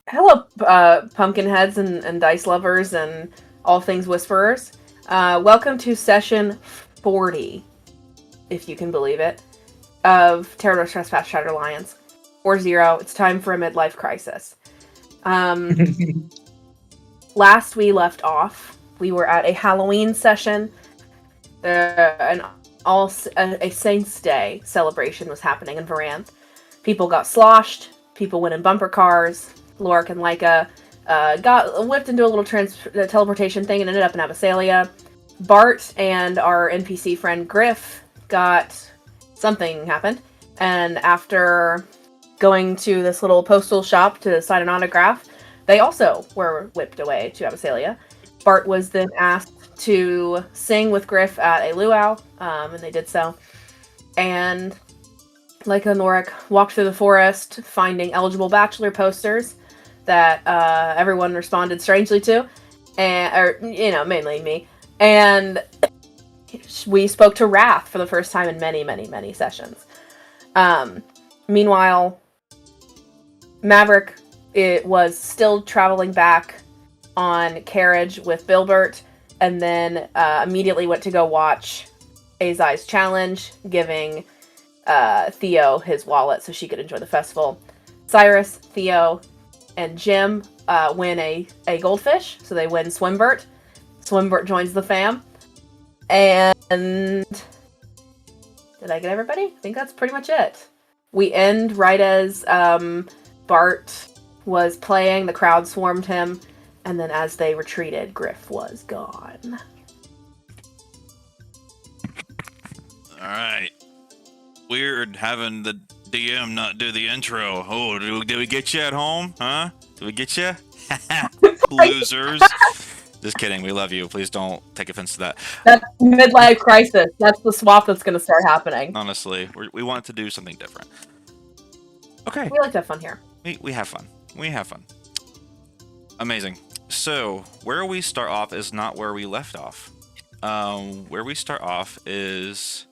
Hello, pumpkin heads and dice lovers and all things whisperers. Welcome to session 40, if you can believe it, of Terrador, Trespass, Shattered Alliance. 40. It's time for a midlife crisis. Last we left off, we were at a Halloween session. A Saints' Day celebration was happening in Varanth. People got sloshed. People went in bumper cars. Loric and Leica got whipped into a little teleportation thing and ended up in Abyssaleia. Bart and our NPC friend Griff got something happened, and after going to this little postal shop to sign an autograph, they also were whipped away to Abyssaleia. Bart was then asked to sing with Griff at a luau, and they did so. And Leica and Loric walked through the forest, finding eligible bachelor posters that everyone responded strangely to, mainly me. And we spoke to Wrath for the first time in many, many, many sessions. Meanwhile, Maverick was still traveling back on carriage with Bilbert, and then immediately went to go watch Azai's challenge, giving Theo his wallet so she could enjoy the festival. Cyrus, Theo, and Jim win a goldfish, so they win Swimbert. Swimbert joins the fam. And did I get everybody? I think that's pretty much it. We end right as Bart was playing, the crowd swarmed him, and then as they retreated, Griff was gone. Alright. Weird having the DM not do the intro. Oh, did we get you at home? Huh? Did we get you? Losers. Just kidding. We love you. Please don't take offense to that. That's midlife crisis. That's the swap that's going to start happening. Honestly, we want to do something different. Okay. We like to have fun here. We have fun. We have fun. Amazing. So, where we start off is not where we left off. Where we start off is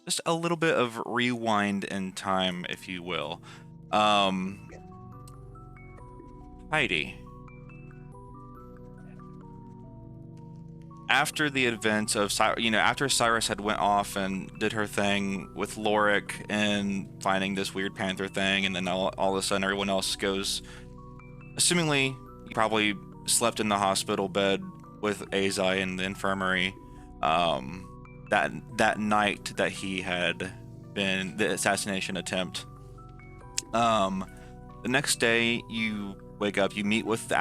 just a little bit of rewind in time, if you will. Heidi. After the events of, after Cyrus had went off and did her thing with Loric and finding this weird panther thing, and then all of a sudden everyone else goes, assumingly, he probably slept in the hospital bed with Azai in the infirmary, that night that he had been the assassination attempt. The next day, you wake up, you meet with the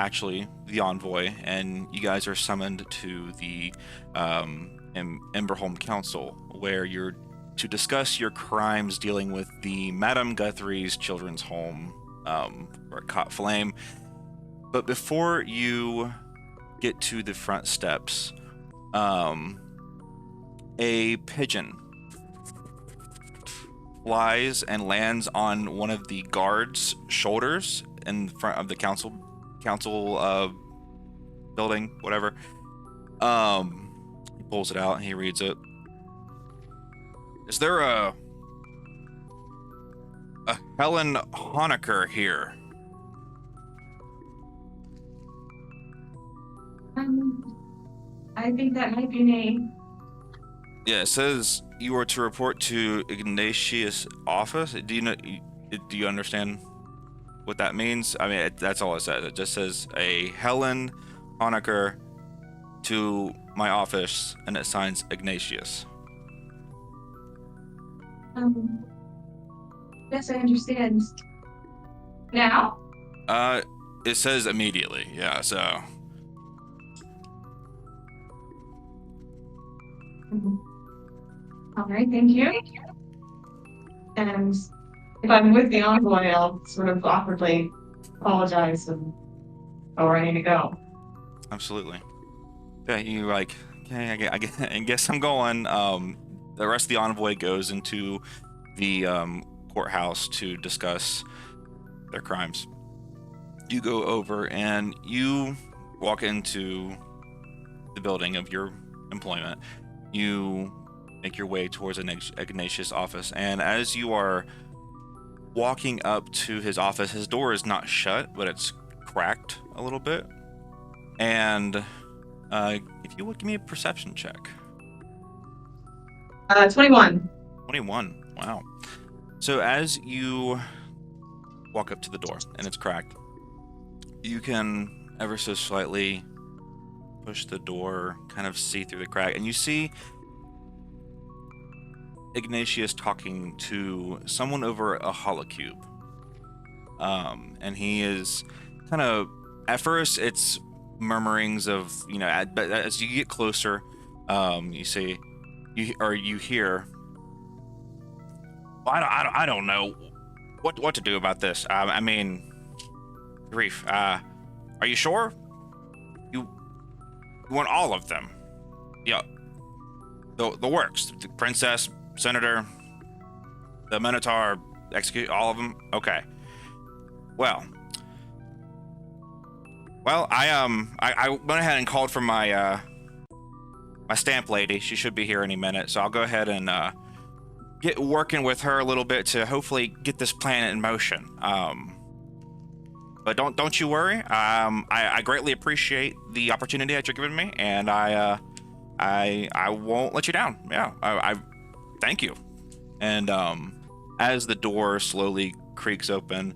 Envoy, and you guys are summoned to the Emberholme Council, where you're to discuss your crimes dealing with the Madame Guthrie's children's home, where it caught flame. But before you get to the front steps, a pigeon flies and lands on one of the guards' shoulders in front of the council building, whatever. He pulls it out and he reads it. Is there a Helen Honecker here? I think that might be me. Yeah, it says you are to report to Ignatius' office. Do you understand what that means? I mean, that's all it says. It just says a Helen Honecker to my office, and it signs Ignatius. Yes, I understand. Now? It says immediately. Yeah, so. All right, thank you. And if I'm with the envoy, I'll sort of awkwardly apologize and go where I need to go. Absolutely. Yeah, you like, okay, I guess I'm going. The rest of the envoy goes into the courthouse to discuss their crimes. You go over and you walk into the building of your employment. You make your way towards Ignatius' office, and as you are walking up to his office, his door is not shut, but it's cracked a little bit. And if you would give me a perception check. 21. 21. Wow. So as you walk up to the door and it's cracked, you can ever so slightly push the door, kind of see through the crack, and you see Ignatius talking to someone over a holocube. And he is kind of, at first it's murmurings of, but as you get closer, you hear, well, I don't know what to do about this. I mean, grief. Are you sure? You want all of them? Yeah. The works. The princess, senator, the minotaur, execute all of them. Okay. Well, I went ahead and called for my my stamp lady. She should be here any minute, so I'll go ahead and get working with her a little bit to hopefully get this plan in motion. But don't you worry. I greatly appreciate the opportunity that you're giving me, and I won't let you down. Yeah, I thank you. And as the door slowly creaks open,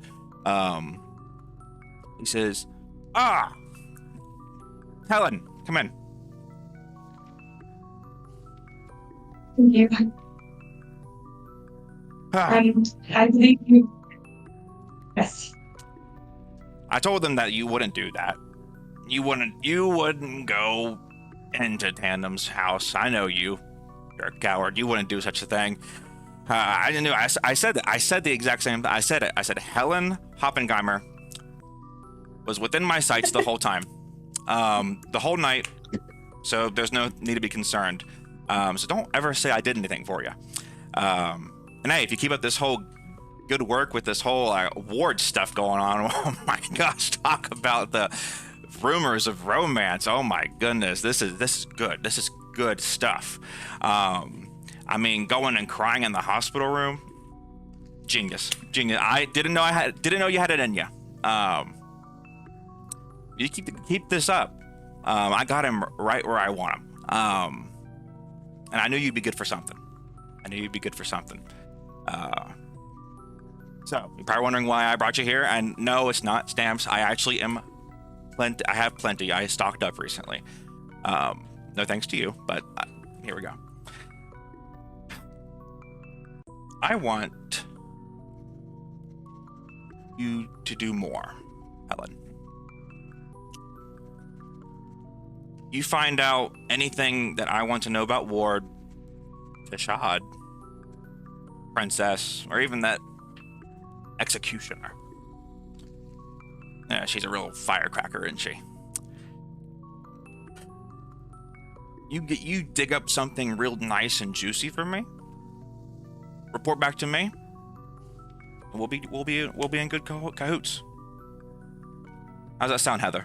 he says, Helen, come in. Thank you. I believe you. Yes. I told them that you wouldn't do that. You wouldn't go into Tandem's house. I know you. You're a coward. You wouldn't do such a thing. I didn't know. I said that. I said the exact same. I said it. I said Helen Hoppengeimer was within my sights the whole time, the whole night. So there's no need to be concerned. So don't ever say I did anything for you. And hey, if you keep up this whole good work with this whole award stuff going on, oh my gosh, talk about the rumors of romance. Oh my goodness, this is good. This is good stuff. I mean, going and crying in the hospital room, genius. I didn't know you had it in you. You keep this up. I got him right where I want him. And I knew you'd be good for something. So you're probably wondering why I brought you here, and no, it's not stamps. I actually am I have plenty. I stocked up recently. No thanks to you, but here we go. I want you to do more, Helen. You find out anything that I want to know about Ward, Tschad, Princess, or even that executioner. Yeah, she's a real firecracker, isn't she? You dig up something real nice and juicy for me. Report back to me. And we'll be in good cahoots. How's that sound, Heather?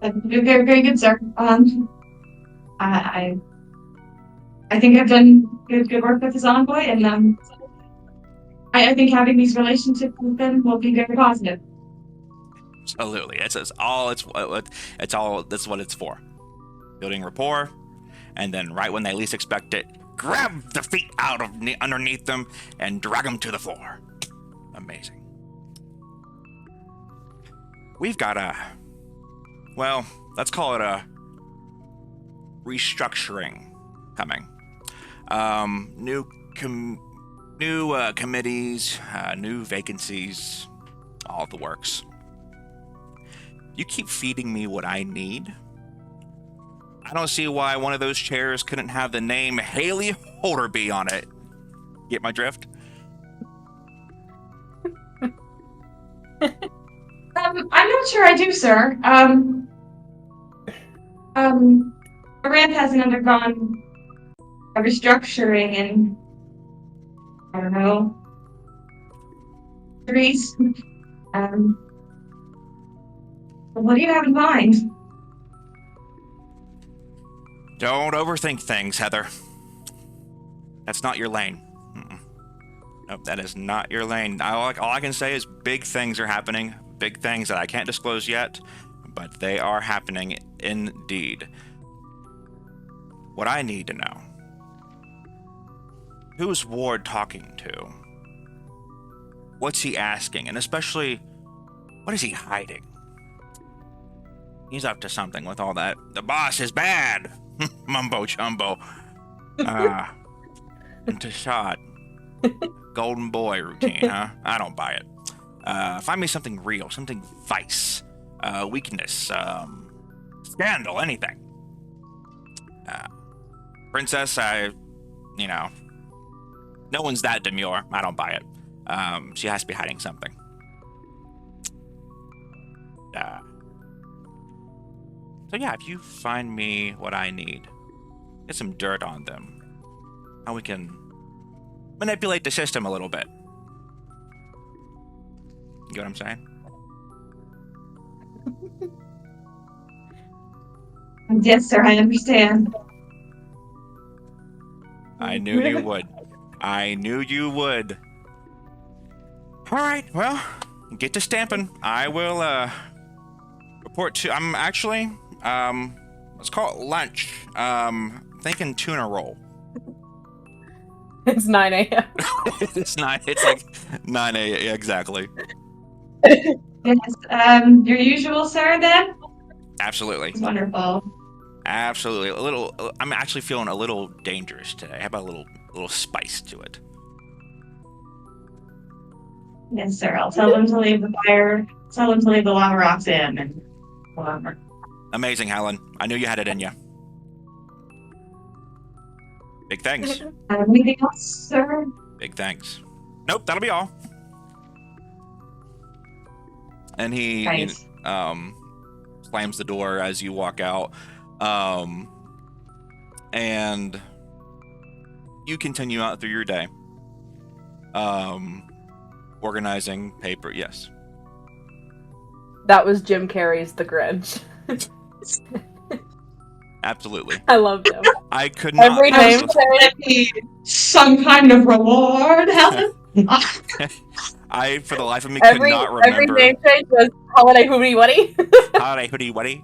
Very, very good, sir. I think I've done good work with his envoy, and I think having these relationships with them will be very positive. Absolutely, that's what it's for. Building rapport, and then right when they least expect it, grab the feet out of underneath them and drag them to the floor. Amazing. We've got let's call it a restructuring coming. New committees, new vacancies, all the works. You keep feeding me what I need. I don't see why one of those chairs couldn't have the name Haley Holderby on it. Get my drift? I'm not sure I do, sir. Iran hasn't undergone a restructuring in, I don't know, Greece. What do you have in mind? Don't overthink things, Heather. That's not your lane. Mm-mm. Nope, that is not your lane. All I can say is big things are happening. Big things that I can't disclose yet, but they are happening indeed. What I need to know. Who's Ward talking to? What's he asking? And especially, what is he hiding? He's up to something with all that. The boss is bad! Mumbo jumbo. And Tschad. Golden boy routine, huh? I don't buy it. Find me something real, something vice, weakness, scandal, anything. Princess, no one's that demure. I don't buy it. She has to be hiding something. So yeah, if you find me what I need, get some dirt on them, how we can manipulate the system a little bit. You get what I'm saying? Yes, sir, I understand. I knew you would. I knew you would. All right, well, get to stamping. I will report to. I'm actually let's call it lunch. Thinking tuna roll. It's 9 a.m. It's not. It's like 9 a.m. Yeah, exactly. Yes, your usual, sir, then? Absolutely. It's wonderful. Absolutely. A little. I'm actually feeling a little dangerous today. How about a little spice to it? Yes, sir, I'll tell them to leave the fire, tell them to leave the lava rocks in, and whatever. Amazing, Helen. I knew you had it in you. Big thanks. Anything else, sir? Big thanks. Nope, that'll be all. And he Nice. slams the door as you walk out. And you continue out through your day. Organizing paper, yes. That was Jim Carrey's The Grinch. Absolutely. I loved him. I could not. Every name Maybe some kind of reward, Helen? I, for the life of me, could not remember. Every name change was Holiday Hoodie Wuddy. Holiday Hoodie Wuddy.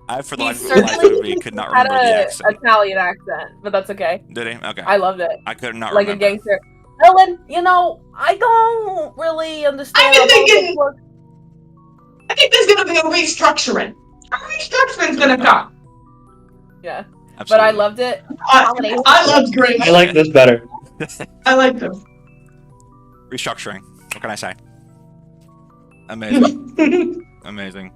I, for the He life of certainly me, could not had remember the a accent. Italian accent, but that's okay. Did he? Okay. I loved it. I could not Like remember. a gangster. Helen, I don't really understand how politics work. I think there's gonna be a restructuring. A restructuring's gonna come. Yeah. Absolutely. But I loved it. I loved Grace. I like this better. I like them. Restructuring. What can I say? Amazing. Amazing.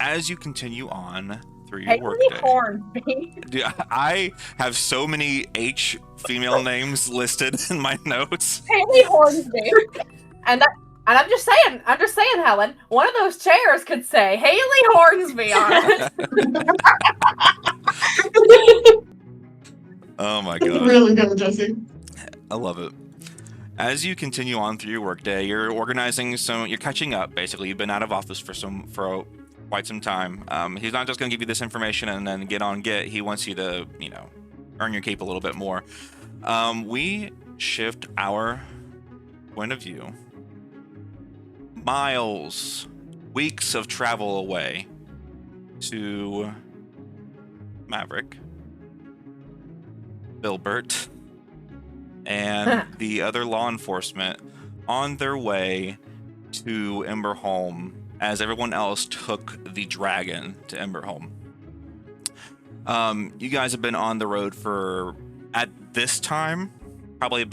As you continue on through your workday, Hornsby. dude, I have so many H female names listed in my notes. Haley Hornsby. And I'm just saying, Helen, one of those chairs could say Haley Hornsby on it. Oh my god. Really good, Josie. I love it. As you continue on through your workday, you're organizing you're catching up, basically. You've been out of office for quite some time. He's not just going to give you this information and then get. He wants you to, earn your keep a little bit more. We shift our point of view miles, weeks of travel away to Maverick, Bilbert, and the other law enforcement on their way to Emberholme as everyone else took the dragon to Emberholme. You guys have been on the road for, at this time, probably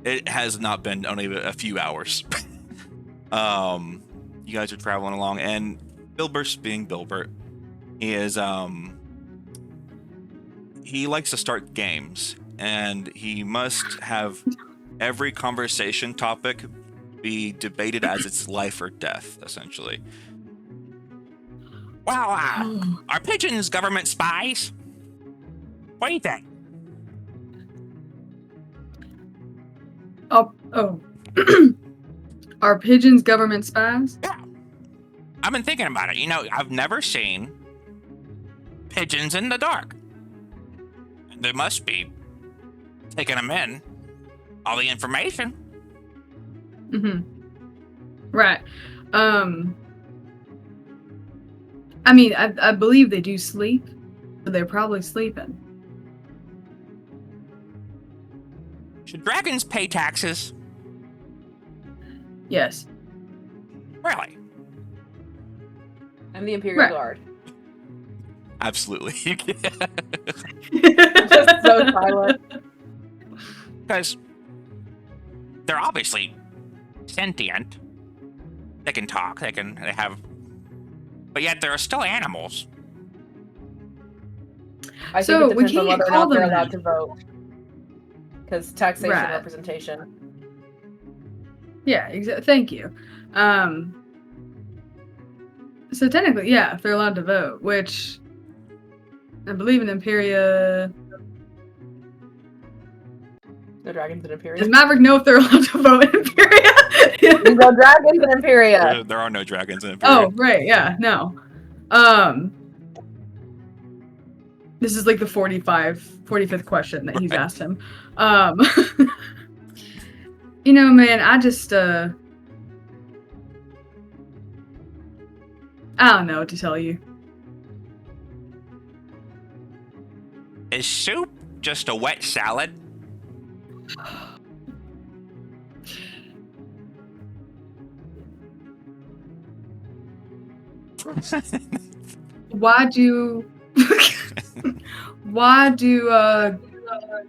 it has not been only a few hours. You guys are traveling along, and Bilbert's being Bilbert. He likes to start games, and he must have every conversation topic be debated as it's life or death, essentially. Well, are pigeons government spies? What do you think? Are pigeons government spies? Yeah. I've been thinking about it. I've never seen pigeons in the dark. And they must be taking them in. All the information. Right. I mean, I believe they do sleep, so they're probably sleeping. Should dragons pay taxes? Yes. Really? I'm the Imperial Right. Guard. Absolutely. Just so silent. Because they're obviously sentient. They can talk, they have... But yet there are still animals. I So, think we it depends on can't whether or call not they're them allowed that. to vote. Because taxation Right. representation. Yeah, thank you. So technically, yeah, if they're allowed to vote, which I believe in Imperia. No dragons in Does Imperia. Maverick know if they're allowed to vote in Imperia? No dragons in Imperia. There are no dragons in Imperial. Oh, right, yeah, no. This is like the 45th question that he's Right. asked him. You know, man, I just, I don't know what to tell you. Is soup just a wet salad? Why do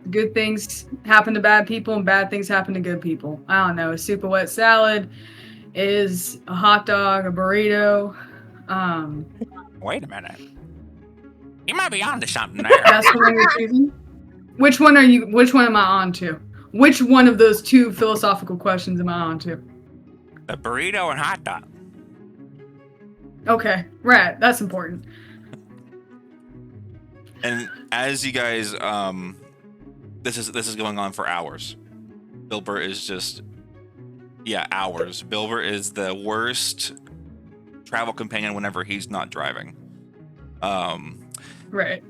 good things happen to bad people and bad things happen to good people? I don't know. A super wet salad is a hot dog, a burrito. Wait a minute. You might be onto something there. That's the one you're choosing. Which one am I on to? Which one of those two philosophical questions am I on to? The burrito and hot dog. Okay, right. That's important. And as you guys, this is going on for hours. Bilber is just, hours. Bilber is the worst travel companion whenever he's not driving. Right.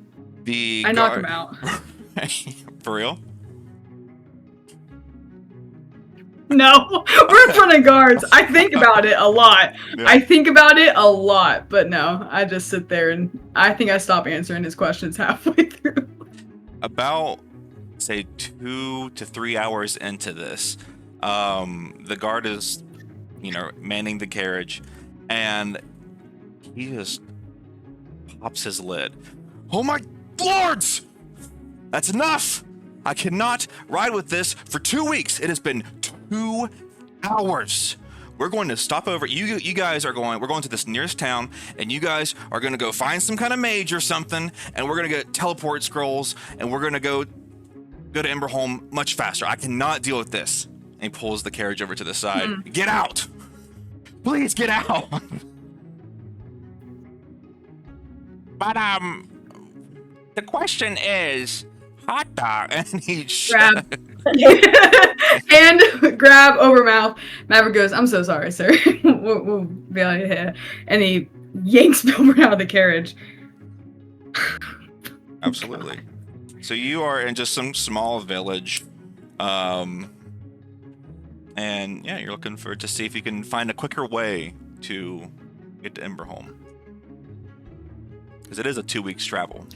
The I knock him out. For real? No, we're in front of guards. I think about it a lot. Yeah. But no, I just sit there and I think I stop answering his questions halfway through. About, say, 2 to 3 hours into this, the guard is, manning the carriage, and he just pops his lid. Oh my lords! That's enough! I cannot ride with this for 2 weeks. It has been 2 hours. We're going to stop over. You guys are going. We're going to this nearest town, and you guys are going to go find some kind of mage or something, and we're going to get teleport scrolls, and we're going to go to Emberholme much faster. I cannot deal with this. And he pulls the carriage over to the side. Get out! Please get out! But the question is, hot dog, and he Grab. Hand, grab, over mouth. Maverick goes, I'm so sorry, sir. we'll be out of here. And he yanks Bilber out of the carriage. Absolutely. So you are in just some small village, and you're looking to see if you can find a quicker way to get to Emberholme, because it is a 2 weeks travel.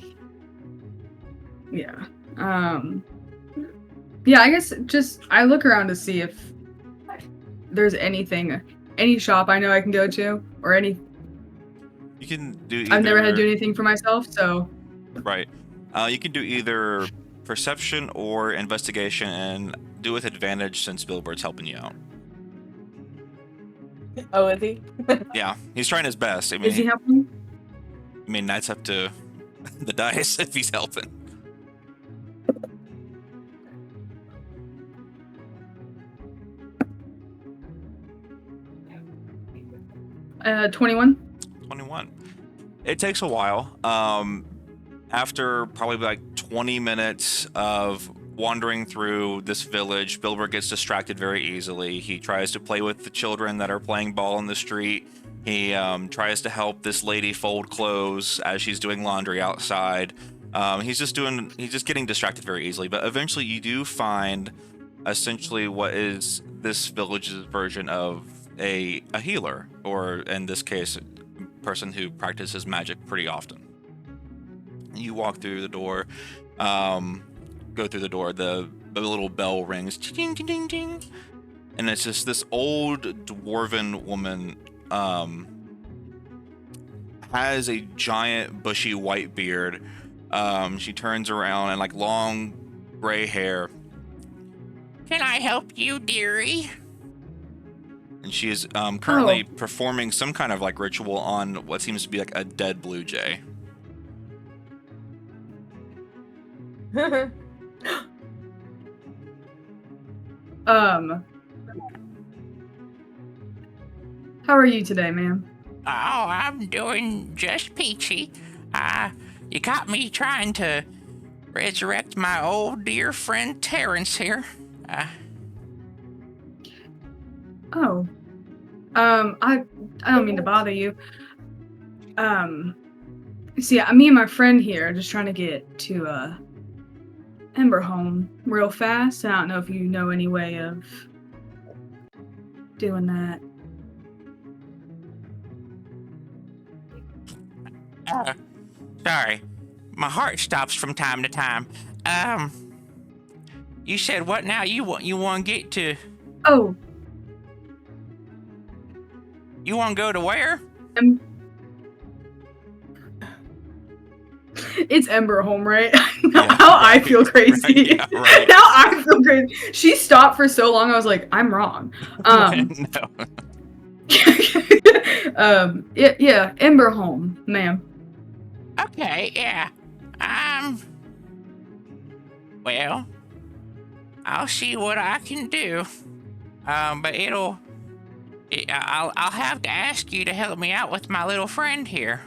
Yeah. Yeah, I guess just I look around to see if there's any shop I know I can go to, or any. You can do. I've never had to do anything for myself, so. Right. You can do either perception or investigation, and do with advantage since Bilbert's helping you out. Oh, is he? Yeah, he's trying his best. Is he helping? That's up to the dice if he's helping. 21. 21. It takes a while. After probably like 20 minutes of wandering through this village, Bilber gets distracted very easily. He tries to play with the children that are playing ball in the street. He tries to help this lady fold clothes as she's doing laundry outside. He's just getting distracted very easily. But eventually, you do find essentially what is this village's version of a healer, or in this case, a person who practices magic pretty often. You walk through the door, go through the door. The little bell rings, ding ding ding ding, and it's just this old dwarven woman. Has a giant bushy white beard. She turns around and like long gray hair. Can I help you, dearie? And she is currently performing some kind of like ritual on what seems to be like a dead blue jay. How are you today, ma'am? Oh, I'm doing just peachy. You got me trying to resurrect my old dear friend Terrence here. I don't mean to bother you. See, me and my friend here are just trying to get to Emberholme real fast. I don't know if you know any way of doing that. Sorry. My heart stops from time to time. You said what now? You want to get to? Oh. You want to go to where? It's Emberholme, right? Yeah, Now I feel crazy. Right, yeah, right. Now I feel crazy. She stopped for so long. I was like, I'm wrong. No. Yeah, Emberholme, ma'am. Okay, yeah. Well, I'll see what I can do. But I'll have to ask you to help me out with my little friend here.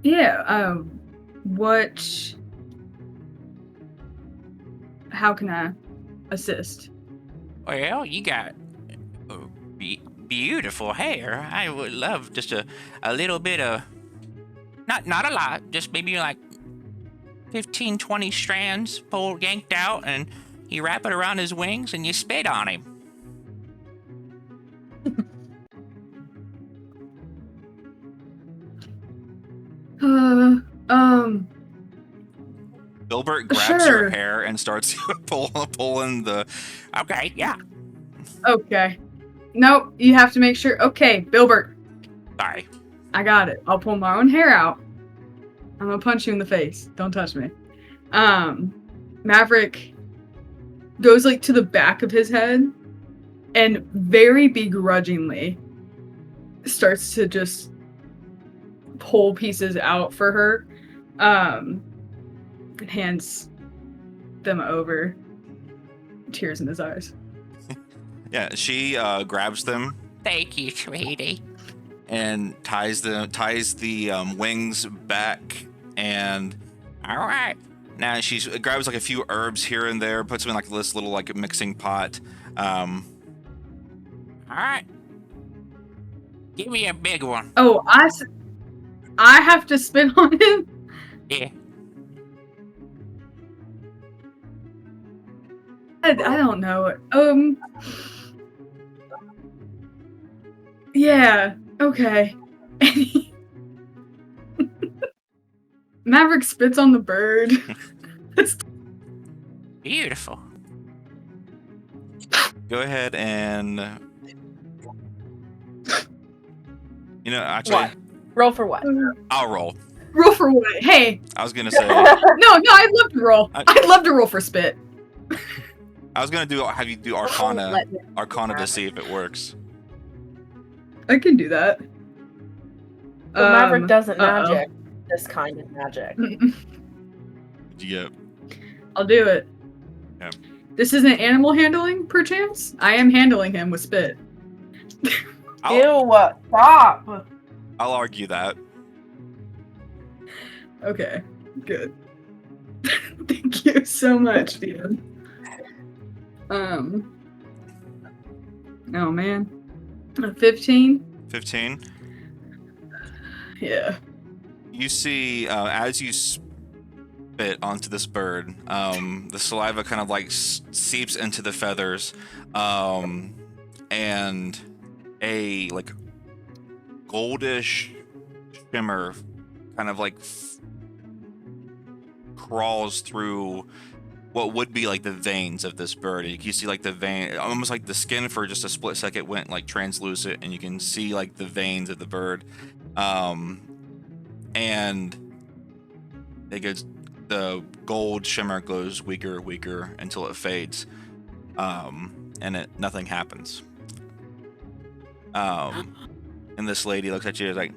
Yeah, how can I assist? Well, you got beautiful hair. I would love just a little bit of, not a lot, just maybe like 15, 20 strands yanked out, and you wrap it around his wings and you spit on him. Bilbert grabs Sure. your hair and starts pulling the. Okay, yeah. Okay. Nope, you have to make sure. Okay, Bilbert, Sorry. I got it. I'll pull my own hair out. I'm gonna punch you in the face. Don't touch me. Maverick goes like to the back of his head and very begrudgingly starts to just pull pieces out for her. And hands them over, tears in his eyes. Yeah, she grabs them Thank you, sweetie. and ties the wings back, and All right. now she grabs like a few herbs here and there, puts them in like this little like mixing pot. All right. Give me a big one. Oh, I have to spit on him? Yeah. I don't know. Yeah, okay. Maverick spits on the bird. Beautiful. Go ahead and actually, What? Roll for what? I'll roll. Roll for what? Hey, I was gonna say no, I'd love to roll. I'd love to roll for spit. I was gonna have you do Arcana to see if it works. I can do that. But Maverick doesn't uh-oh. magic this kind of magic. What'd you get? I'll do it. Yeah. This isn't animal handling, perchance? I am handling him with spit. Ew, stop! I'll argue that. Okay, good. Thank you so much, Devon. Oh man. 15? 15. Yeah. You see, as you spit onto this bird, the saliva kind of like seeps into the feathers, and a like goldish shimmer kind of like crawls through what would be like the veins of this bird. You see like the vein, almost like the skin for just a split second went like translucent, and you can see like the veins of the bird, and the gold shimmer goes weaker until it fades, and nothing happens. And this lady looks at you like,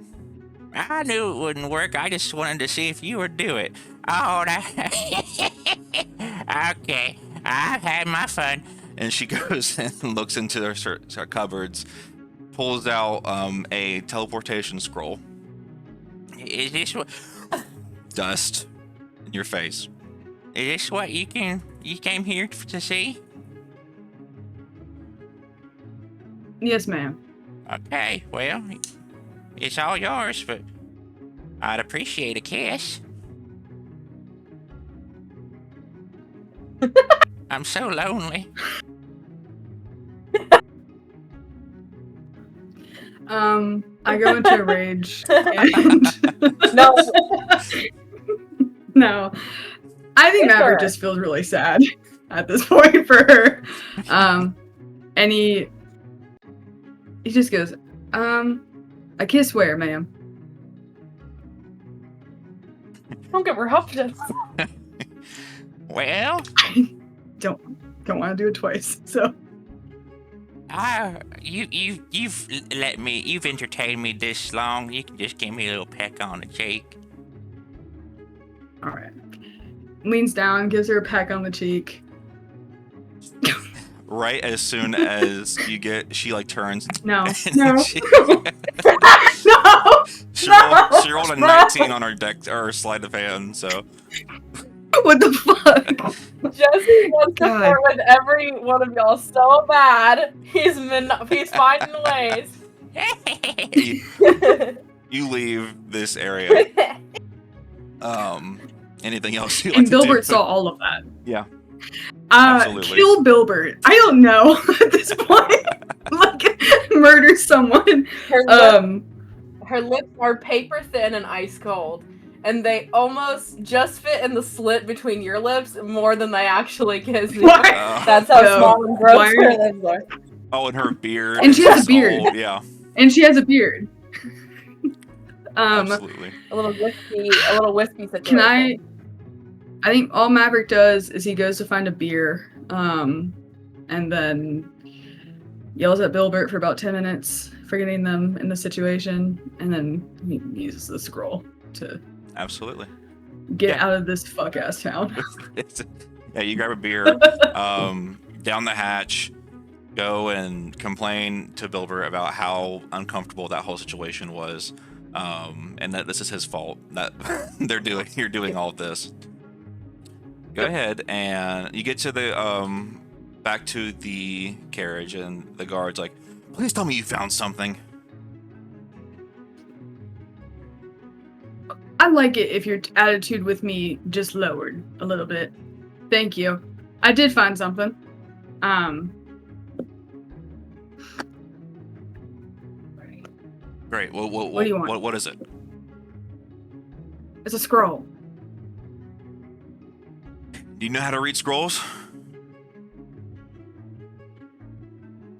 I knew it wouldn't work. I just wanted to see if you would do it. Oh, okay. I've had my fun. and she goes and looks into her cupboards, pulls out a teleportation scroll. Is this what? Dust in your face. Is this what you came here to see? Yes, ma'am. Okay, well, it's all yours, but I'd appreciate a kiss. I'm so lonely. I go into a rage and No. no. I think Sure. Maverick just feels really sad at this point for her. And he just goes, a kiss where, ma'am? Don't get roughed. Well, Don't want to do it twice. So you've entertained me this long. You can just give me a little peck on the cheek. all right. Leans down, gives her a peck on the cheek. Right as soon as she like turns. No, and no, she, no. she rolled a 19 on her deck or sleight of hand. So What the fuck? Josie wants to God. flirt with every one of y'all so bad. He's finding ways. you leave this area. Anything else you like And to do? Bilbert saw all of that. Yeah. Absolutely. Kill Bilbert. I don't know at this point. Like, murder someone. Her lips are paper thin and ice cold, and they almost just fit in the slit between your lips more than they actually kiss me. What? That's how No. small and gross Why are her you- lips are. Oh, and her beard. And she has a is beard. old, yeah, And she has a beard. absolutely. A little wispy situation. Can I think all Maverick does is he goes to find a beer, and then yells at Bilbert for about 10 minutes for getting them in the situation, and then he uses the scroll to Absolutely. get Yeah. out of this fuck-ass town. Yeah, you grab a beer, down the hatch, go and complain to Bilber about how uncomfortable that whole situation was, and that this is his fault that you're doing all of this. Go ahead, and you get to the back to the carriage, and the guard's like, "Please tell me you found something." I like it if your attitude with me just lowered a little bit. Thank you. I did find something. Great. Well, What do you want? What is it? It's a scroll. Do you know how to read scrolls?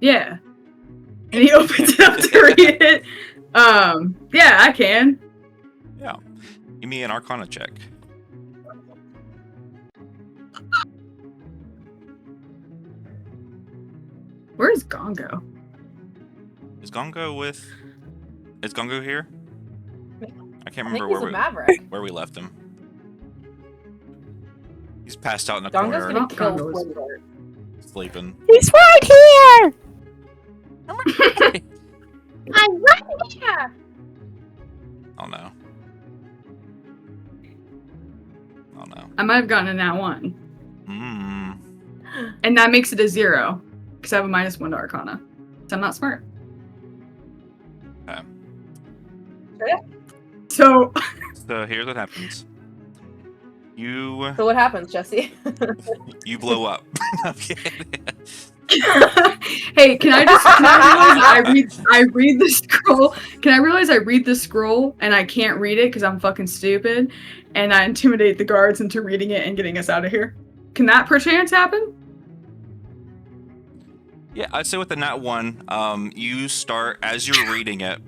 Yeah. And he opens it up to read it. Yeah, I can. Yeah. Give me an Arcana check. Where's Gongo? Is Gongo here? I can't I think remember he's a where Maverick. we left him. He's passed out in a Gongo's corner, gonna Not kill Gongo's. Squidward. sleeping. He's right here. I'm right here! Oh no. Oh no. I might have gotten a nat 1. Mm. And that makes it a 0. Because I have a -1 to Arcana. So I'm not smart. Okay. So So here's what happens. You So what happens, Jesse? blow up. I'm kidding. Hey, can I realize I read the scroll? Can I realize I read the scroll and I can't read it because I'm fucking stupid, and I intimidate the guards into reading it and getting us out of here? Can that perchance happen? Yeah, I'd say with the nat 1, you start as you're reading it.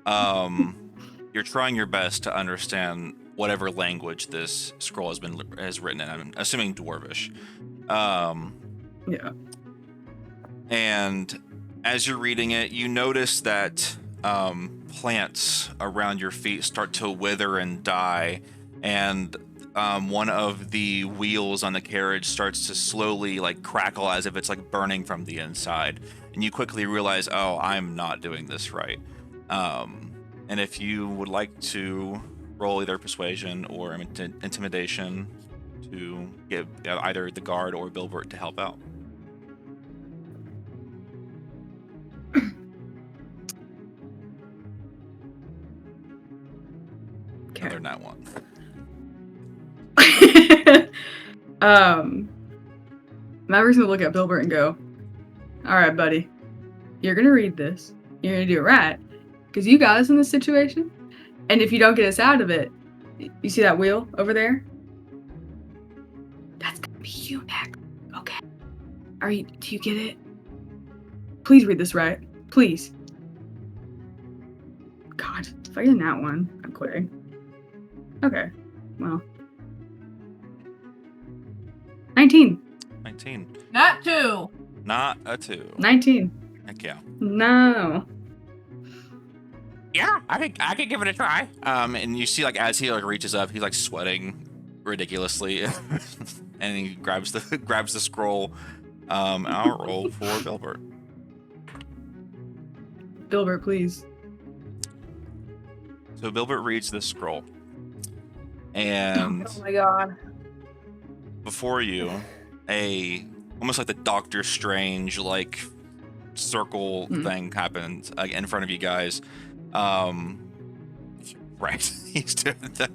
You're trying your best to understand whatever language this scroll has written in. I'm assuming Dwarvish. Yeah. And as you're reading it, you notice that plants around your feet start to wither and die, and one of the wheels on the carriage starts to slowly like crackle as if it's like burning from the inside. And you quickly realize, oh, I'm not doing this right. And if you would like to roll either persuasion or intimidation to get either the guard or Bilbert to help out. Okay. Another nat 1. Maverick's gonna look at Bilbert and go, "All right, buddy, you're gonna read this. You're gonna do it right, because you got us in this situation. And if you don't get us out of it, you see that wheel over there? That's gonna be you next. Okay? Do you get it? Please read this right. Please. God, if I get a nat 1, I'm quitting. Okay, well. 19. 19. Not 2. Not a 2. 19. Heck yeah. No. Yeah, I could give it a try. And you see, like, as he like reaches up, he's like sweating ridiculously, and he grabs the scroll. I'll roll for Bilbert. Bilbert, please. So Bilbert reads this scroll, and Oh my god. before you, almost like the Doctor Strange like circle thing happens in front of you guys. Right, he's doing that.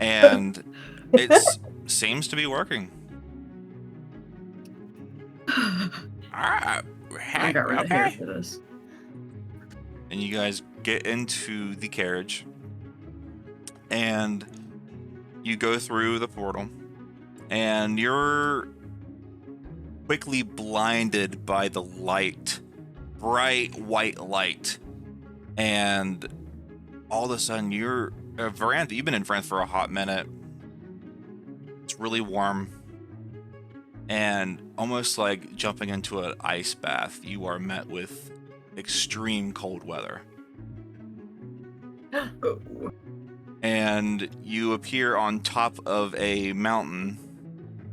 And it seems to be working. I got rid of hair for this. And you guys get into the carriage, and you go through the portal, and you're quickly blinded by the light, bright white light, and all of a sudden you're Varanth. You've been in Varanth for a hot minute. It's really warm, and almost like jumping into an ice bath, you are met with extreme cold weather. And you appear on top of a mountain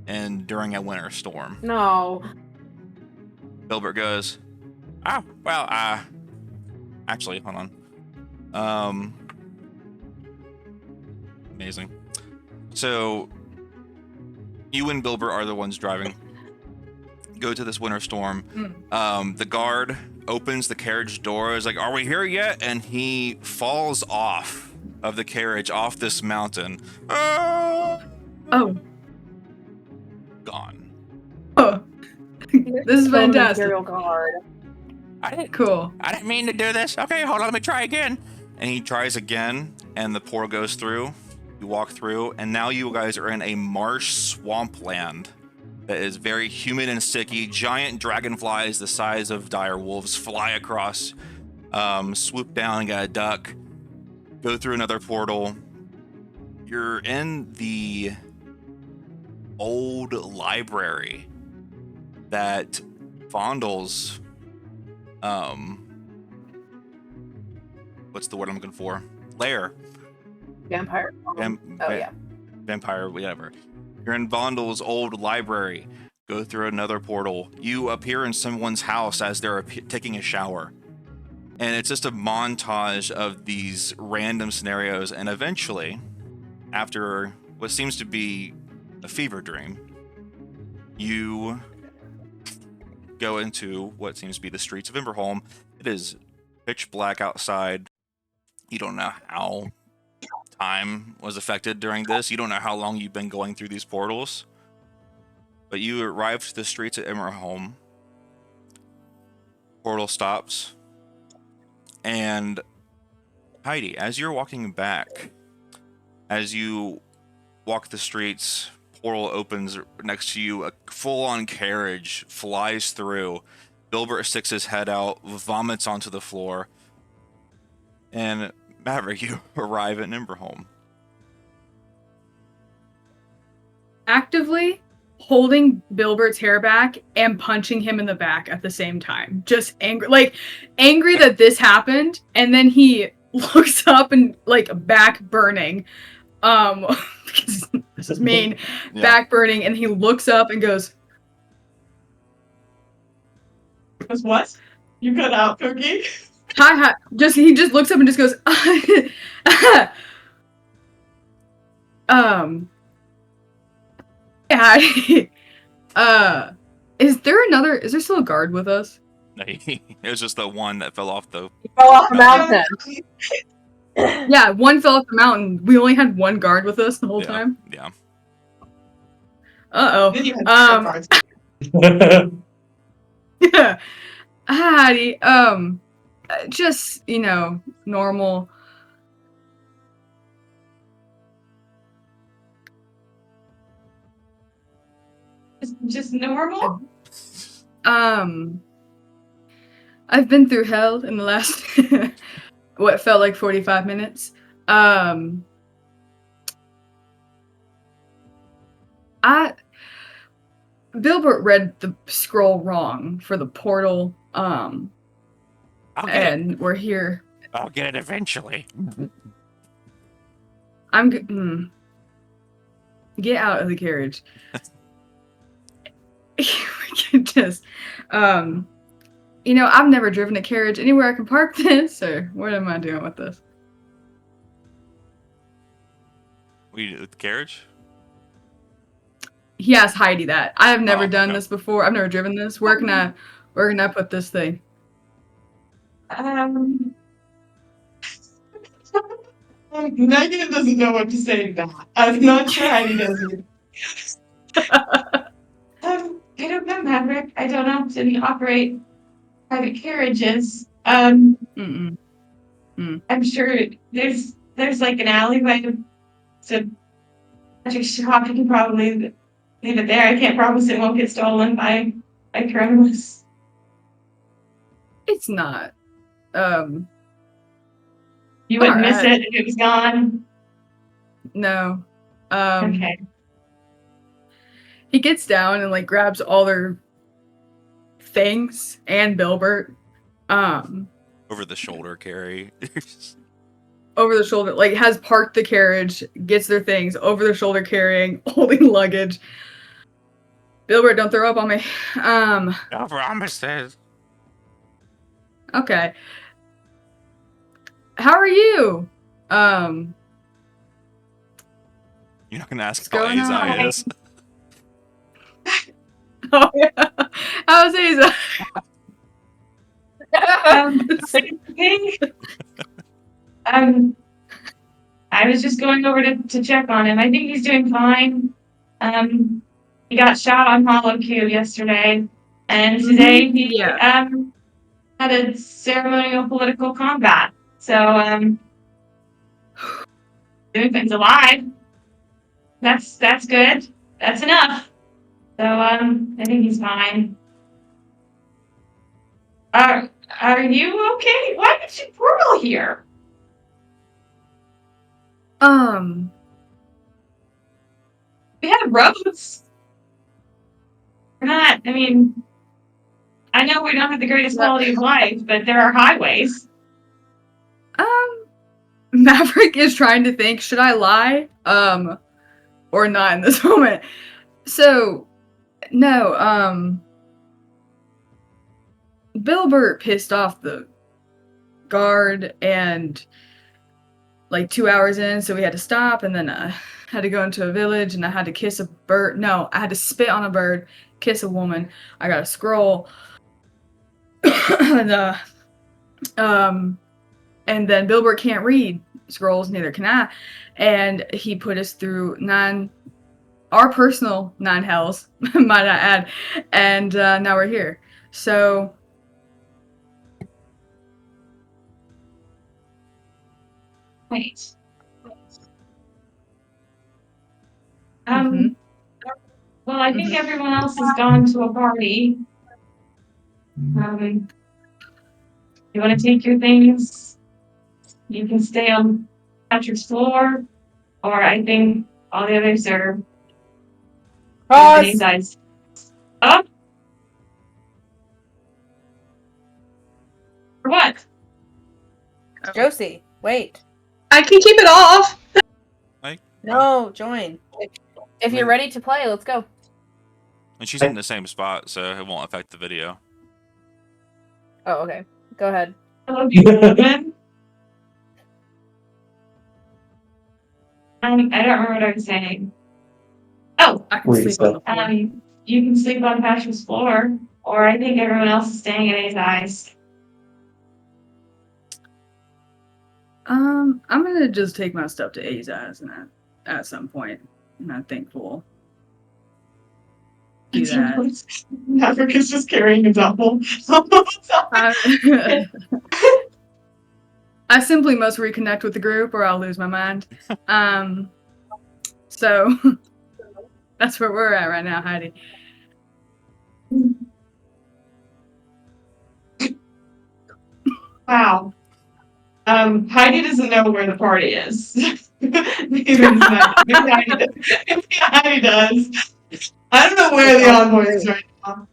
and during a winter storm. No. Bilbert goes, Oh, well, actually, hold on. Amazing. So, you and Bilbert are the ones driving. Go to this winter storm. The guard opens the carriage door. Is like, "Are we here yet?" And he falls off of the carriage off this mountain. Oh. Gone. Oh. This is fantastic. Imperial Guard. Cool. I didn't mean to do this. Okay, hold on, let me try again. And he tries again, and the portal goes through. You walk through, and now you guys are in a marsh swampland that is very humid and sticky. Giant dragonflies the size of dire wolves fly across, swoop down and get a duck, go through another portal. You're in the old library that Fondle's, what's the word I'm looking for? Lair. Vampire. Yeah. Vampire, whatever. You're in Vondel's old library. Go through another portal. You appear in someone's house as they're taking a shower. And it's just a montage of these random scenarios. And eventually, after what seems to be a fever dream, you go into what seems to be the streets of Emberholme. It is pitch black outside. You don't know how time was affected during this. You don't know how long you've been going through these portals. But you arrived to the streets of Emberholme. Portal stops. And Heidi, as you're walking back, as you walk the streets, portal opens next to you. A full-on carriage flies through. Bilbert sticks his head out, vomits onto the floor. And Maverick, you arrive at Emberholme. Actively holding Bilbert's hair back and punching him in the back at the same time. Just angry that this happened, and then he looks up and back burning. Because this is mean. Yeah. Back burning, and he looks up and goes, Because what? You cut out, Cookie? hi. He just looks up and just goes, yeah. Is there still a guard with us? No, it was just the one that fell off the... Fell off the mountain. Yeah, one fell off the mountain. We only had one guard with us the whole time. Yeah. Then you had Yeah. Heidi, just, normal. just normal? I've been through hell in the last what felt like 45 minutes. Bilbert read the scroll wrong for the portal, I'll get it. and we're here. I'll get it eventually. Get out of the carriage. We can just, I've never driven a carriage anywhere I can park this, or what am I doing with this? With the carriage? He asked Heidi that. I have never done okay. this before. I've never driven this. Where can I put this thing? Megan doesn't know what to say to that. I'm not sure Heidi does it. I don't know, Maverick. I don't often operate private carriages. I'm sure there's like an alleyway to magic shop. You can probably leave it there. I can't promise it won't get stolen by criminals. It's not. You wouldn't miss Alright. it if it was gone. No. Okay. He gets down and grabs all their things and Bilbert. Over the shoulder carry. Over the shoulder, has parked the carriage, gets their things over their shoulder carrying, holding luggage. Bilbert, don't throw up on me. No promises. Okay. How are you? You're not gonna ask how going Azai on? is. Oh yeah. How's Aza? Okay. I was just going over to check on him. I think he's doing fine. He got shot on Hollow Q yesterday, and today he had a ceremonial political combat. So things alive. That's good. That's enough. So I think he's fine. Are you okay? Why did you portal here? We have roads. We're not. I mean, I know we don't have the greatest quality of life, but there are highways. Maverick is trying to think, should I lie? Or not in this moment. So, no, Bilbert pissed off the guard and 2 hours in, so we had to stop, and then I had to go into a village, and I had to kiss a bird. No, I had to spit on a bird, kiss a woman. I got a scroll. And And then Bilbert can't read scrolls, neither can I. And he put us through our personal 9 hells, might I add. And now we're here. So Wait. Mhm. Well, I think everyone else has gone to a party. You want to take your things? You can stay on Patrick's floor, or I think all the others are. Pause. Eyes. Up. For what? Josie, wait. I can keep it off. No, join. If you're ready to play, let's go. And she's in the same spot, so it won't affect the video. Oh, okay. Go ahead. Hello, Devon. I don't remember what I was saying. Oh, I can sleep on the floor. you can sleep on Patrick's floor, or I think everyone else is staying at A's eyes. I'm gonna just take my stuff to A's eyes and at some point. And I think we'll do that. Maverick is just carrying a double. I simply must reconnect with the group or I'll lose my mind. So that's where we're at right now, Heidi. Wow. Heidi doesn't know where the party is. Maybe Heidi does. I don't know where the envoy is right now.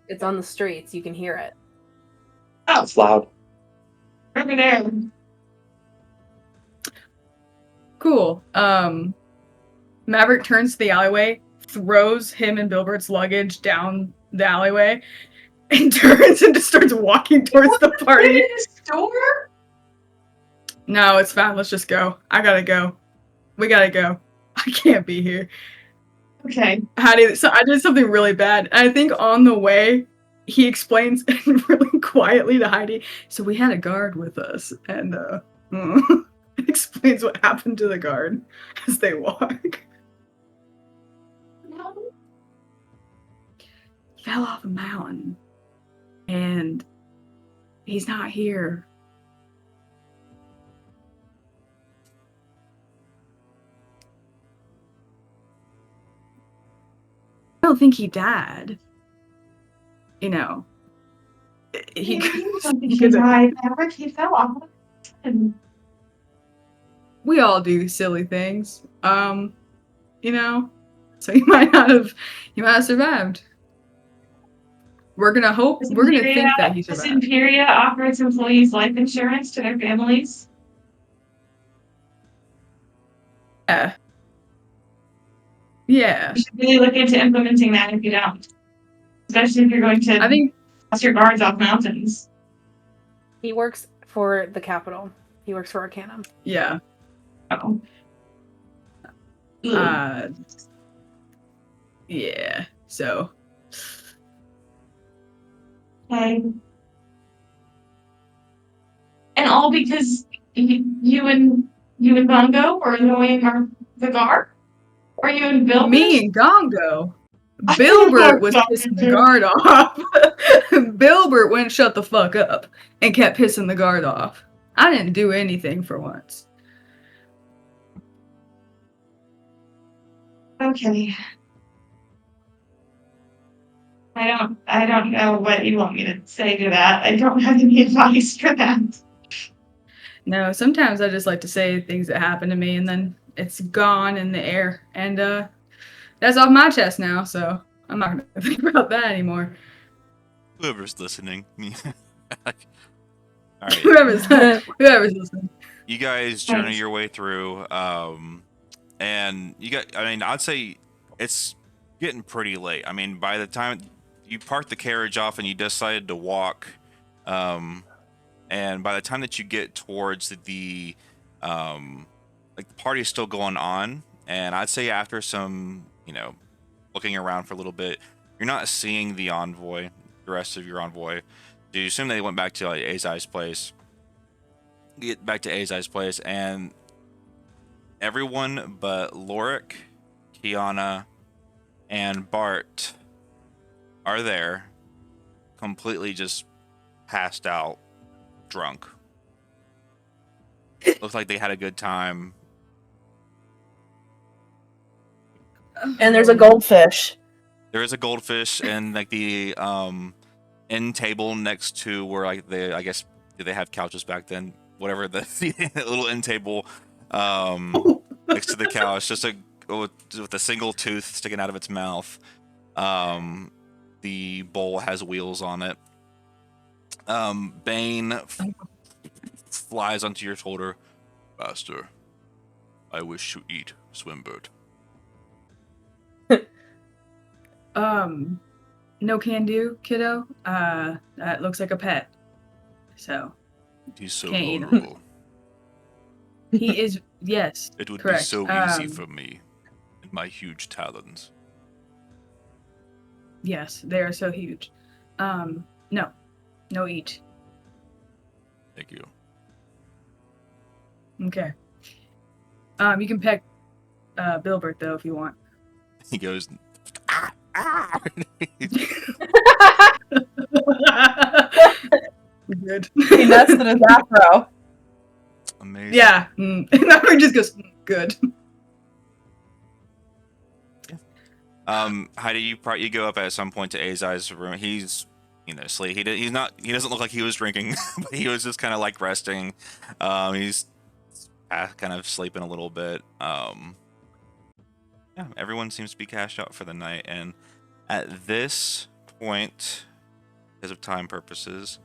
It's on the streets. You can hear it. Oh, It's loud. over there. Cool. Maverick turns to the alleyway, throws him and Bilbert's luggage down the alleyway, and turns and just starts walking towards the party. In the store? No, it's fine. Let's just go. I gotta go. We gotta go. I can't be here. Okay. Heidi, so I did something really bad. I think on the way, he explains really quietly to Heidi, so we had a guard with us, and explains what happened to the guard as they walk. He fell off a mountain, and he's not here. I don't think he died. You know, he died. Maverick, he fell off. And we all do silly things. You know, so he might have survived. We're gonna think that he Does survived. Imperia offer its employees life insurance to their families? Yeah. Yeah. You should really look into implementing that if you don't. Especially if you're going to I think pass your guards off mountains. He works for the capital. He works for Arcanum. yeah. Oh. Yeah. So Okay. And all because you and Bongo were annoying the guard? Or you and Bill? me and Gongo. Bilbert was pissing the guard off. Bilbert wouldn't shut the fuck up and kept pissing the guard off. I didn't do anything for once. Okay. I don't know what you want me to say to that. I don't have any advice for that. No, sometimes I just like to say things that happen to me and then it's gone in the air. And that's off my chest now, so I'm not gonna think about that anymore. Whoever's listening. All right. Whoever's listening. You guys journey your way through, and I'd say it's getting pretty late. I mean, by the time you park the carriage off and you decided to walk, and by the time that you get towards the the party is still going on, and I'd say after some, looking around for a little bit, you're not seeing the envoy, the rest of your envoy. Do you assume they went back to Azai's place? get back to Azai's place, and everyone but Loric, Kiana, and Bart are there, completely just passed out, drunk. Looks like they had a good time. And there's a goldfish. There is a goldfish and like the end table next to where like they, I guess, did they have couches back then? Whatever, the little end table next to the couch, just with a single tooth sticking out of its mouth. The bowl has wheels on it. Bane flies onto your shoulder. Master, I wish to eat Swimbird. No can do, kiddo. That looks like a pet. So. He's so can't eat him. vulnerable. He is, yes. It would correct. be so easy for me and my huge talons. Yes, they are so huge. No eat. Thank you. Okay. You can peck Bilbert though if you want. He goes, Good. He nuts in his afro. amazing. Yeah. And Maverick just goes, good. Heidi, you go up at some point to Azai's room. He's, asleep. He doesn't look like he was drinking, but he was just kind of like resting. He's kind of sleeping a little bit. Yeah, everyone seems to be cashed out for the night, and at this point, because of time purposes,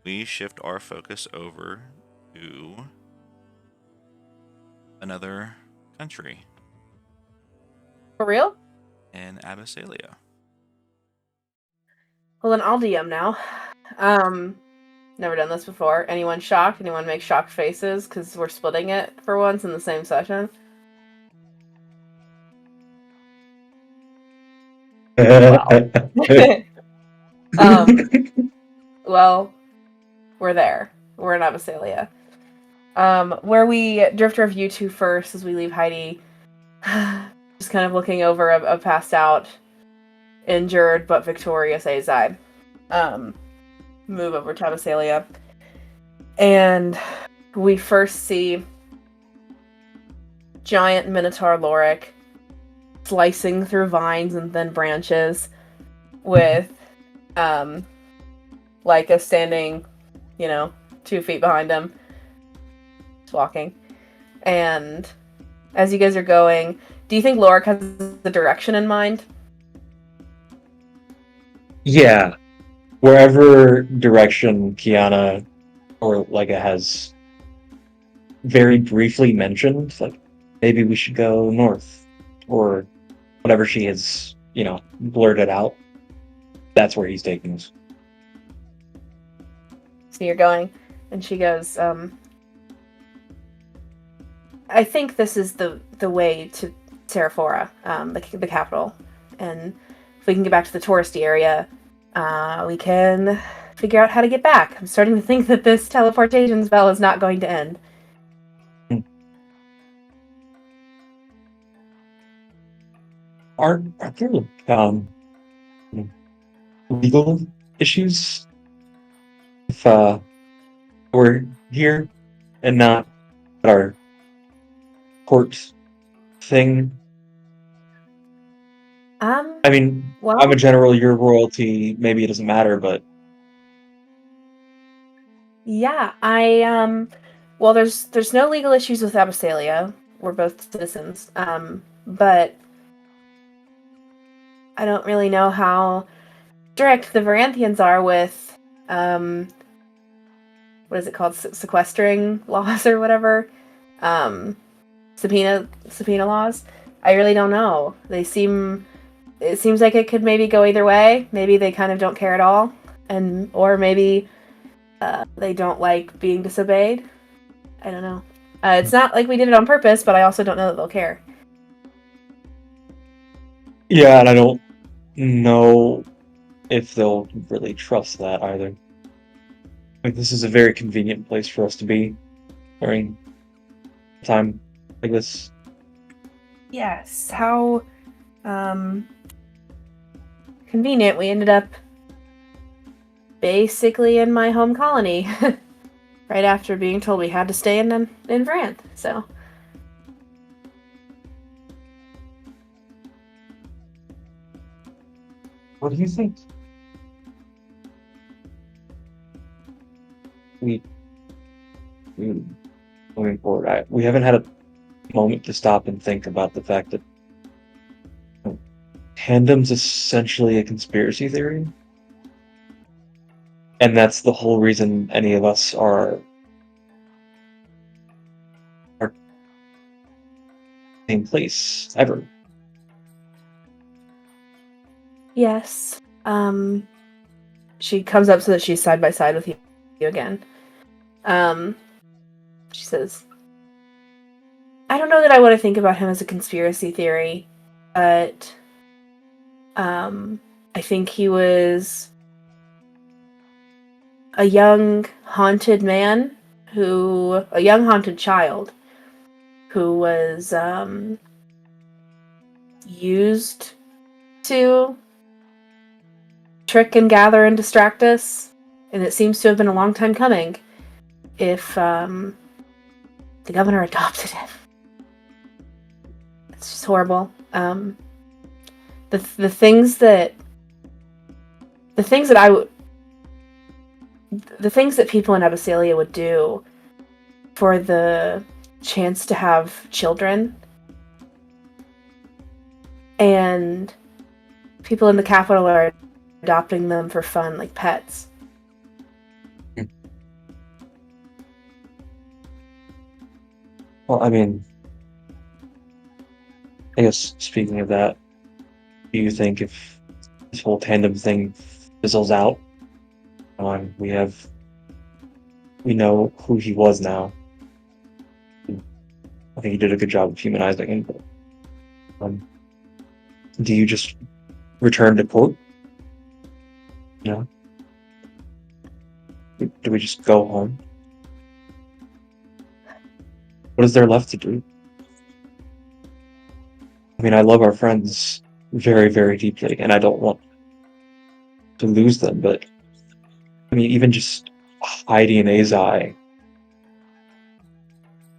we shift our focus over to another country For real? in Abyssalia. Well, then I'll DM now. Never done this before. Anyone shocked? Anyone make shocked faces? Because we're splitting it for once in the same session. Well, we're there. We're in Abyssalia. Where we drift review to first as we leave Heidi, just kind of looking over a passed out, injured but victorious Azai. Move over to Abyssalia. And we first see giant Minotaur Loric slicing through vines and thin branches with Leica standing, 2 feet behind him. Just walking. And as you guys are going, do you think Loric has the direction in mind? Yeah. Wherever direction Kiana or Leica has very briefly mentioned, like maybe we should go north or whatever she has, blurted out, that's where he's taking us. So you're going, and she goes, I think this is the way to Terraphora, the capital, and if we can get back to the touristy area, we can figure out how to get back. I'm starting to think that this teleportation spell is not going to end. Are there legal issues if we're here and not at our court thing? I mean, Well, I'm a general, you're royalty, maybe it doesn't matter, but yeah, well, there's no legal issues with Abyssalia. We're both citizens. But I don't really know how strict the Varanthians are with, what is it called? Sequestering laws or whatever? Subpoena laws? I really don't know. It seems like it could maybe go either way. Maybe they kind of don't care at all. Or maybe they don't like being disobeyed. I don't know. It's not like we did it on purpose, but I also don't know that they'll care. yeah, and I don't know if they'll really trust that either. Like, this is a very convenient place for us to be. during a time like this? Yes, how convenient. We ended up basically in my home colony right after being told we had to stay in Varanth. So What do you think? We moving forward, we haven't had a moment to stop and think about the fact that tandom's essentially a conspiracy theory, and that's the whole reason any of us are same place ever. yes, she comes up so that she's side by side with you again. She says, I don't know that I want to think about him as a conspiracy theory, but I think he was a young haunted man a young haunted child who was used to trick and gather and distract us, and it seems to have been a long time coming if the governor adopted him. It's just horrible. The things that people in Abyssinia would do for the chance to have children, and people in the capital are adopting them for fun, like pets. Well, I mean, I guess speaking of that, do you think if this whole tandem thing fizzles out, we know who he was now. I think he did a good job of humanizing him. But, do you just return to court? You know? Do we just go home? What is there left to do? I mean, I love our friends very, very deeply, and I don't want to lose them, but I mean, even just Heidi and Azai,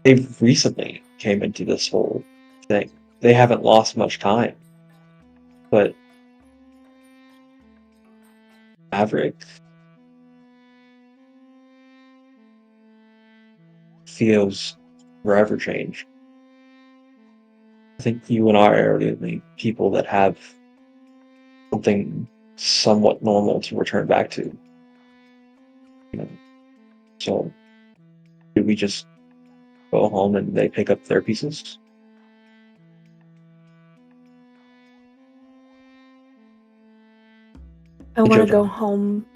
they've recently came into this whole thing. They haven't lost much time, but Maverick, Theo's forever changed. I think you and I are the only people that have something somewhat normal to return back to. So, do we just go home and they pick up their pieces? I want to Jojo. go home.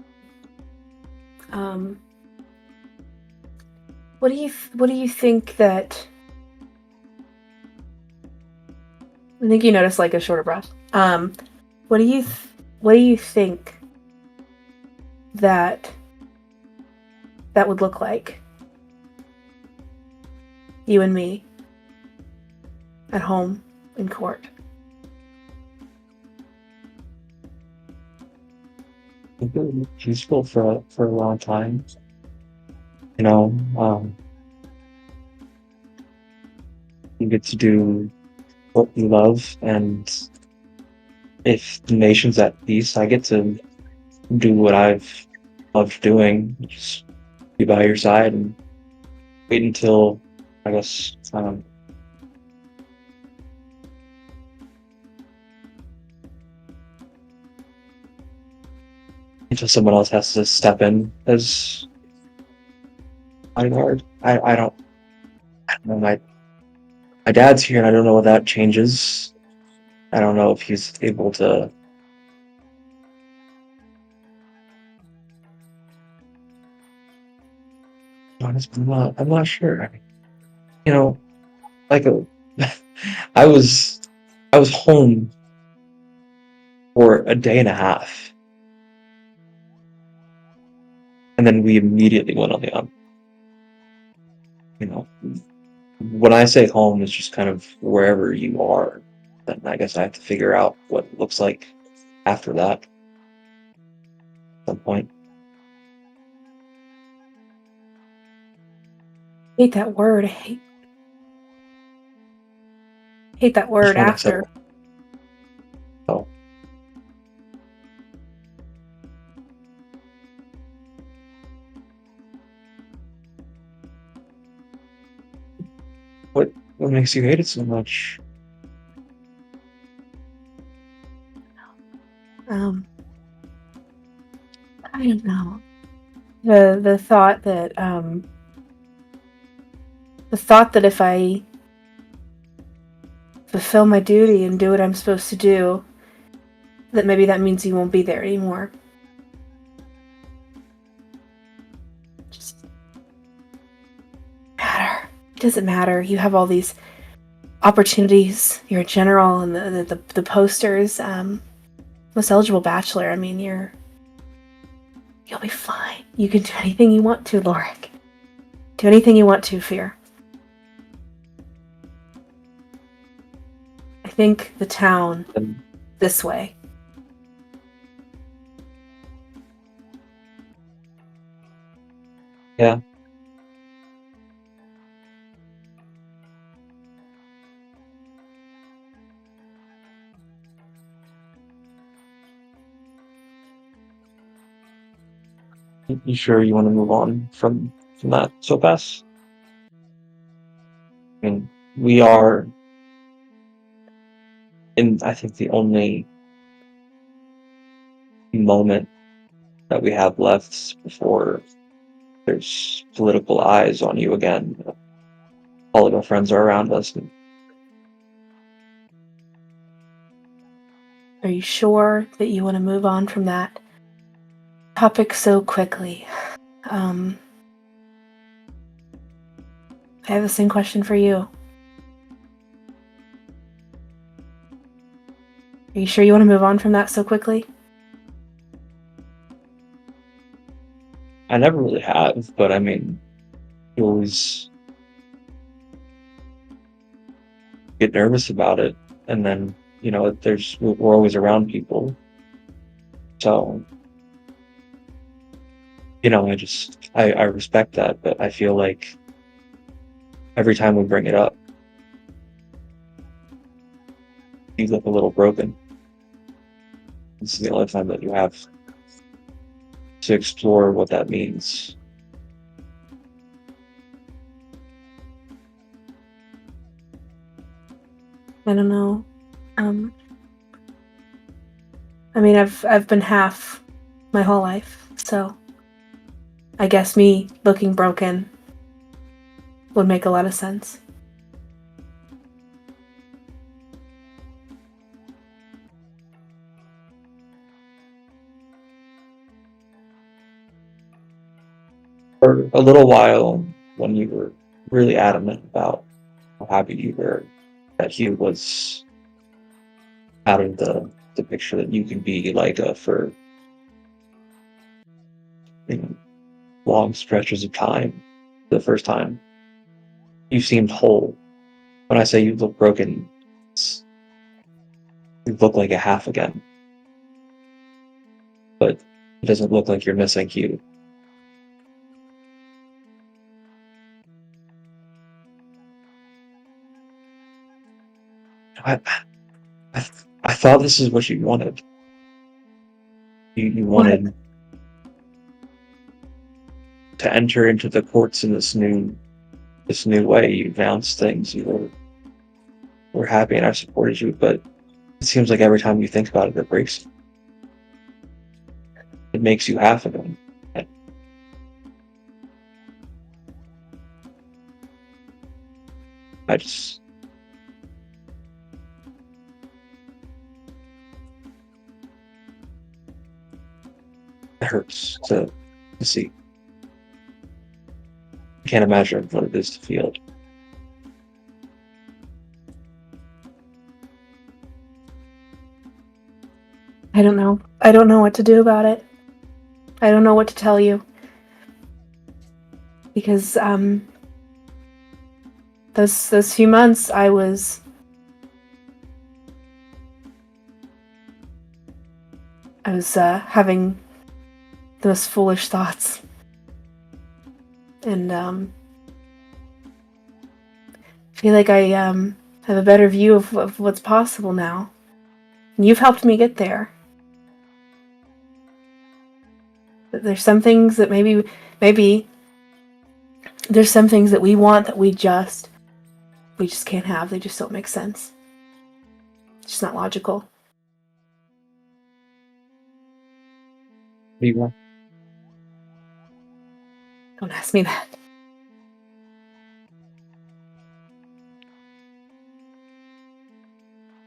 What do you think that? I think you noticed like a shorter breath. What do you think that would look like? You and me at home in court. It's been peaceful for a long time. You get to do what you love, and if the nation's at peace, I get to do what I've loved doing, just be by your side and wait until, I guess, until someone else has to step in as bodyguard. I don't know. My dad's here, and I don't know what that changes. I don't know if he's able to. Honestly, I'm not sure. Like I was home for a day and a half, and then we immediately went on the you know, when I say home, it's just kind of wherever you are. Then I guess I have to figure out what it looks like after that. At some point. I hate that word. I hate that word, Which one I after. said? Oh. What makes you hate it so much? I don't know. The thought that if I fulfill my duty and do what I'm supposed to do, that maybe that means you won't be there anymore. Just matter. It doesn't matter. You have all these opportunities. You're a general, and the posters. Most eligible bachelor. I mean, you'll be fine. You can do anything you want to, Loric. Do anything you want to, Fear. I think the town this way. Yeah. You sure you want to move on from that so fast? I mean, we are in, I think, the only moment that we have left before there's political eyes on you again. All of our friends are around us. Are you sure that you want to move on from that topic so quickly? I have the same question for you. Are you sure you want to move on from that so quickly? I never really have, but I mean, you always get nervous about it, and then, you know, we're always around people. So, you know, I respect that, but I feel like every time we bring it up, you look a little broken. This is the only time that you have to explore what that means. I don't know. I mean, I've been half my whole life, so I guess me looking broken would make a lot of sense. For a little while, when you were really adamant about how happy you were that he was out of the picture, that you can be like for, you know, long stretches of time, the first time, you seemed whole. When I say you look broken, you look like a half again. But it doesn't look like you're missing Hugh. I thought this is what you wanted. You wanted to enter into the courts in this new way. You announced things. You were happy, and I supported you. But it seems like every time you think about it, it breaks you. It makes you half again. I just. It hurts to see. I can't imagine what it is to feel it. I don't know. I don't know what to do about it. I don't know what to tell you. Because, those few months I was having the most foolish thoughts. And I feel like I have a better view of what's possible now. And you've helped me get there. There's some things that maybe there's some things that we want that we just can't have. They just don't make sense. It's just not logical. What do you want? Don't ask me that.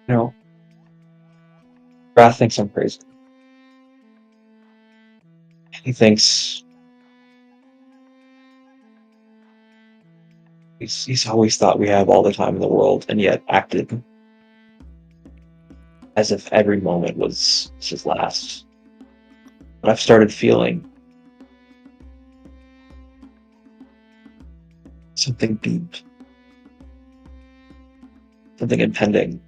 No. Wrath thinks I'm crazy. He thinks he's always thought we have all the time in the world, and yet acted as if every moment was his last. But I've started feeling something deep, something impending.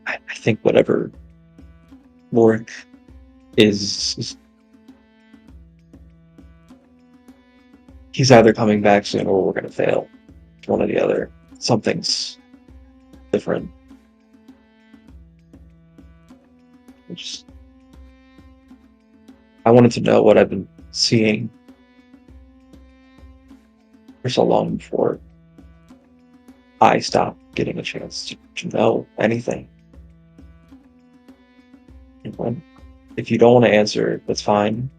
I think whatever Loric is he's either coming back soon or we're going to fail. One or the other. Something's different. I wanted to know what I've been seeing for so long before I stopped getting a chance to know anything. And if you don't want to answer, that's fine.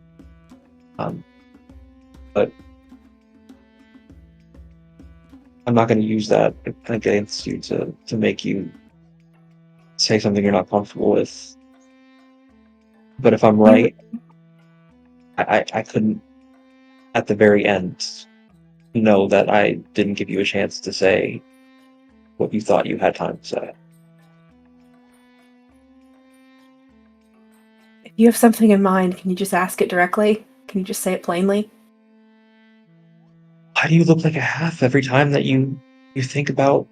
But I'm not going to use that against you to make you say something you're not comfortable with. But if I'm right, I couldn't, at the very end, know that I didn't give you a chance to say what you thought you had time to say. If you have something in mind, can you just ask it directly? Can you just say it plainly? Why do you look like a half every time that you think about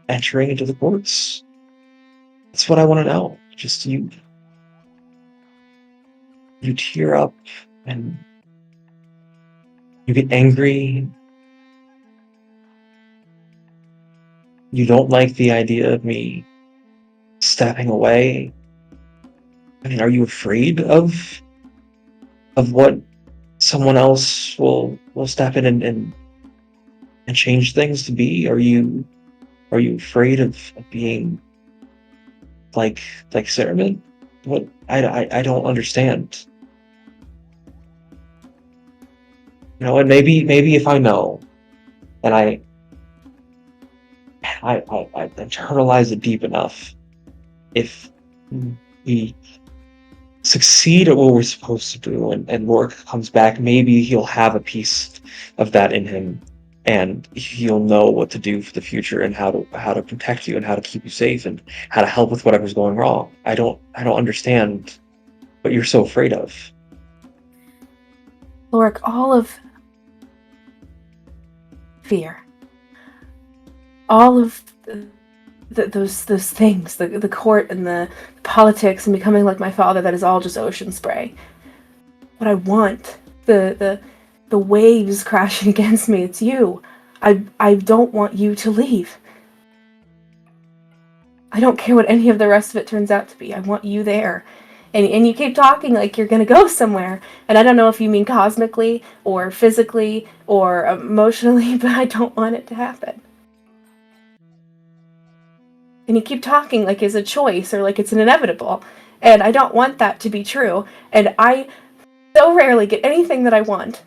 entering into the courts? That's what I want to know. Just you tear up and you get angry. You don't like the idea of me stepping away. I mean, are you afraid of what someone else will step in and change things to be? Are you afraid of being like Ceremon? What I don't understand. You know, and maybe if I know, and I internalize it deep enough, if we succeed at what we're supposed to do and Loric comes back, maybe he'll have a piece of that in him and he'll know what to do for the future and how to protect you and how to keep you safe and how to help with whatever's going wrong. I don't understand what you're so afraid of. Loric, all of fear, all of those things, the court and the politics and becoming like my father, that is all just ocean spray. What I want, the waves crashing against me, it's you. I don't want you to leave. I don't care what any of the rest of it turns out to be. I want you there. And you keep talking like you're gonna go somewhere. And I don't know if you mean cosmically or physically or emotionally, but I don't want it to happen. And you keep talking like it's a choice or like it's an inevitable. And I don't want that to be true. And I so rarely get anything that I want.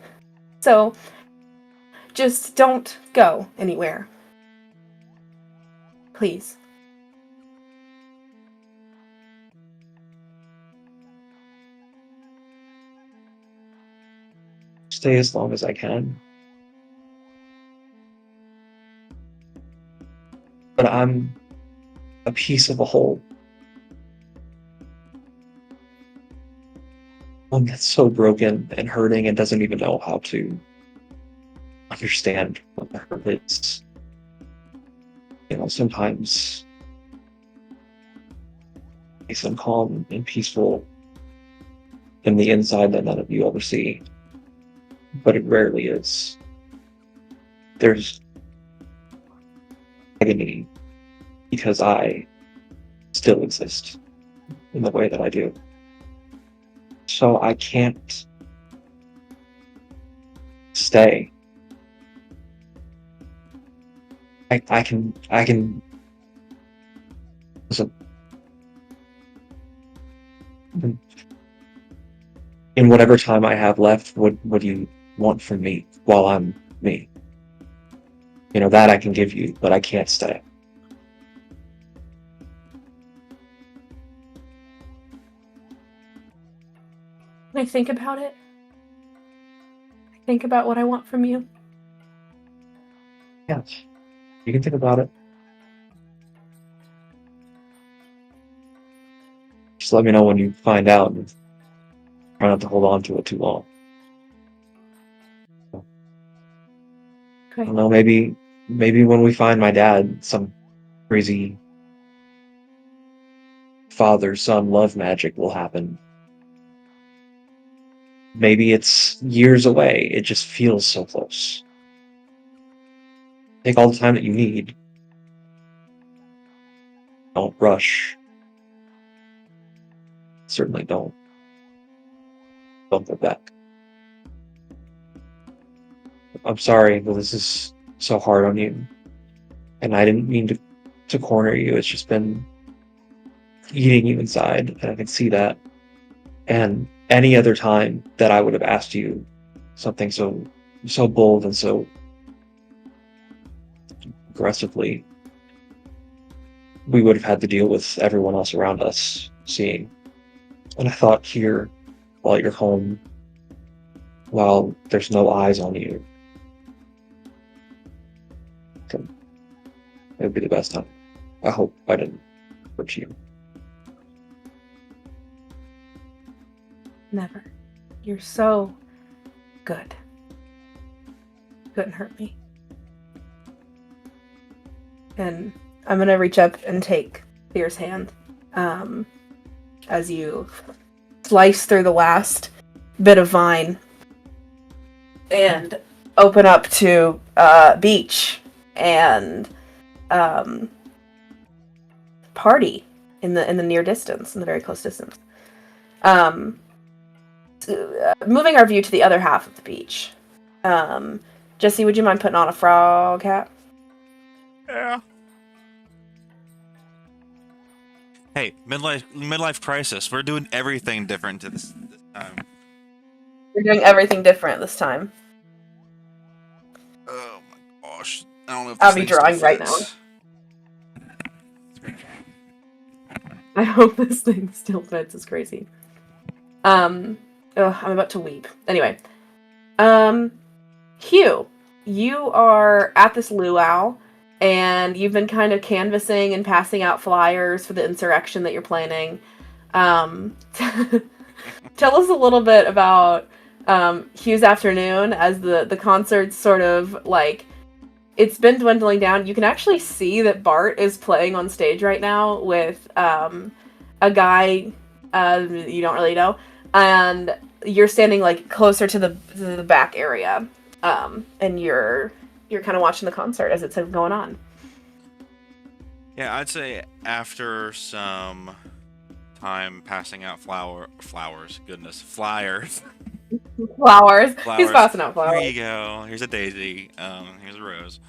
So just don't go anywhere. Please. Stay as long as I can. But I'm a piece of a whole. one that's so broken and hurting and doesn't even know how to understand what the hurt is. Sometimes nice and calm and peaceful in the inside that none of you ever see. But it rarely is. There's agony because I still exist in the way that I do. So I can't stay. I can listen. In whatever time I have left, what do you want from me while I'm me? That I can give you, but I can't stay. Can I think about it? Think about what I want from you? Yeah, you can think about it. Just let me know when you find out and try not to hold on to it too long. Okay. I don't know, maybe when we find my dad, some crazy father-son love magic will happen. Maybe it's years away. It just feels so close. Take all the time that you need. Don't rush. Certainly don't. Don't go back. I'm sorry, but this is so hard on you. And I didn't mean to corner you. It's just been eating you inside, and I can see that. And any other time that I would have asked you something so bold and so aggressively, we would have had to deal with everyone else around us seeing. And I thought here, while you're home, while there's no eyes on you, it would be the best time. I hope I didn't hurt you. Never. You're so good. Couldn't hurt me. And I'm gonna reach up and take Fear's hand as you slice through the last bit of vine and open up to beach and party in the near distance, in the very close distance. Moving our view to the other half of the beach. Josie, would you mind putting on a frog hat? Yeah. Hey, midlife crisis. We're doing everything different this time. We're doing everything different this time. Oh my gosh. I don't know if I'll this be thing still drawing right fits. I hope this thing still fits. It's crazy. I'm about to weep. Anyway. Hugh, you are at this luau, and you've been kind of canvassing and passing out flyers for the insurrection that you're planning. Tell us a little bit about Hugh's afternoon as the concert's sort of like, it's been dwindling down. You can actually see that Bart is playing on stage right now with a guy you don't really know, and you're standing like closer to the back area, and you're kind of watching the concert as it's going on. Yeah, I'd say after some time passing out flyers. Flowers. He's passing out flowers. Here you go. Here's a daisy. Here's a rose.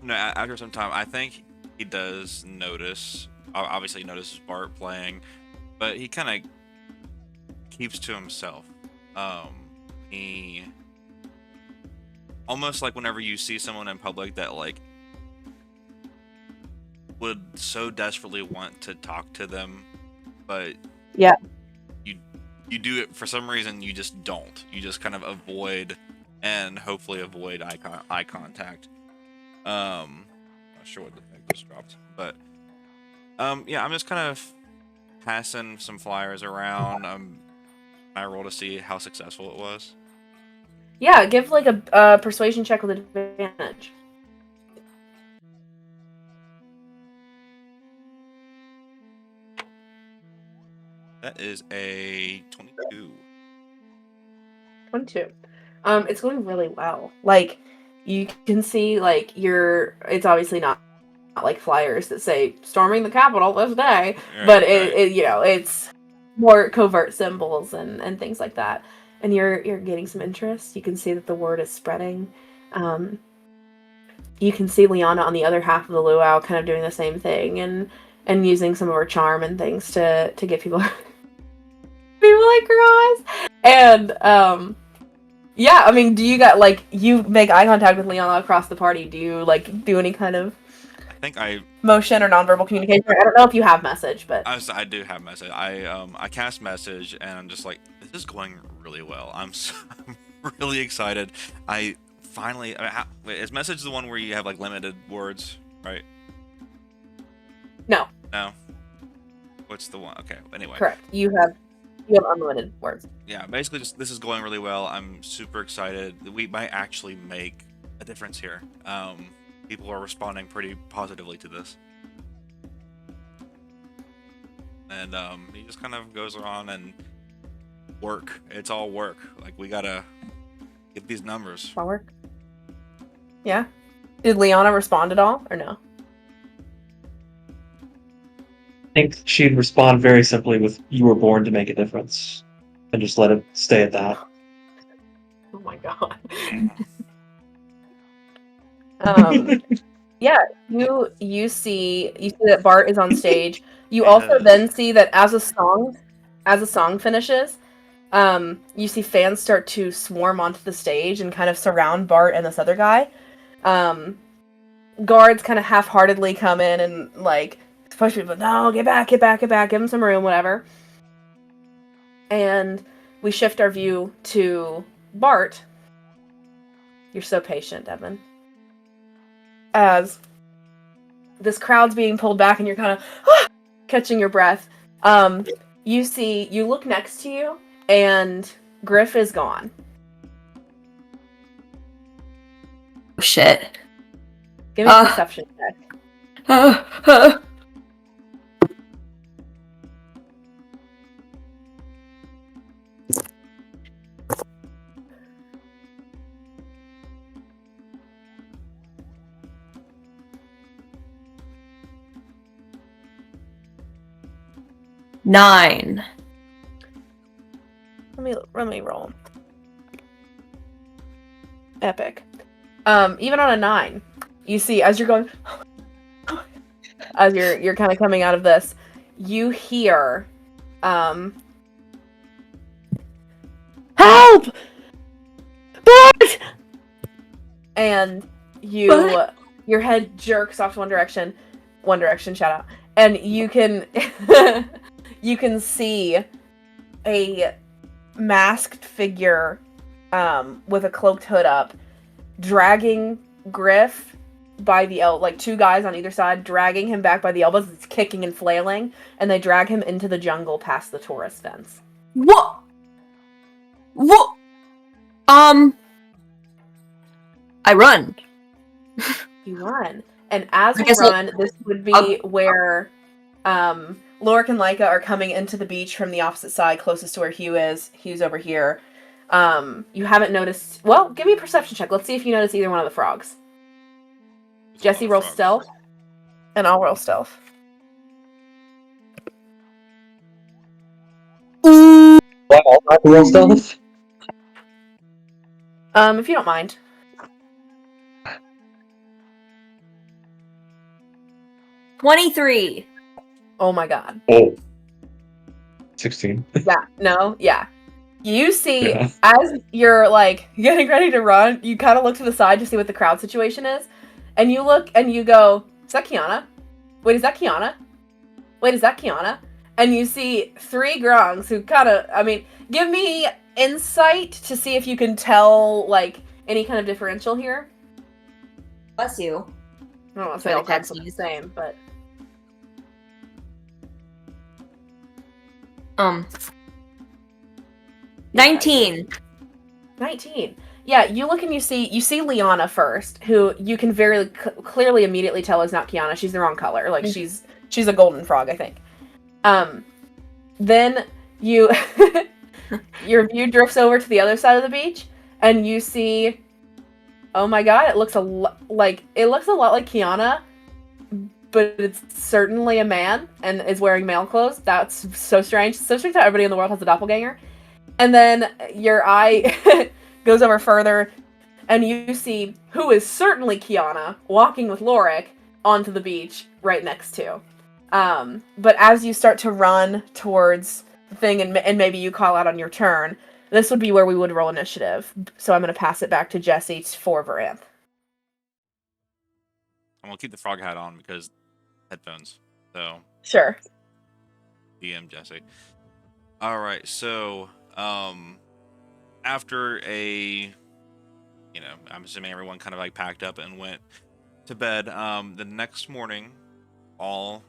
No, after some time, I think he does notice. Obviously, he notices Bart playing, but he kind of keeps to himself. He almost like whenever you see someone in public that like would so desperately want to talk to them, but yeah, you do it for some reason. You just don't. You just kind of avoid and hopefully avoid eye contact. Not sure what the thing just dropped, but yeah, I'm just kind of passing some flyers around. I roll to see how successful it was. Yeah, give like a persuasion check with advantage. That is a 22. 22. It's going really well. Like, you can see, like, it's obviously not like flyers that say storming the Capitol this day, Right, but right. it's more covert symbols and things like that. And you're getting some interest. You can see that the word is spreading. You can see Liana on the other half of the luau kind of doing the same thing and using some of her charm and things to get people like her eyes. And yeah, I mean, do you got like you make eye contact with Liana across the party? Do you like do any kind of I think I motion or nonverbal communication? I don't know if you have message, but I do have message. I cast message and I'm just like, this is going really well. I'm really excited. I finally wait, is message the one where you have like limited words, right? No. What's the one? Okay, anyway. Correct. You have unlimited words. Yeah, basically just this is going really well. I'm super excited. We might actually make a difference here. People are responding pretty positively to this. And he just kind of goes on and work. It's all work. Like, we gotta get these numbers. All work. Yeah. Did Liana respond at all or no? I think she'd respond very simply with, "You were born to make a difference," and just let it stay at that. Oh my god. Yeah, you see that Bart is on stage. You also then see that as a song finishes, you see fans start to swarm onto the stage and kind of surround Bart and this other guy. Guards kind of half-heartedly come in and like push people. No, get back, give him some room, whatever. And we shift our view to Bart. You're so patient, Devon. As this crowd's being pulled back and you're kind of catching your breath, you look next to you and Griff is gone. Oh, shit. Give me a perception check. 9. Let me roll. Epic. Even on a 9, you see as you're going, as you're kind of coming out of this, you hear, help! Bart! And your head jerks off to one direction, shout out, and you can, you can see a masked figure, with a cloaked hood up, dragging Griff by the like 2 guys on either side, dragging him back by the elbows. It's kicking and flailing, and they drag him into the jungle past the tourist fence. What? I run. You run, and as you run, this would be where Loric and Leica are coming into the beach from the opposite side, closest to where Hugh is. Hugh's over here. You haven't noticed. Well, give me a perception check. Let's see if you notice either one of the frogs. Jesse, roll stealth, and I'll roll stealth. Well, I'll roll stealth. If you don't mind. 23. Oh my god. Oh. 16. Yeah. You see, as you're like getting ready to run, you kind of look to the side to see what the crowd situation is, and you look and you go, "Is that Kiana? Wait, is that Kiana? Wait, is that Kiana?" And you see 3 grungs who kind of, I mean, give me insight to see if you can tell like any kind of differential here. Bless you. I don't want to say all kinds of the same, but 19. 19. Yeah, you look and you see Liana first, who you can very clearly immediately tell is not Kiana. She's the wrong color. Like she's a golden frog, I think. Then you your view drifts over to the other side of the beach, and you see. Oh my god! It looks a lot like Kiana, but it's certainly a man and is wearing male clothes. That's so strange. So strange how everybody in the world has a doppelganger. And then your eye goes over further, and you see who is certainly Kiana walking with Loric onto the beach right next to. But as you start to run towards the thing, and maybe you call out on your turn, this would be where we would roll initiative. So I'm going to pass it back to Jesse for Varanth. I'm gonna keep the frog hat on because headphones. So Sure. DM Jesse. All right, so after I'm assuming everyone kind of like packed up and went to bed. The next morning, I'd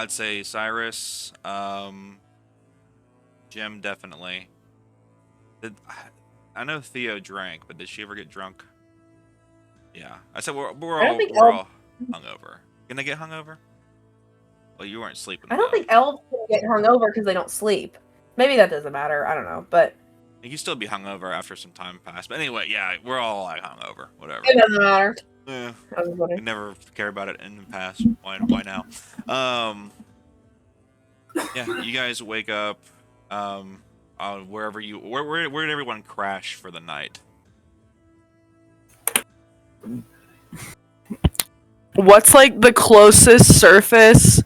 say Cyrus, Jim definitely. I know Theo drank, but did she ever get drunk? Yeah, I said we're all hungover. Gonna get hungover? Well, you weren't sleeping. I don't think elves can get hungover because they don't sleep. Maybe that doesn't matter. I don't know, but you can still be hungover after some time passed. But anyway, yeah, we're all like hungover, whatever. It doesn't matter. Yeah, we never care about it in the past. Why now? Yeah, you guys wake up. Where did everyone crash for the night? What's like the closest surface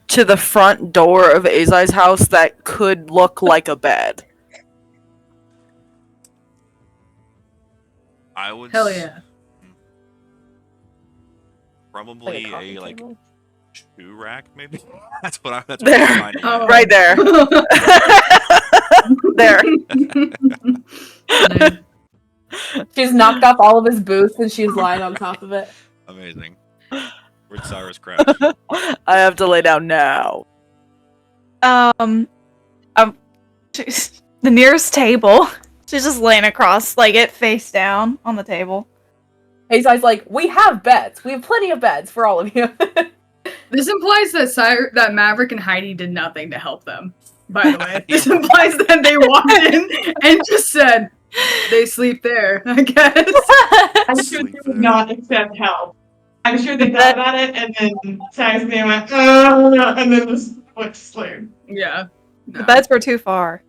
to the front door of Azai's house that could look like a bed? I would. Hell yeah. Probably a shoe rack, maybe. That's what I'm There. finding. Oh. Right there. There. Nice. She's knocked off all of his boots and she's lying on top of it. Amazing. Where'd Cyrus crash? I have to lay down now. The nearest table. She's just laying across, like it face down on the table. Azai's like, we have beds. We have plenty of beds for all of you. This implies that Maverick and Heidi did nothing to help them. By the way, this implies that they walked in and just said they sleep there. I guess. I'm sure they would not accept help. I'm sure they thought about it, and then Cyrus and they went, oh, and then just went to sleep. Yeah. The beds were too far.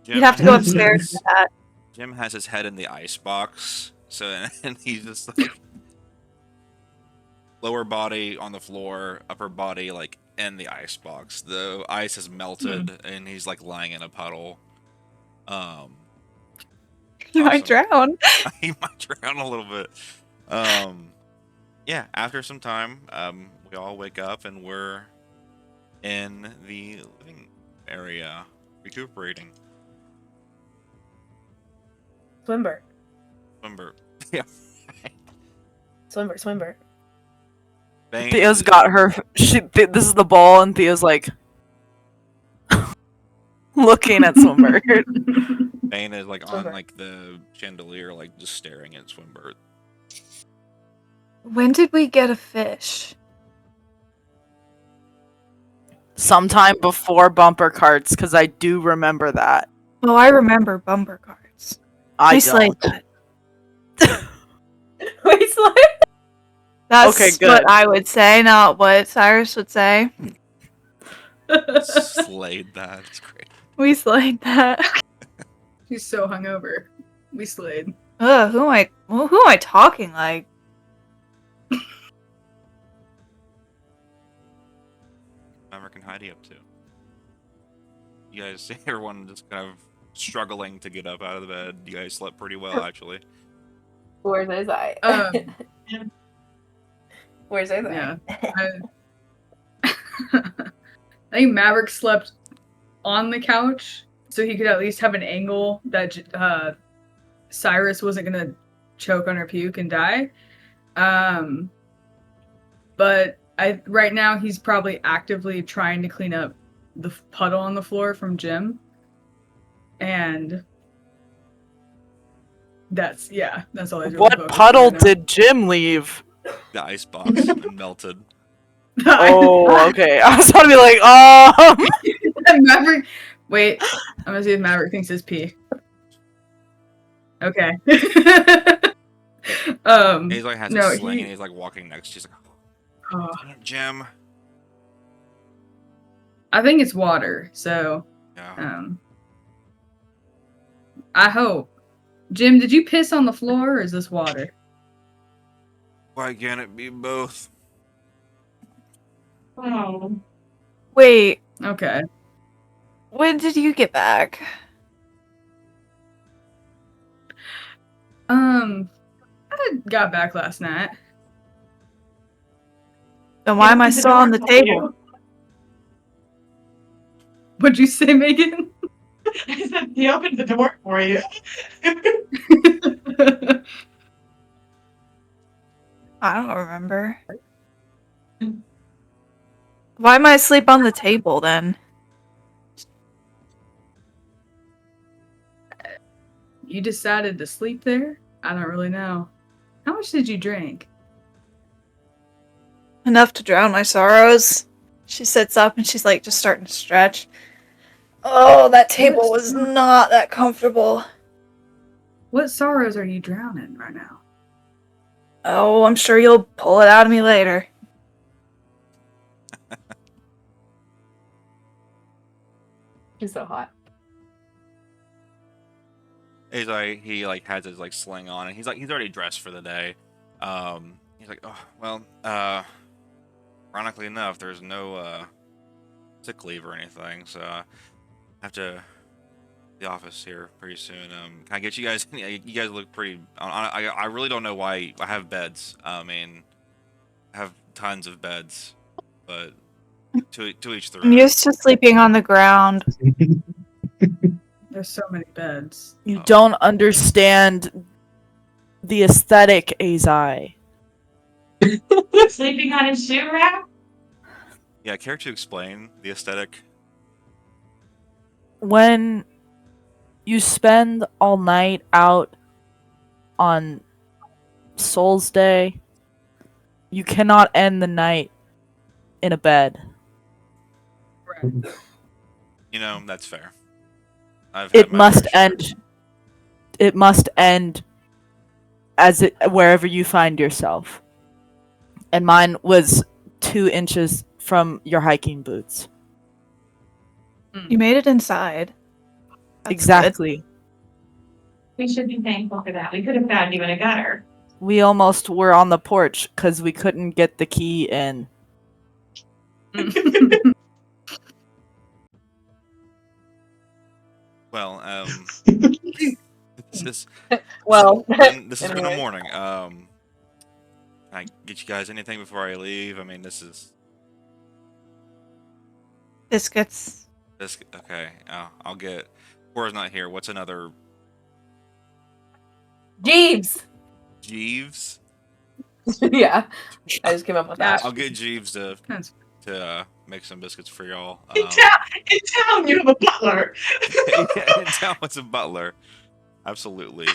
You'd have to go upstairs for that. Jim has his head in the ice box, and he's just like lower body on the floor, upper body like in the ice box. The ice has melted, and he's like lying in a puddle. You might drown. He might drown a little bit. Yeah. After some time, we all wake up and we're in the living area, recuperating. Swimbert. Yeah. Swimbert. Bane. Thea's got her. This is the ball, and Thea's like looking at Swimbert. Bane is like on like the chandelier, like just staring at Swimbert. When did we get a fish? Sometime before bumper carts, because I do remember that. Oh, I remember bumper carts. I slayed don't. that. We slayed. That's Okay, good. what I would say, not what Cyrus would say. Slayed that. It's great. We slayed that. She's so hungover. We slayed. Ugh, who am I talking like? Maverick and Heidi up to? You guys see everyone just kind of struggling to get up out of the bed. You guys slept pretty well, actually. Where's Azai? Where's Azai? Yeah. I think Maverick slept on the couch so he could at least have an angle that Cyrus wasn't going to choke on her puke and die. But Right now he's probably actively trying to clean up the puddle on the floor from Jim. And that's all he's really What focused on puddle right now. did Jim leave? The icebox and melted. Oh, okay. I was about to be like, Maverick. Wait, I'm gonna see if Maverick thinks it's pee. Okay. He's like has no, a sling and he's like walking next. She's like, oh, Jim. I think it's water. So, Yeah. I hope. Jim, did you piss on the floor or is this water? Why can't it be both? Oh. Wait, Okay. when did you get back? I got back last night. Then why am I still on the table? What'd you say, Megan? I said he opened the door for you. I don't remember. Why am I asleep on the table then? You decided to sleep there? I don't really know. How much did you drink? Enough to drown my sorrows. She sits up and she's like just starting to stretch. Oh, that table was not that comfortable. What sorrows are you drowning right now? Oh, I'm sure you'll pull it out of me later. He's so hot. He's like he like has his like sling on and he's already dressed for the day. He's like, oh well, ironically enough, there's no sick leave or anything, so I have to the office here pretty soon. Can I get you guys? You guys look pretty. I really don't know why I have beds. I mean, I have tons of beds, but to each their I'm own. used to sleeping on the ground. There's so many beds. You don't understand the aesthetic, Azai. Sleeping on his shoe rack? Yeah, care to explain the aesthetic? When you spend all night out on Soul's Day, you cannot end the night in a bed. Right. You know, that's fair. It must end. It must end wherever you find yourself. And mine was 2 inches from your hiking boots. You made it inside. That's Exactly. good. We should be thankful for that. We could have found you in a gutter. We almost were on the porch because we couldn't get the key in. Well, this Well, this has been a anyway. morning. Can I get you guys anything before I leave? I mean, this is Biscuits. this. Okay, I'll get. Cora's not here. What's another? Jeeves! Jeeves. Yeah, I just came up with that. I'll get Jeeves to That's- make some biscuits for y'all. In town, you have a butler. Yeah, in town, it's a butler. Absolutely.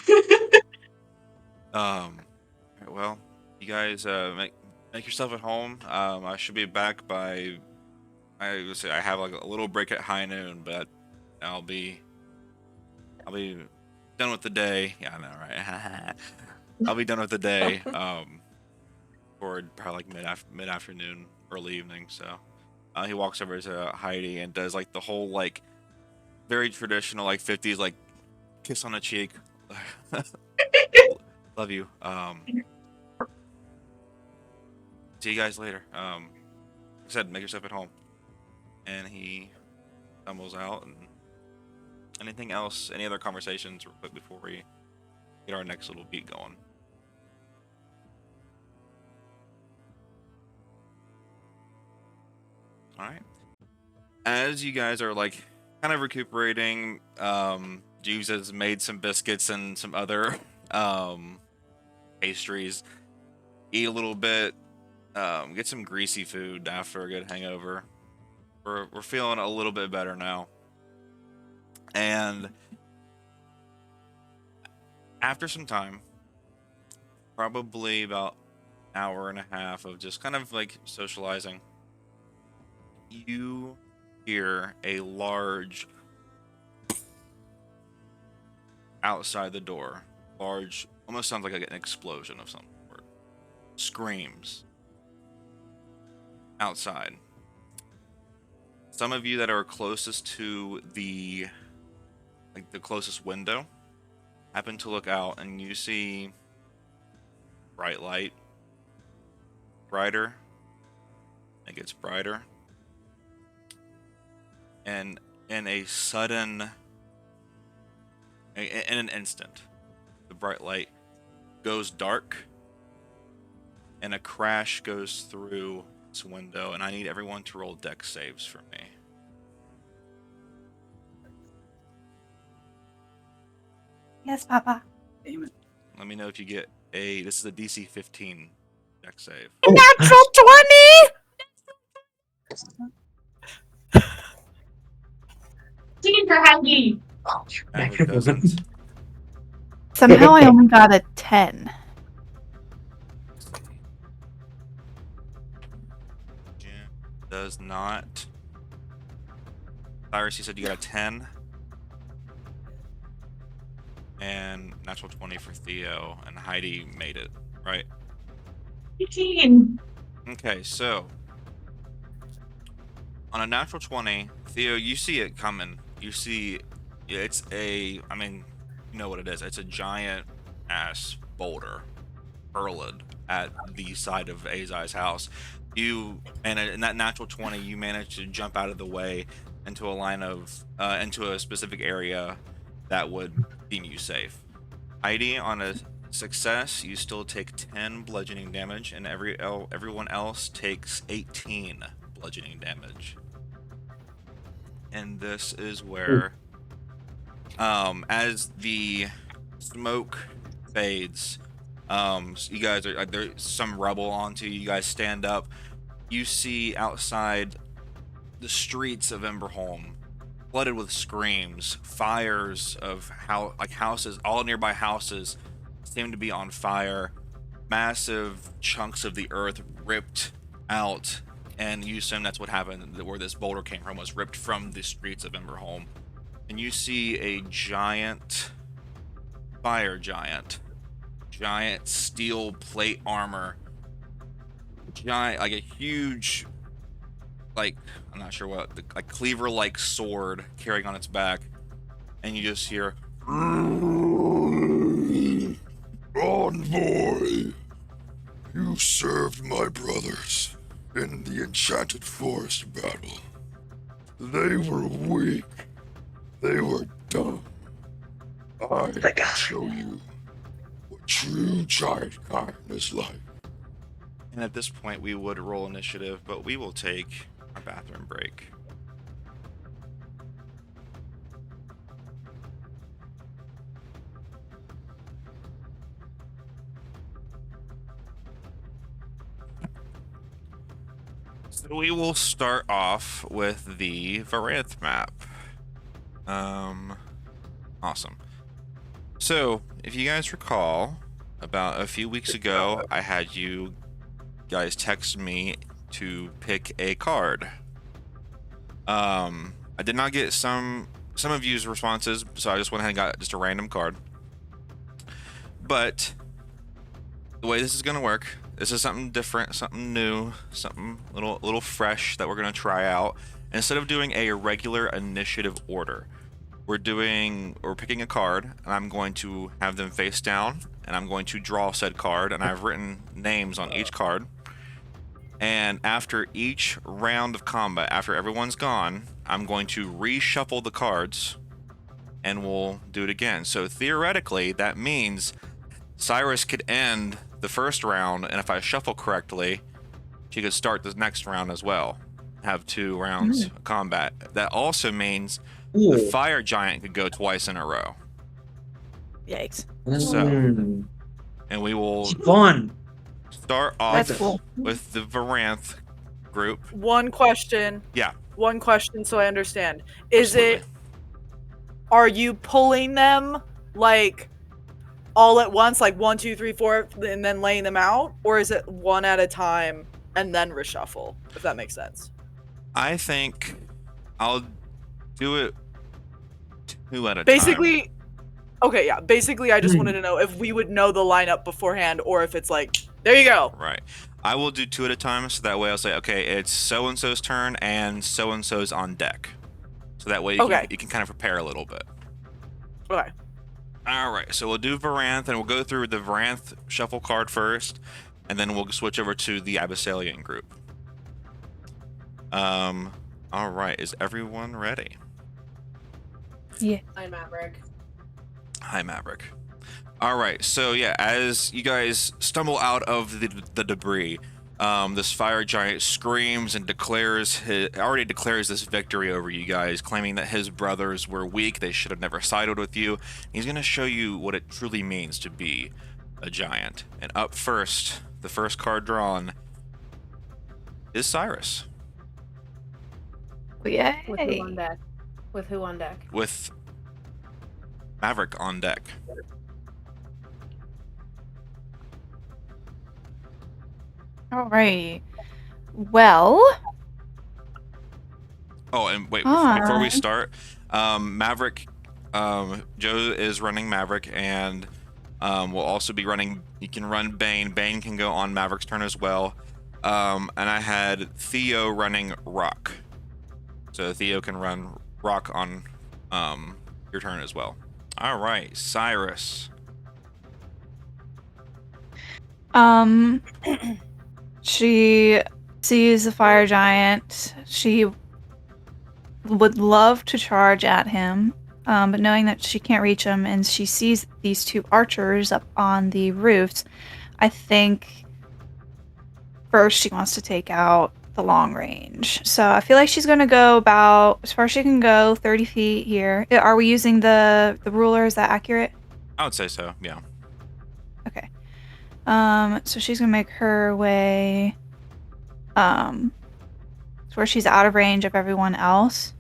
Well, you guys make yourself at home. I should be back by. I would say I have like a little break at high noon, but I'll be done with the day. Yeah, I know, right? I'll be done with the day. Or probably like mid afternoon, early evening. So, he walks over to Heidi and does like the whole like very traditional like 50s like kiss on the cheek. Love you. See you guys later. Like I said, make yourself at home. And he stumbles out. And anything else? Any other conversations real quick before we get our next little beat going? All right. As you guys are like kind of recuperating, Jeeves has made some biscuits and some other pastries. Eat a little bit, get some greasy food after a good hangover. We're feeling a little bit better now. And after some time, probably about an hour and a half of just kind of like socializing, you hear a large outside the door. Large, almost sounds like an explosion of some sort. Screams outside. Some of you that are closest to the closest window happen to look out, and you see bright light, brighter. It gets brighter, and in a sudden, in an instant, the bright light goes dark, and a crash goes through this window, and I need everyone to roll dex saves for me. Yes, Papa. Let me know if you get this is a DC 15 dex save. Natural 20! Singing for Heidi. Maverick doesn't. Somehow I only got a 10. Jim does not. Cyrus, you said you got a 10. And natural 20 for Theo, and Heidi made it, right? 18. Okay, so on a natural 20, Theo, you see it coming. You see it's you know what it is. It's a giant ass boulder hurled at the side of Azai's house. In that natural 20, you manage to jump out of the way into a line of into a specific area that would deem you safe. Heidi, on a success, you still take 10 bludgeoning damage, and everyone else takes 18 bludgeoning damage. And this is where, as the smoke fades, you guys there's some rubble onto you. You guys stand up. You see outside the streets of Emberholme, flooded with screams, fires of houses, all nearby houses seem to be on fire, massive chunks of the earth ripped out, and you assume that's what happened, where this boulder came from, was ripped from the streets of Emberholme. And you see a giant steel plate armor, a huge, I'm not sure what, cleaver-like sword carrying on its back, and you just hear, Envoy, you served my brothers in the Enchanted Forest battle. They were weak. They were dumb. I will show you what true giant kind is like. And at this point, we would roll initiative, but we will take our bathroom break. So we will start off with the Varanth map. Awesome. So, if you guys recall, about a few weeks ago, I had you guys text me to pick a card. I did not get some of you's responses, so I just went ahead and got just a random card. But the way this is gonna work, this is something different, something new, something little fresh that we're gonna try out. Instead of doing a regular initiative order, we're picking a card, and I'm going to have them face down, and I'm going to draw said card, and I've written names on each card. And after each round of combat, after everyone's gone, I'm going to reshuffle the cards, and we'll do it again. So theoretically, that means Cyrus could end the first round, and if I shuffle correctly, she could start the next round as well. Have 2 rounds of combat. That also means the fire giant could go twice in a row. Yikes. So, and we will Fun. start off That's cool. with the Varanth group. One question. Yeah. One question so I understand. Is Absolutely. it, are you pulling them like all at once, like 1, 2, 3, 4, and then laying them out? Or is it one at a time and then reshuffle, if that makes sense? I think I'll do it 2 at a time. Basically, okay, yeah. Basically, I just wanted to know if we would know the lineup beforehand or if it's like, there you go. Right. I will do 2 at a time, so that way I'll say, okay, it's so-and-so's turn and so-and-so's on deck. So that way you can kind of prepare a little bit. Okay. All right, so we'll do Varanth, and we'll go through the Varanth shuffle card first, and then we'll switch over to the Abyssalian group. All right, is everyone ready? Yeah. Hi, Maverick. Hi, Maverick. All right, so yeah, as you guys stumble out of the debris, this fire giant screams and already declares this victory over you guys, claiming that his brothers were weak, they should have never sided with you. He's going to show you what it truly means to be a giant. And up first, the first card drawn is Cyrus. Yay. With who on deck? With who on deck? With Maverick on deck. All right. Well. Oh, and wait, before we start, Maverick, Joe is running Maverick, and we'll also be running, you can run Bane. Bane can go on Maverick's turn as well. And I had Theo running Rock. So Theo can run Rock on your turn as well. All right, Cyrus. She sees the fire giant. She would love to charge at him, but knowing that she can't reach him, and she sees these 2 archers up on the roofs, I think first she wants to take out the long range. So I feel like she's going to go about, as far as she can go, 30 feet here. Are we using the ruler? Is that accurate? I would say so, yeah. Okay. So she's gonna make her way, to where she's out of range of everyone else,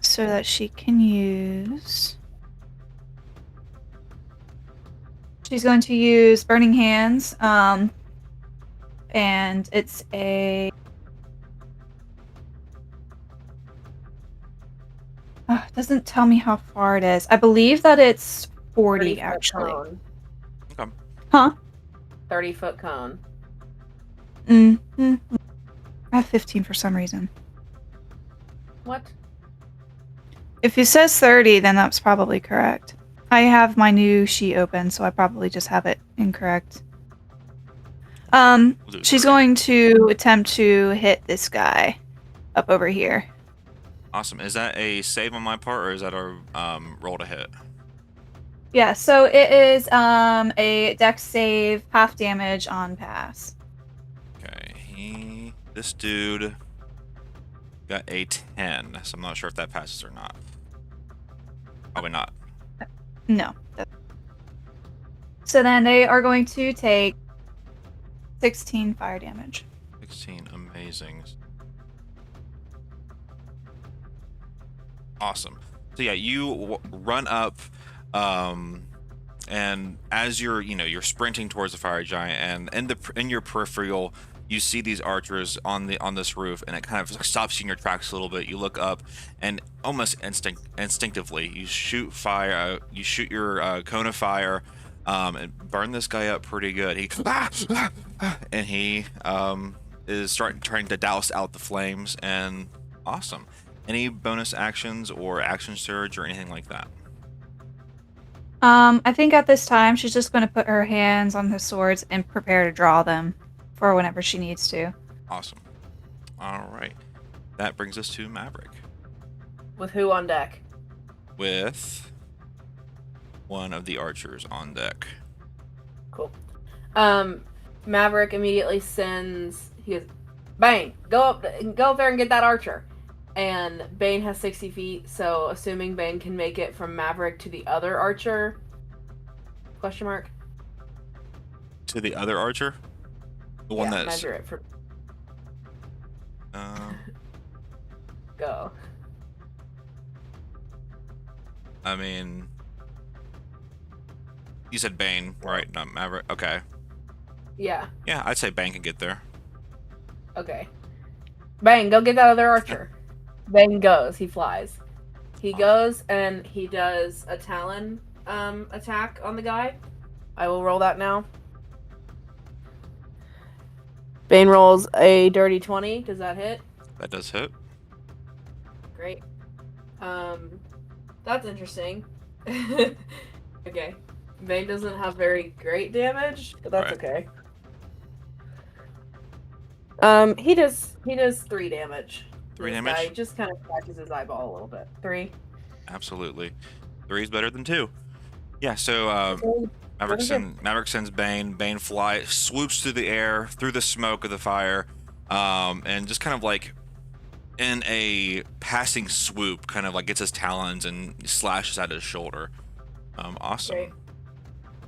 so that she can use. She's going to use Burning Hands, and it's a. It doesn't tell me how far it is. I believe that it's 40 actually. Cone. Okay. Huh? 30-foot cone. I have 15 for some reason. What? If it says 30, then that's probably correct. I have my new sheet open, so I probably just have it incorrect. She's going to attempt to hit this guy up over here. Awesome. Is that a save on my part, or is that a roll to hit? Yeah, so it is a dex save, half damage on pass. Okay, this dude got a 10, so I'm not sure if that passes or not. Probably not. No. So then they are going to take 16 fire damage. 16, amazing. Awesome. So yeah, you run up, and as you're sprinting towards the fire giant, and in your peripheral, you see these archers on this roof, and it kind of stops you in your tracks a little bit. You look up, and almost instinctively, you shoot fire. You shoot your cone of fire, and burn this guy up pretty good. He and he is trying to douse out the flames, and awesome. Any bonus actions or action surge or anything like that? I think at this time she's just going to put her hands on the swords and prepare to draw them for whenever she needs to. Awesome. All right. That brings us to Maverick. With who on deck? With one of the archers on deck. Cool. Maverick immediately sends. He goes, Bane, go up there and get that archer. And Bane has 60 feet, so assuming Bane can make it from Maverick to the other archer? Question mark. To the other archer? The one that's... measure it for... Go. I mean... You said Bane, right? Not Maverick. Okay. Yeah. Yeah, I'd say Bane can get there. Okay. Bane, go get that other archer. Bane goes. He flies. He goes and he does a talon attack on the guy. I will roll that now. Bane rolls a dirty 20. Does that hit? That does hit. Great. That's interesting. Okay. Bane doesn't have very great damage, but that's okay. He does 3 damage. 3 This damage? guy just kind of scratches his eyeball a little bit. 3. Absolutely. 3 is better than 2. Yeah, so Maverick sends Bane. Bane swoops through the air, through the smoke of the fire, and just kind of like in a passing swoop, kind of like gets his talons and slashes at his shoulder. Awesome. Great.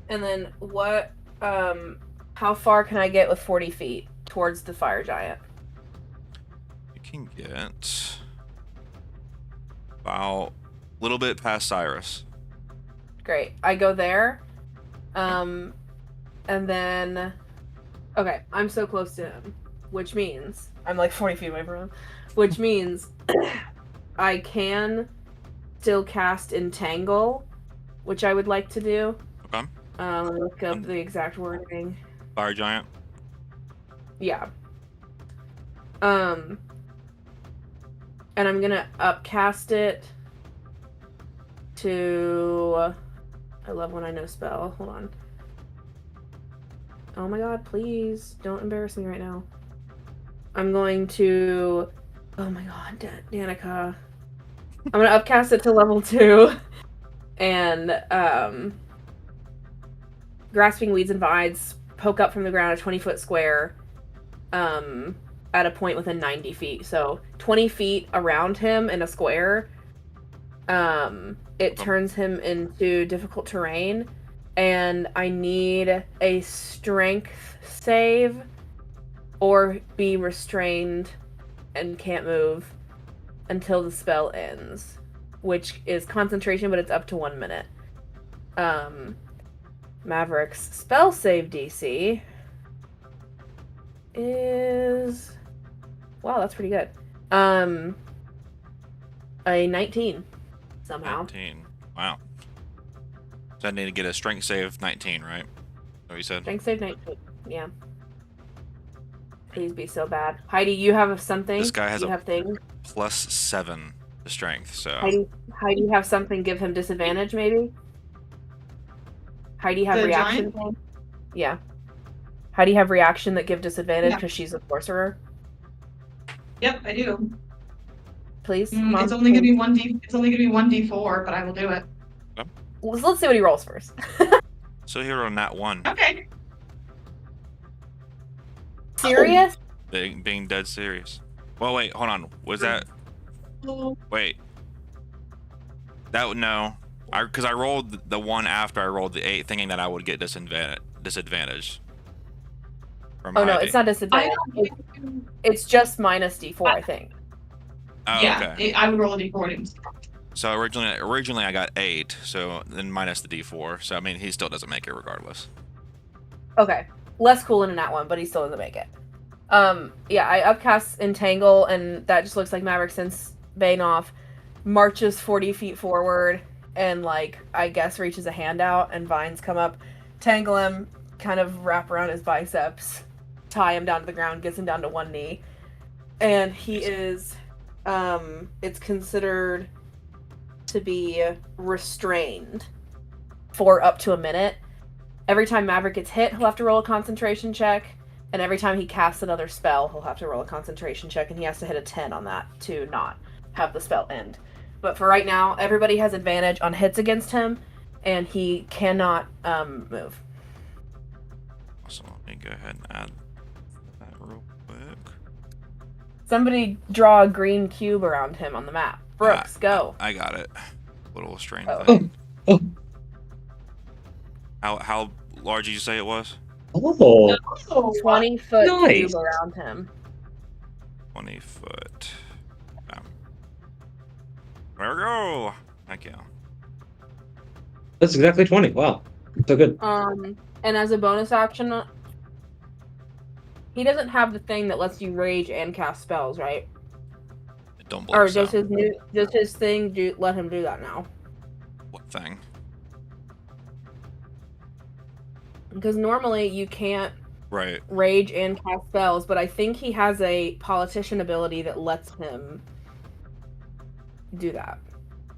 And then what, how far can I get with 40 feet towards the fire giant? You can get about a little bit past Cyrus. Great. I go there. And then... Okay, I'm so close to him. Which means... I'm like 40 feet away from him. Which means... I can still cast Entangle, which I would like to do. Okay. Look up the exact wording. Fire giant? Yeah. And I'm gonna upcast it to... I love when I know spell. Hold on. Oh my god, please. Don't embarrass me right now. I'm going to... Oh my god, Danika. I'm gonna upcast it to level 2. And, Grasping Weeds and Vines poke up from the ground a 20-foot square, at a point within 90 feet. So, 20 feet around him in a square, it turns him into difficult terrain, and I need a strength save or be restrained and can't move until the spell ends, which is concentration, but it's up to 1 minute. Maverick's spell save DC is... Wow, that's pretty good. A 19. Somehow. 19. Wow. So I need to get a strength save 19, right? What you said? Strength save 19. Yeah. Please be so bad. Heidi, you have something? This guy has you a have things? +7 to strength, so... Heidi, have something give him disadvantage, maybe? Heidi have The reaction giant? thing? Yeah. Heidi have reaction that give disadvantage because she's a sorcerer? Yep, I do. Please? It's only gonna be 1d. It's only gonna be 1d4, but I will do it. Let's see what he rolls first. So he rolled nat 1. Okay. Serious? Being dead serious. Well, wait, hold on. Was that... Wait. No. Because I rolled the 1 after I rolled the 8, thinking that I would get disadvantage. From Oh no, Heidi. it's not disadvantage. It's just minus D4, I think. Oh, Yeah, okay. I would roll a d4. So originally I got 8, so then minus the D4. So I mean, he still doesn't make it regardless. Okay. Less cool in that one, but he still doesn't make it. Yeah, I upcast Entangle, and that just looks like Maverick sends Bane off, marches 40 feet forward, and, like, I guess reaches a hand out, and vines come up, tangle him, kind of wrap around his biceps, tie him down to the ground, gets him down to one knee, and he is, it's considered to be restrained for up to a minute. Every time Maverick gets hit, he'll have to roll a concentration check, and every time he casts another spell, he'll have to roll a concentration check, and he has to hit a 10 on that to not have the spell end. But for right now, everybody has advantage on hits against him, and he cannot move. So let me go ahead and add that real quick. Somebody draw a green cube around him on the map. Brooks, go. I got it. Little strange Oh. thing. How large did you say it was? Oh, 20-foot nice. cube around him. 20 foot. Yeah. There we go. Thank you. That's exactly 20. Wow. So good. And as a bonus action, he doesn't have the thing that lets you rage and cast spells, right? I don't believe Or so. does his thing let him do that now? What thing? Because normally you can't Right. rage and cast spells, but I think he has a politician ability that lets him do that.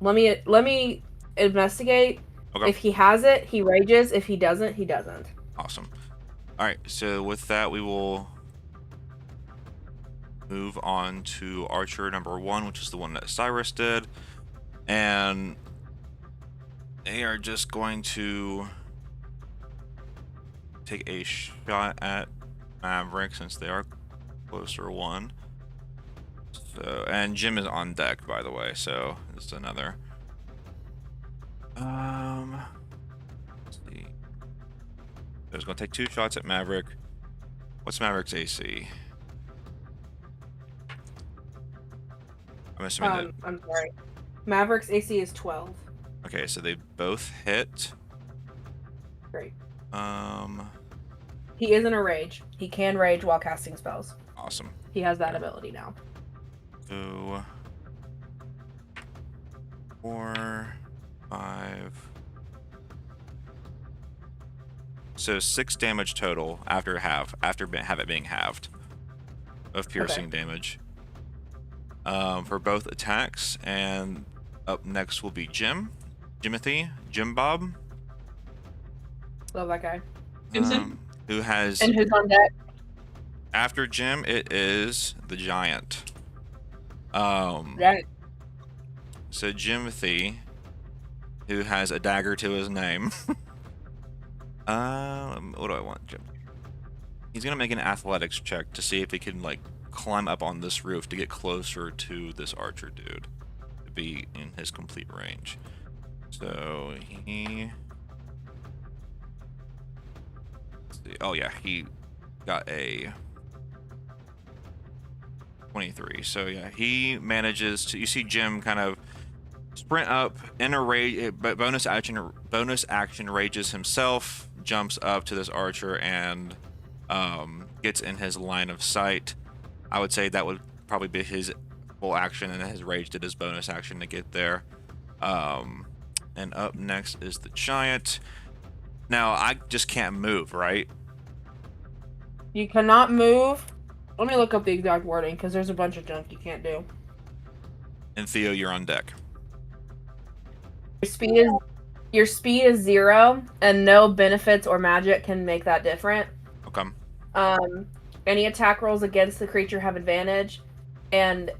Let me investigate. Okay. If he has it, he rages. If he doesn't, he doesn't. Awesome. All right. So with that, we will move on to Archer number 1, which is the one that Cyrus did, and they are just going to take a shot at Maverick since they are closer one. So, and Jim is on deck, by the way, so it's another. Let's see. So it's gonna take 2 shots at Maverick. What's Maverick's AC? I'm assuming I'm sorry. Maverick's AC is 12. Okay, so they both hit. Great. He is in a rage. He can rage while casting spells. Awesome. He has that ability now. So 4, 5. So 6 damage total after have it being halved of piercing damage. For both attacks, and up next will be Jim Bob. Love that guy. Who has... And who's on deck? After Jim, it is the giant. Right. So Jimothy, who has a dagger to his name. What do I want, Jim? He's gonna make an athletics check to see if he can like climb up on this roof to get closer to this archer dude, to be in his complete range. So he... Oh yeah, he got a 23. So yeah, he manages to... You see Jim kind of sprint up in a rage, but bonus action rages himself, jumps up to this archer and gets in his line of sight. I would say that would probably be his full action, and his rage did his bonus action to get there. And up next is the giant. Now I just can't move, right? You cannot move. Let me look up the exact wording because there's a bunch of junk you can't do. And Theo, you're on deck. Your speed is 0, and no benefits or magic can make that different. Okay. Any attack rolls against the creature have advantage, and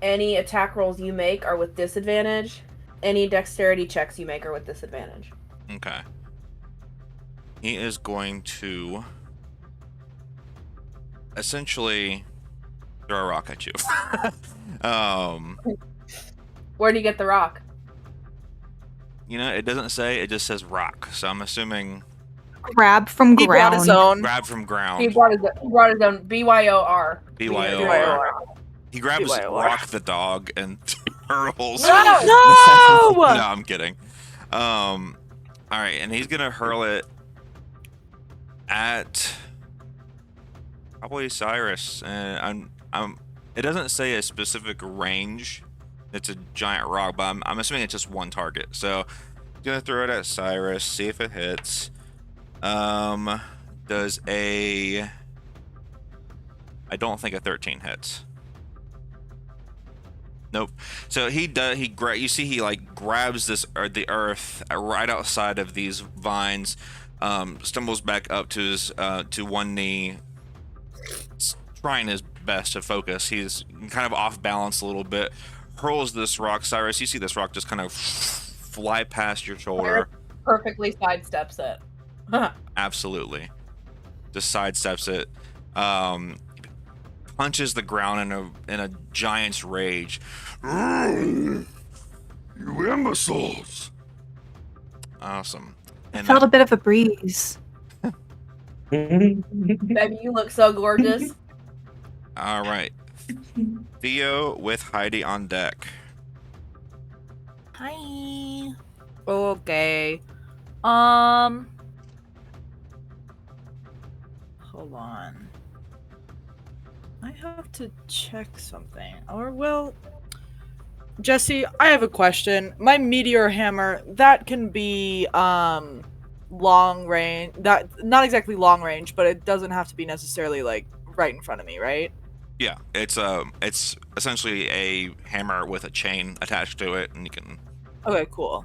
any attack rolls you make are with disadvantage. Any dexterity checks you make are with disadvantage. Okay. He is going to essentially throw a rock at you. Where do you get the rock? You know, it doesn't say, it just says rock. So I'm assuming Grab from He ground. brought his own. grab from ground. He brought his own BYOR. BYOR. He grabs Rock the dog and hurls. No! No, I'm kidding. All right, and he's gonna hurl it at probably Cyrus. And it doesn't say a specific range. It's a giant rock, but I'm assuming it's just one target. So I'm gonna throw it at Cyrus, see if it hits. Does a... I don't think a 13 hits. Nope. So you see he like grabs the earth right outside of these vines, stumbles back up to his to one knee, trying his best to focus. He's kind of off balance a little bit, hurls this rock. Cyrus, you see this rock just kind of fly past your shoulder. Perfectly sidesteps it. Absolutely. Just sidesteps it. Punches the ground in a giant's rage. You imbeciles! Awesome. I felt a bit of a breeze. Baby, you look so gorgeous. All right. Theo with Heidi on deck. Hi. Okay. Hold on. I have to check something. Or, well, Jesse, I have a question. My meteor hammer, that can be, long range. That, not exactly long range, but it doesn't have to be necessarily, like, right in front of me, right? Yeah, it's essentially a hammer with a chain attached to it, and you can. Okay, cool.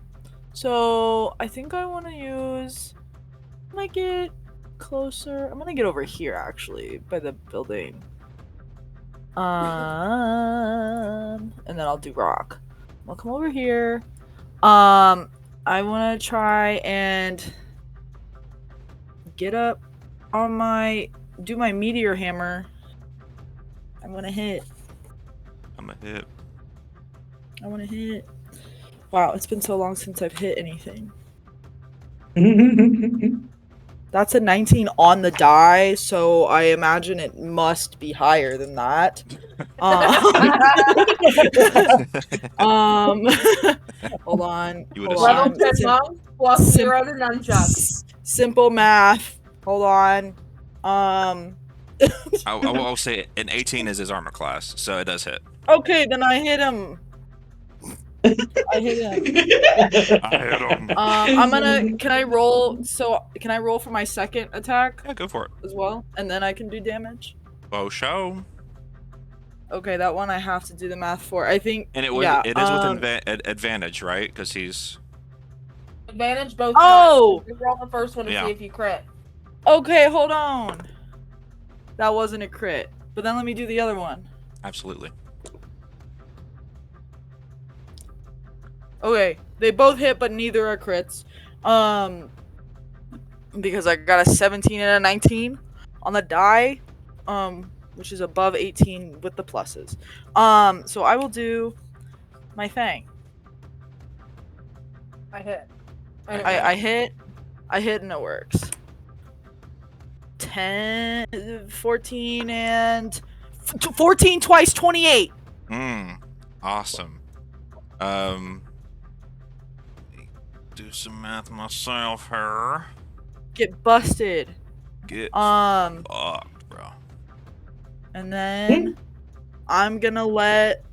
So I think I want to use. Can I get closer? I'm gonna get over here actually by the building. And then I'll do rock. I'll come over here. I want to try and get up on do my meteor hammer. I'm gonna hit. I'm gonna hit. I want to hit. Wow, it's been so long since I've hit anything. That's a 19 on the die, so I imagine it must be higher than that. Hold on. Level 10 monk plus your other nunchucks. Simple math. Hold on. I'll say an 18 is his armor class, so it does hit. Okay, then I hit him. I hit him. I'm gonna. Can I roll? So can I roll for my second attack? Yeah, go for it as well, and then I can do damage. Oh, show. Okay, that one I have to do the math for. I think. And it was. Yeah, it is with advantage, right? Because he's. Advantage both. Oh. You roll the first one to see if you crit. Okay, hold on. That wasn't a crit, but then let me do the other one. Absolutely. Okay, they both hit, but neither are crits. Because I got a 17 and a 19 on the die, which is above 18 with the pluses. So I will do my thing. I hit. I hit, and it works. 10, 14, and 14 twice, 28. Awesome. Do some math myself here. Get busted. Get fucked, bro. And then I'm gonna let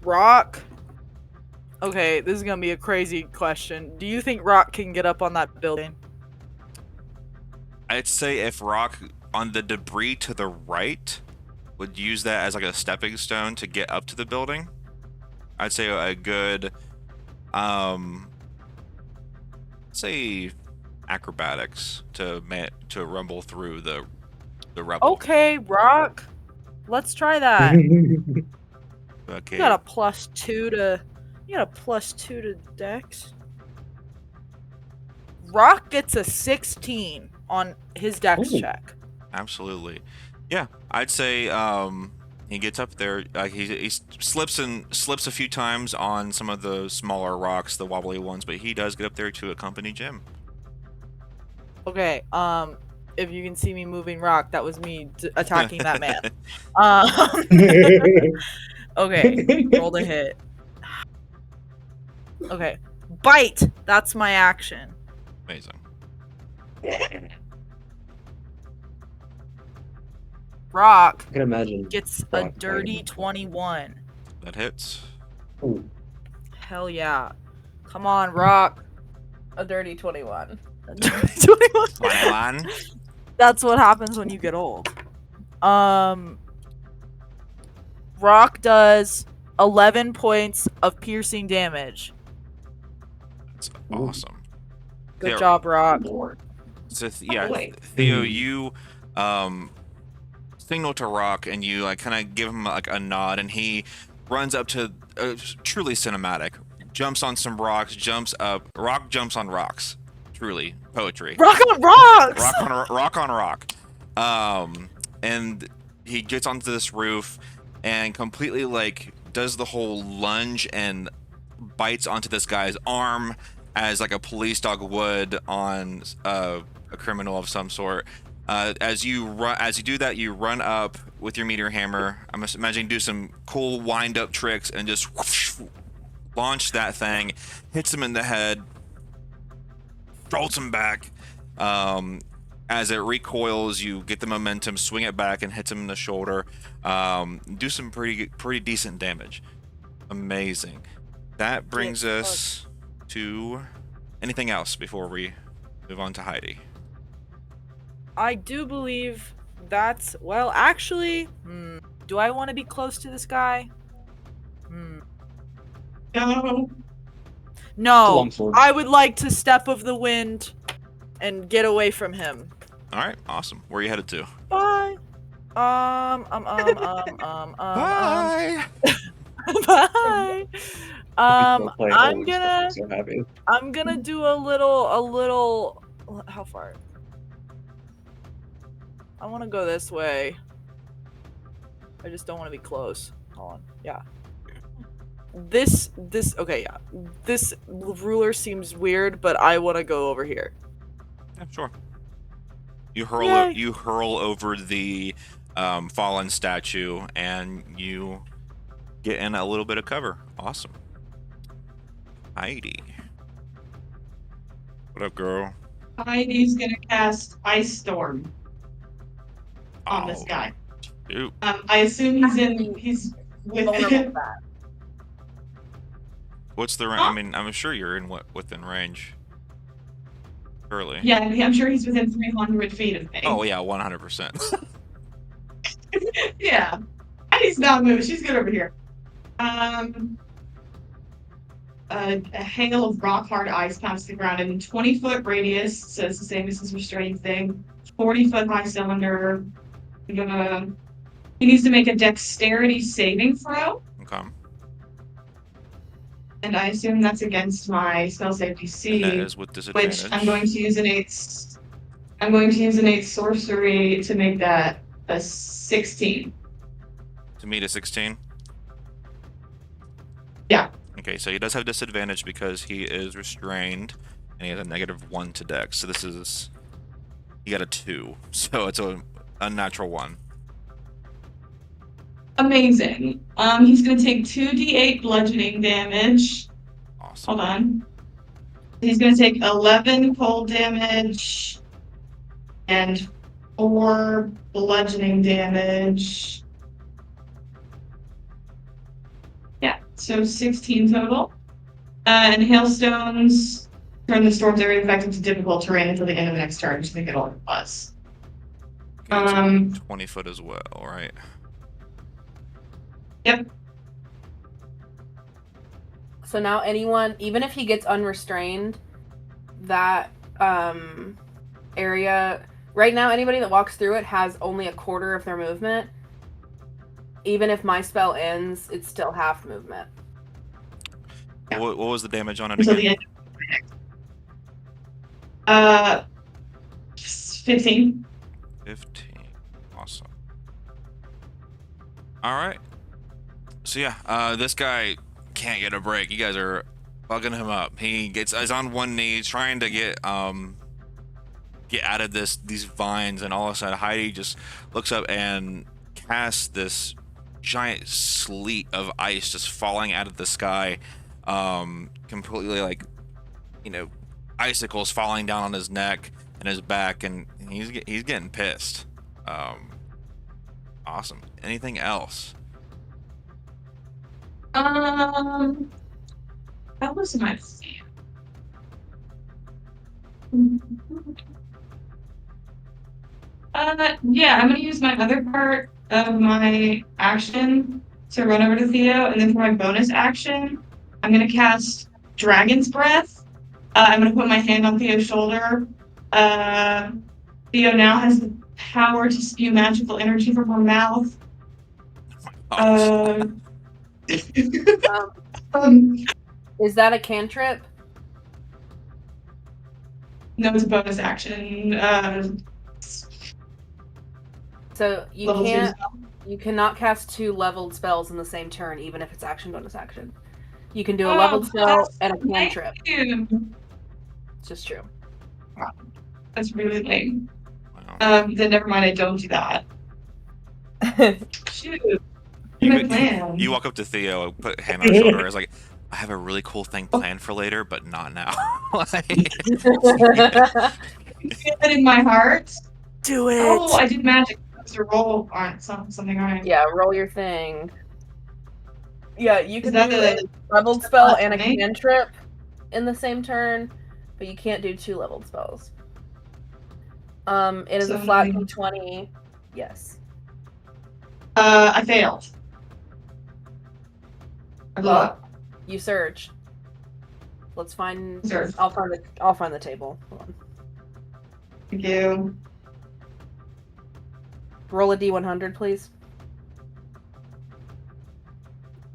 Rock. Okay, this is gonna be a crazy question. Do you think Rock can get up on that building? I'd say if Rock on the debris to the right would use that as like a stepping stone to get up to the building, I'd say a good say acrobatics to rumble through the rubble. Okay, Rock. Let's try that. Okay. You got a +2 to Dex. Rock gets a 16 on his Dex check. Absolutely. Yeah, I'd say he gets up there. He slips a few times on some of the smaller rocks, the wobbly ones, but he does get up there to accompany Jim. Okay. If you can see me moving Rock, that was me attacking that man. Okay. Roll the hit. Okay. Bite. That's my action. Amazing. Rock I can imagine gets Rock a dirty fighting. 21. That hits. Ooh. Hell yeah. Come on, Rock. A dirty 21. A dirty 21. 21. That's what happens when you get old. Rock does 11 points of piercing damage. That's awesome. Good job, Rock. So Theo, you signal to Rock and you like kind of give him like a nod, and he runs up to truly cinematic. Jumps on some rocks, jumps up. Rock jumps on rocks. Truly poetry. Rock on rocks. Rock on rock. And he gets onto this roof and completely like does the whole lunge and bites onto this guy's arm as like a police dog would on a criminal of some sort. As you do that, you run up with your meteor hammer. I'm imagining do some cool wind-up tricks and just whoosh, launch that thing, hits him in the head, jolts him back. As it recoils, you get the momentum, swing it back, and hits him in the shoulder. Do some pretty decent damage. Amazing. That brings us to anything else before we move on to Heidi. I do believe that's actually. Do I want to be close to this guy? No. I would like to step of the wind and get away from him. All right, awesome. Where are you headed to? Bye. Bye. Bye. I'm gonna do a little. How far? I want to go this way. I just don't want to be close. Hold on. Yeah. Okay, yeah. This ruler seems weird, but I want to go over here. Yeah, sure. You hurl over the fallen statue, and you get in a little bit of cover. Awesome. Heidi. What up, girl? Heidi's gonna cast Ice Storm on this guy. Dude. I assume he's within. What's the range? I mean, I'm sure you're within range. Surely. Yeah, I'm sure he's within 300 feet of me. Oh yeah, 100%. Yeah. Heidi's not moving. She's good over here. A hail of rock hard ice pounds the ground in 20-foot radius, so it's the same as his restraint thing. 40-foot high cylinder. He needs to make a dexterity saving throw. Okay. And I assume that's against my spell save DC. That is with disadvantage. Which I'm going to use innate sorcery to make that a 16. To meet a 16? Yeah. Okay, so he does have disadvantage because he is restrained, and he has a -1 to dex. So this is... He got a 2, so it's a unnatural 1. Amazing. He's going to take 2d8 bludgeoning damage. Awesome. Hold on. He's going to take 11 cold damage and 4 bludgeoning damage. Yeah, so 16 total. And hailstones turn the storm's area effective to difficult terrain until the end of the next turn, just make it all plus. Okay, 20 foot as well, right? Yep. So now anyone, even if he gets unrestrained, that area, right now anybody that walks through it has only a quarter of their movement. Even if my spell ends, it's still half movement. What was the damage on it Until again? the end. 15. 15. Awesome. Alright. So yeah, this guy can't get a break. You guys are bugging him up. He's on one knee trying to get out of these vines, and all of a sudden Heidi just looks up and casts this giant sleet of ice just falling out of the sky, completely like, icicles falling down on his neck and his back, and he's getting pissed. Awesome. Anything else? That was my yeah, I'm gonna use my other part of my action to run over to Theo, and then for my bonus action, I'm gonna cast Dragon's Breath. I'm gonna put my hand on Theo's shoulder. Theo now has the power to spew magical energy from her mouth. Is that a cantrip? No, it's a bonus action. So you level 2 can't. spell. You cannot cast 2 leveled spells in the same turn, even if it's action bonus action. You can do a leveled spell and a cantrip. It's just true. That's really lame. Wow. Then never mind, I don't do that. Shoot. You walk up to Theo, put a hand on his shoulder, and is like, I have a really cool thing planned for later, but not now. I feel it in my heart. Do it. Oh, I did magic. To roll on something on. Yeah, roll your thing. Yeah, you can Is that do a a leveled spell and a thing? cantrip in the same turn, but you can't do 2 leveled spells. It is a So flat maybe- d20. Yes. I failed. I blew Well, up. you surge. Let's find. Surge. I'll find the table. Hold on. Thank you. Roll a d100, please.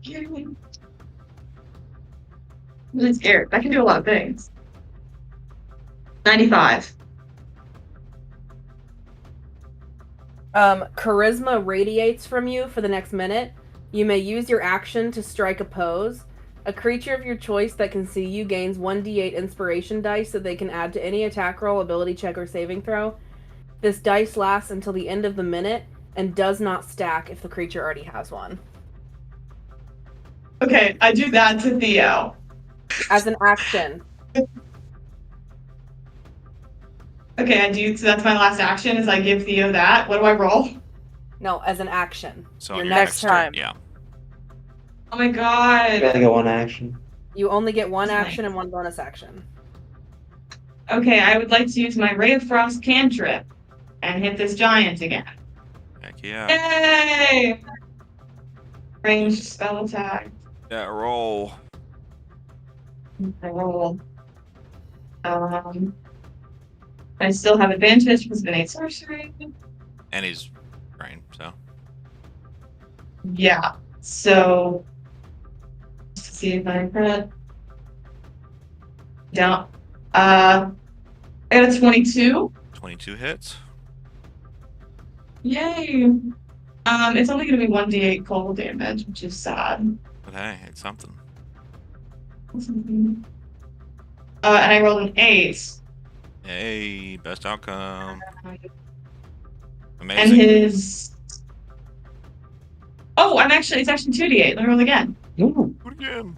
I'm really scared. I can do a lot of things. 95. Charisma radiates from you for the next minute. You may use your action to strike a pose. A creature of your choice that can see you gains 1d8 inspiration dice that they can add to any attack roll, ability check, or saving throw. This dice lasts until the end of the minute and does not stack if the creature already has one. Okay, I do that to Theo. As an action. Okay, I do. So that's my last action. Is I give Theo that. What do I roll? No, as an action. So Your on your next turn, time. yeah. Oh my god. You only get one action. You only get one Nice. action and one bonus action. Okay, I would like to use my Ray of Frost cantrip and hit this giant again. Heck yeah. Yay! Ranged spell attack. Yeah, roll. I roll. I still have advantage because of innate sorcery. And he's brain, so. Yeah. So just to see if I crit. Down. I got a 22. 22 hits. Yay! It's only gonna be 1d8 cold damage, which is sad. But hey, it's something. And I rolled an 8. Hey, best outcome. And Amazing. his. Oh, it's actually 2d8. Let me roll again. Ooh. Do it again.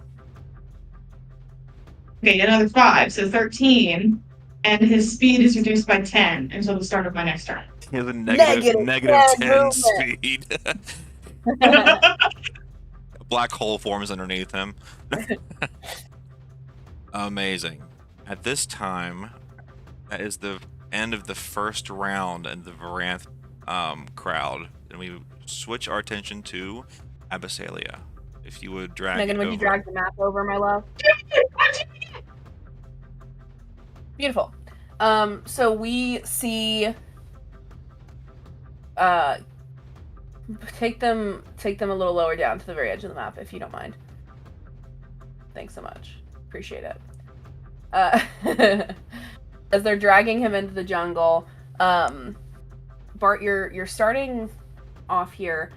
Okay, another 5, so 13. And his speed is reduced by 10 until the start of my next turn. He has a Negative negative 10 movement. speed. A black hole forms underneath him. Amazing. At this time, that is the end of the first round in the Varanth crowd. And we switch our attention to Abyssalia. If you would drag Megan, it would over. you drag the map over, my love? Beautiful. So we see. Take them a little lower down to the very edge of the map, if you don't mind. Thanks so much. Appreciate it. As they're dragging him into the jungle, Bart, you're starting off here.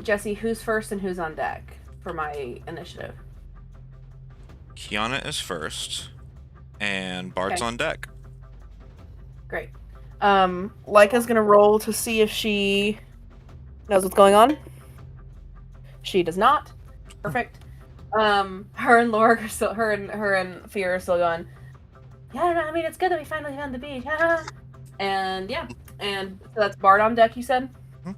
Jesse, who's first and who's on deck for my initiative? Kiana is first, and Bart's Okay. on deck. Great. Leica's gonna roll to see if she knows what's going on. She does not. Perfect. Her and Loric are still. Her and Fear are still going. Yeah, I don't know. I mean, it's good that we finally found the beach. And yeah, and so that's Bart on deck. You said. Mhm.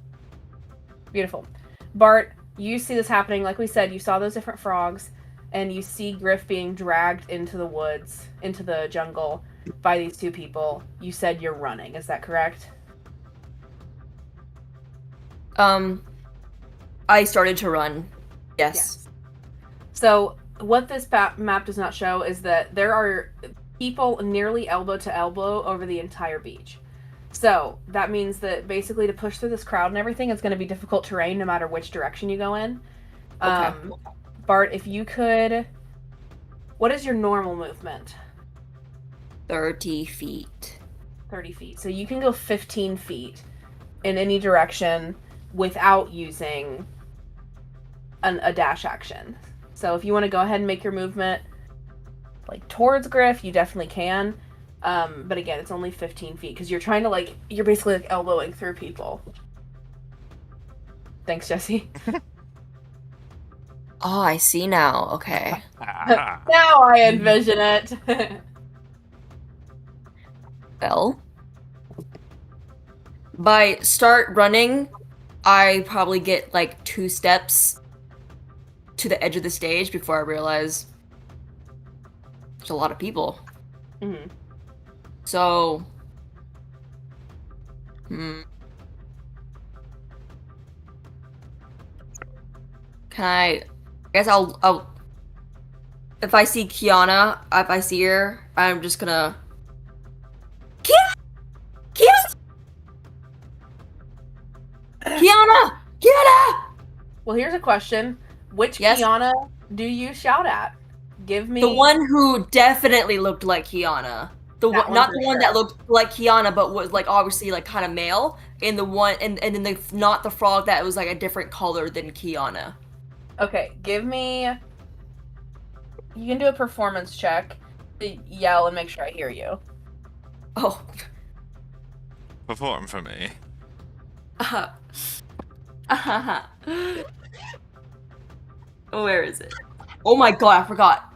Beautiful. Bart, you see this happening. Like we said, you saw those different frogs, and you see Griff being dragged into the woods, into the jungle, by these two people. You said you're running. Is that correct? I started to run. Yes. So what this map does not show is that there are people nearly elbow to elbow over the entire beach. So that means that basically to push through this crowd and everything, it's going to be difficult terrain no matter which direction you go in. Okay. Bart, if you could... What is your normal movement? 30 feet. 30 feet. So you can go 15 feet in any direction without using a dash action. So if you want to go ahead and make your movement like towards Griff, you definitely can. But again, it's only 15 feet because you're trying to like you're basically like elbowing through people. Thanks, Jesse. Oh, I see now. Okay. Now I envision it. Well, by start running, I probably get like 2 steps to the edge of the stage before I realize there's a lot of people. Mm-hmm. So, can I guess I'll if I see Kiana, if I see her, I'm just gonna Kiana! Well, here's a question: which Yes? Kiana do you shout at? Give me The one who definitely looked like Kiana. That one Not for the one sure. that looked like Kiana, but was like obviously like kind of male. And the one, and then not the frog that was like a different color than Kiana. Okay, give me. You can do a performance check to yell and make sure I hear you. Oh. Perform for me. Where is it? Oh my god, I forgot.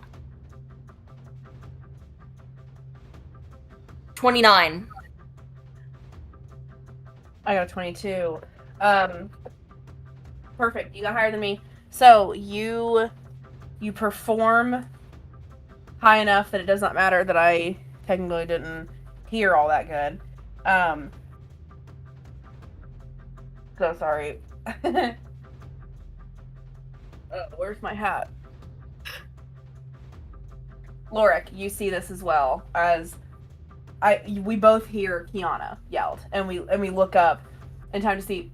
29. I got a 22. Perfect. You got higher than me. So you perform high enough that it does not matter that I technically didn't hear all that good. So sorry. Where's my hat? Loric, you see this as well as we both hear Kiana yelled, and we look up in time to see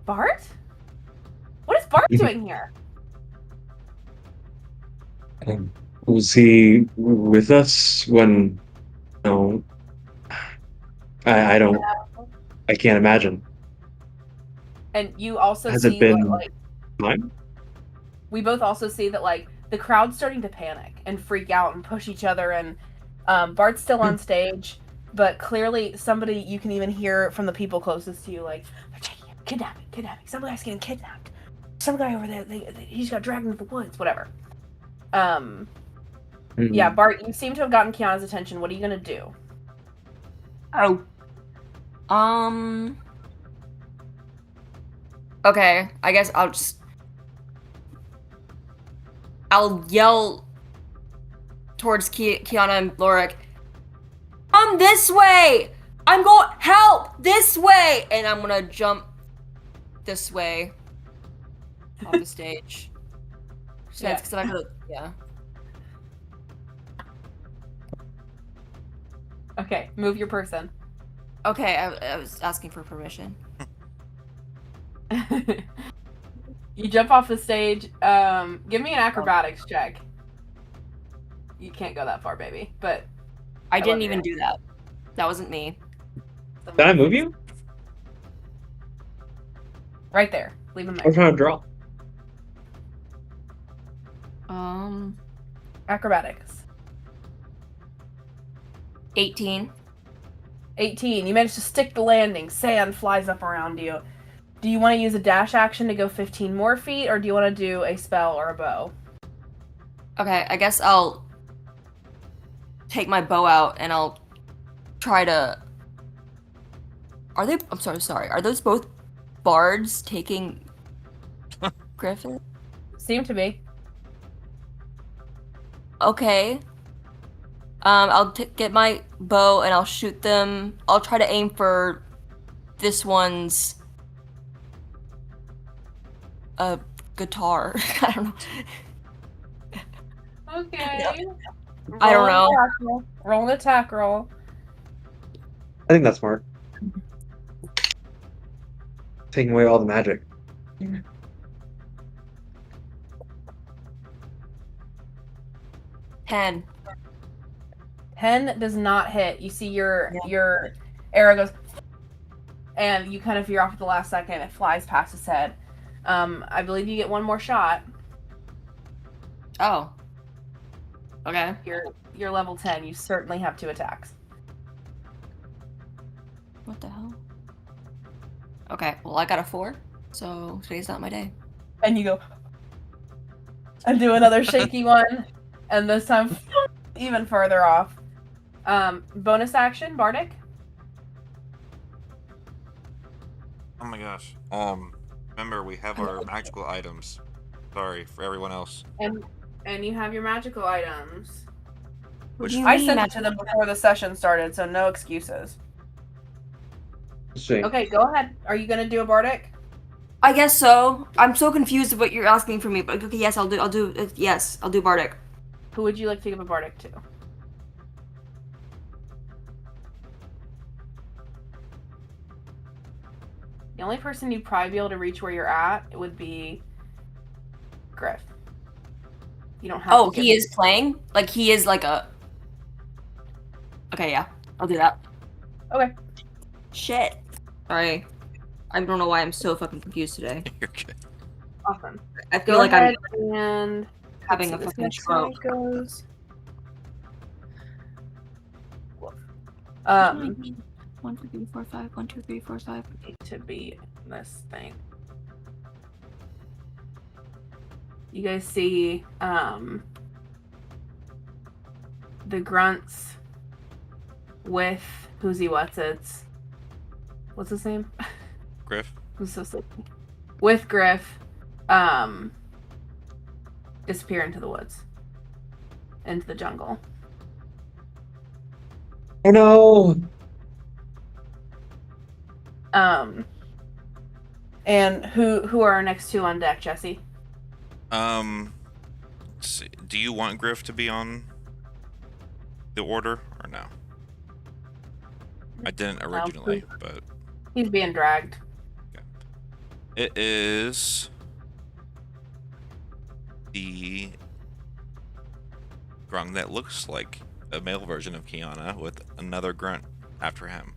Bart. What is Bart doing here? Was he with us when? No, I don't. I can't imagine. And you also Has see it been like time? we both also see that like the crowd's starting to panic and freak out and push each other, and Bart's still on stage, but clearly somebody, you can even hear from the people closest to you, like, they're taking him, kidnapping, some guy's getting kidnapped, some guy over there, he's got dragged into the woods, whatever. Yeah, Bart, you seem to have gotten Kiana's attention. What are you gonna do? Oh. Okay, I guess I'll yell towards Kiana and Loric. Come this way! I'm going, help! This way! And I'm gonna jump this way off the stage. Yeah. Because I could, yeah. Okay, move your person. Okay, I was asking for permission. You jump off the stage. Give me an acrobatics check. You can't go that far, baby. But I didn't even do that. That wasn't me. Did I move you? Right there. Leave him there. I'm trying to draw. Acrobatics. 18. 18. You managed to stick the landing. Sand flies up around you. Do you want to use a dash action to go 15 more feet, or do you want to do a spell or a bow? Okay, I guess I'll take my bow out and I'll try to... I'm sorry. Are those both bards taking Griffin? Seem to be. Okay. I'll get my bow and I'll shoot them. I'll try to aim for this one's guitar. I don't know. Okay. I don't know. Roll an attack roll. I think that's smart. Taking away all the magic. 10. 10 does not hit. You see your arrow goes, and you kind of veer off at the last second. It flies past his head. I believe you get one more shot. Oh. Okay. You're level 10. You certainly have 2 attacks. Okay, well, I got a 4, so today's not my day. And you go, and do another shaky one, and this time even further off. Bonus action, Bardic. Oh my gosh. Remember we have our magical items. Sorry for everyone else. And you have your magical items. What do you I mean sent it to magical? them before the session started, so no excuses. See. Okay, go ahead. Are you gonna do a Bardic? I guess so. I'm so confused of what you're asking from me, but okay, yes, I'll do Bardic. Who would you like to give a Bardic to? The only person you'd probably be able to reach where you're at would be Griff. You don't have to give he is playing? Like, he is like a... Okay, yeah. I'll do that. Okay. Shit. Sorry. I don't know why I'm so fucking confused today. You're good. Awesome. I feel Go like ahead I'm and having a let's see, fucking this next one stroke. goes. 1, 2, 3, 4, 5. 1, 2, 3, 4, 5. Need to be in this thing. You guys see the grunts with who's what's his name? Griff. I'm so sick. With Griff, disappear into the woods, into the jungle. Oh no! And who are our next two on deck, Jesse? Let's see. Do you want Griff to be on the order or no? I didn't originally, but He's being dragged. it is the grunt that looks like a male version of Kiana with another grunt after him.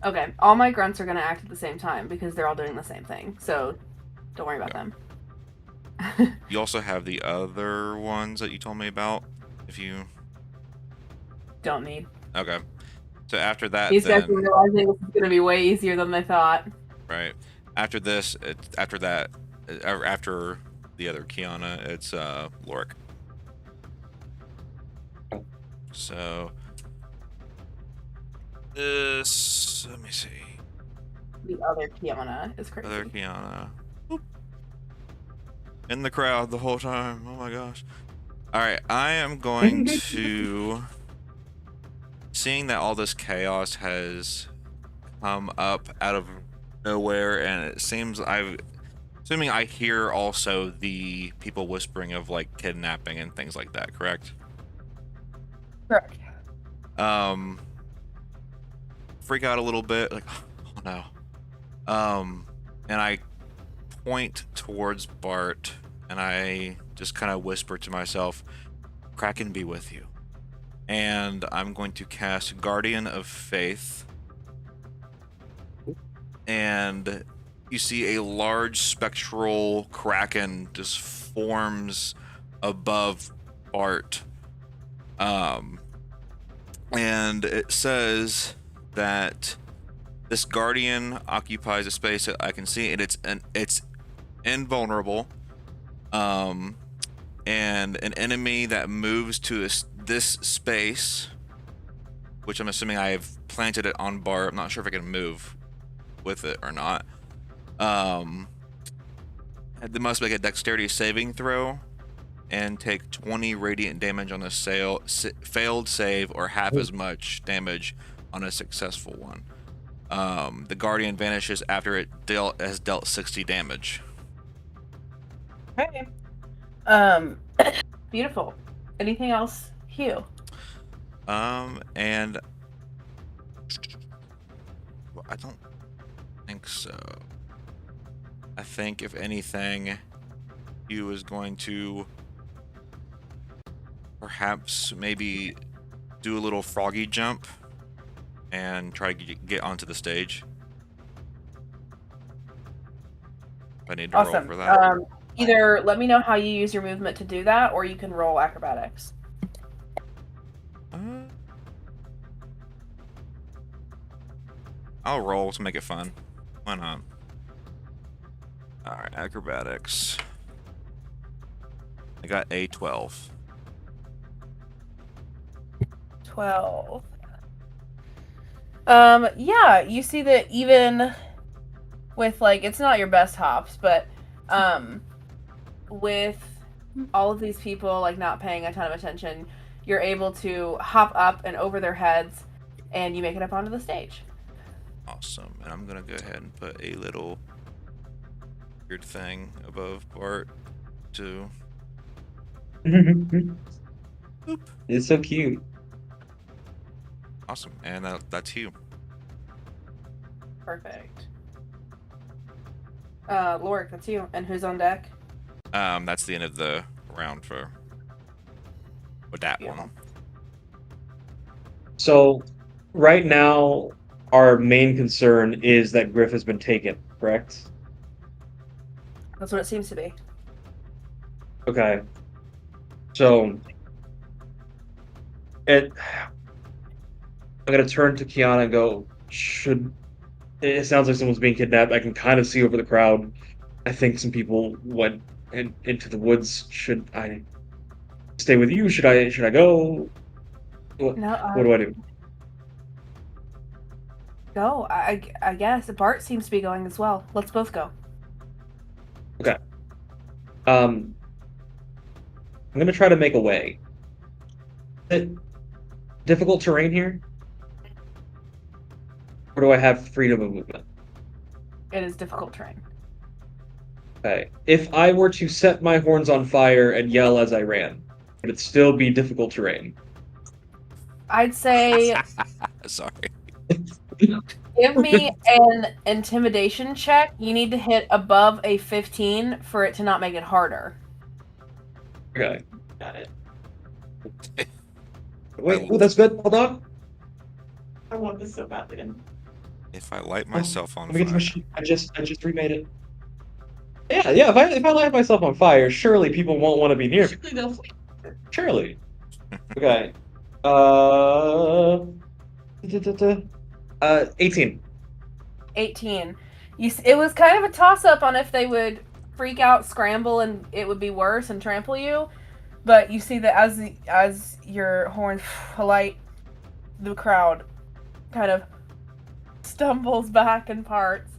Okay, all my grunts are gonna act at the same time because they're all doing the same thing, so don't worry about them. You also have the other ones that you told me about, if you... Don't need. Okay. So after that, These guys then... are realizing this is gonna be way easier than they thought. Right. After this, after that, after the other Kiana, it's Loric. So this, let me see. The other Kiana is crazy. Other Kiana. Boop. In the crowd the whole time. Oh my gosh. All right, I am going to, seeing that all this chaos has come up out of nowhere, and it seems assuming I hear also the people whispering of like kidnapping and things like that, correct? Correct. Freak out a little bit, like, oh no. And I point towards Bart, and I just kind of whisper to myself, Kraken be with you. And I'm going to cast Guardian of Faith. And you see a large spectral kraken just forms above Bart. And it says that this guardian occupies a space that I can see, and it's invulnerable. And an enemy that moves to this space, which I'm assuming I have planted it on Bart. I'm not sure if I can move with it or not. They must make a dexterity saving throw and take 20 radiant damage on a failed save, or half as much damage on a successful one. The guardian vanishes after it has dealt 60 damage. Okay. Beautiful. Anything else, Hugh? And well, I don't think so. I think if anything, Hugh is going to perhaps maybe do a little froggy jump and try to get onto the stage. I need to roll for that. Either let me know how you use your movement to do that, or you can roll acrobatics. I'll roll to make it fun. Why not? Alright, acrobatics. I got a 12. 12. Yeah, you see that even with, like, it's not your best hops, but, with all of these people, like, not paying a ton of attention, you're able to hop up and over their heads, and you make it up onto the stage. Awesome. And I'm gonna go ahead and put a little weird thing above Bart to... Boop. It's so cute. Awesome. And that's you. Perfect. Loric, that's you. And who's on deck? That's the end of the round with that Yeah. one. So, right now, our main concern is that Griff has been taken, correct? That's what it seems to be. Okay. So, I'm gonna turn to Kiana and go, it sounds like someone's being kidnapped. I can kind of see over the crowd. I think some people went into the woods. Should I stay with you? Should I go? What do I do? Go. I guess. Bart seems to be going as well. Let's both go. Okay. I'm gonna try to make a way. Is it difficult terrain here? Or do I have freedom of movement? It is difficult terrain. Okay. If I were to set my horns on fire and yell as I ran, would it still be difficult terrain? I'd say Sorry. give me an intimidation check. You need to hit above a 15 for it to not make it harder. Okay. Got it. Wait, oh, that's good. Hold on. I want this so badly. Then. If I light myself on Let me get to my fire. sheet. I just remade it. Yeah. If I light myself on fire, surely people won't want to be near me. Surely they'll flee. Surely. Okay. 18. 18. It was kind of a toss-up on if they would freak out, scramble, and it would be worse and trample you. But you see that as your horns light, the crowd kind of stumbles back in parts,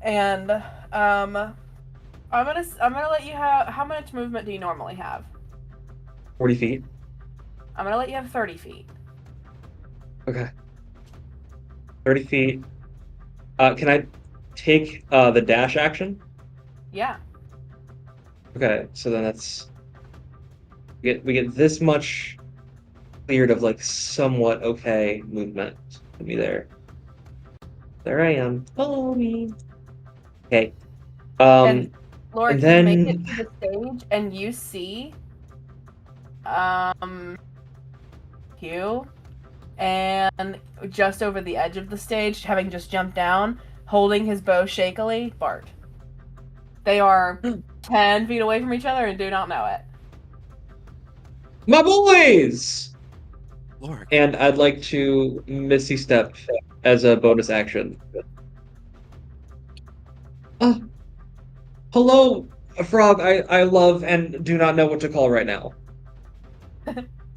and I'm gonna let you have. How much movement do you normally have? 40 feet. I'm gonna let you have 30 feet. Okay. 30 feet. Can I take the dash action? Yeah. Okay, so then that's we get this much cleared of like somewhat okay movement to be there. There I am. Follow me. Okay. And Laura, and can you then- make it to the stage and you see Hugh, and just over the edge of the stage, having just jumped down, holding his bow shakily, Bart. They are 10 feet away from each other and do not know it. My boys! Loric. And I'd like to Misty Step as a bonus action. Hello, Frog. I love and do not know what to call right now.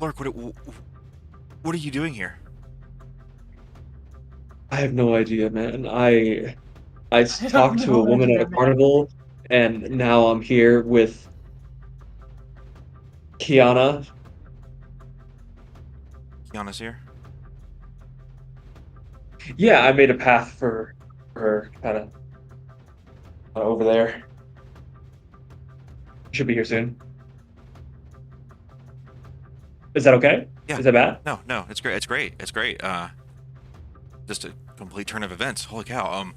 Loric, what are you doing here? I have no idea, man. I talked to a woman at a carnival, and now I'm here with Kiana. Kiana's here? Yeah, I made a path for her, kind of over there. Should be here soon. Is that okay? Yeah. Is that bad? No, it's great. It's great. Just a complete turn of events. Holy cow.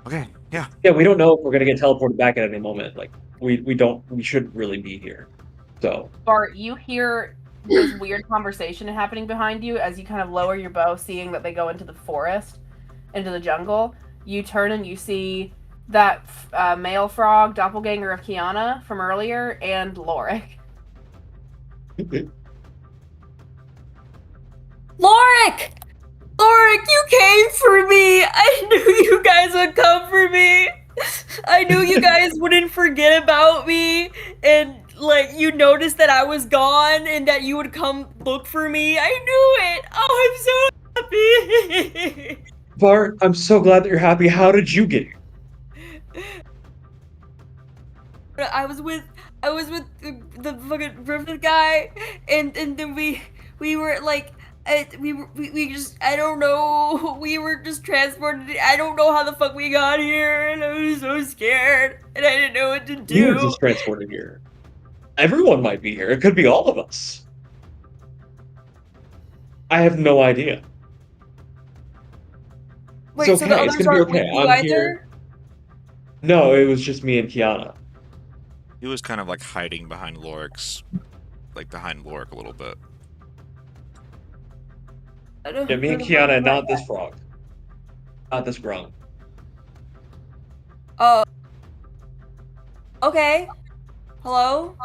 Okay, yeah. Yeah, we don't know if we're gonna get teleported back at any moment. Like, we shouldn't really be here. So. Bart, you hear this weird conversation happening behind you as you kind of lower your bow, seeing that they go into the forest, into the jungle. You turn and you see that male frog, doppelganger of Kiana from earlier, and Loric. Loric! Loric, you came for me! I knew you guys would come for me! I knew you guys wouldn't forget about me, and, like, you noticed that I was gone, and that you would come look for me. I knew it! Oh, I'm so happy! Bart, I'm so glad that you're happy. How did you get here? I was with the fucking Griffith guy, and then we were like, we just, I don't know, we were just transported. I don't know how the fuck we got here, and I was so scared, and I didn't know what to do. You were just transported here. Everyone might be here. It could be all of us. I have no idea. Wait, it's so the okay. It's others gonna be aren't with okay. you I'm either? here. No, it was just me and Kiana. He was kind of like hiding behind Loric's, like behind Loric a little bit. Yeah, me and Kiana, and not this frog. Not this grung. Oh. Okay. Hello?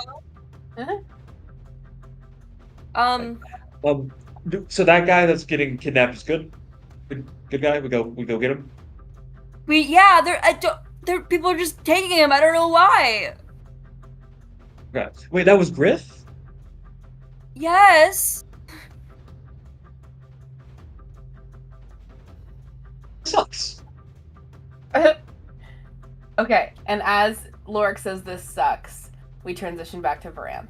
So that guy that's getting kidnapped is good? Good guy? We go get him? Yeah, they're people are just taking him. I don't know why. Okay. Wait, that was Griff? Yes. Sucks. Okay, and as Loric says this sucks, we transition back to Varan.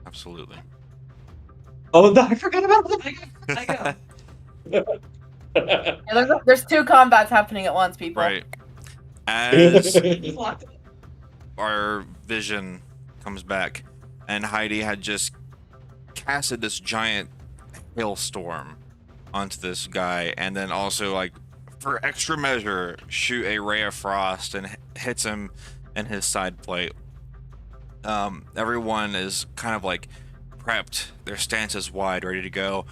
Absolutely. Oh, I forgot about that. Yeah, there's two combats happening at once, people. Right. As our vision comes back, and Heidi had just casted this giant hailstorm onto this guy, and then also, like, for extra measure, shoot a ray of frost and hits him in his side plate. Everyone is kind of like prepped, their stances wide, ready to go,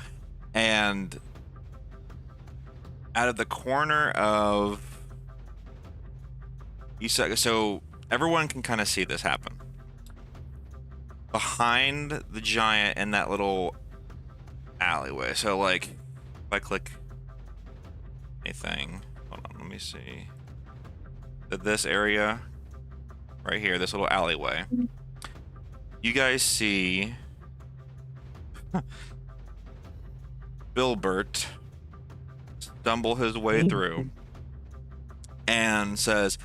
and out of the corner of so everyone can kind of see this happen. Behind the giant in that little alleyway. So, like, if I click anything, hold on, let me see. This area right here, this little alleyway. You guys see Bilbert stumble his way through and says,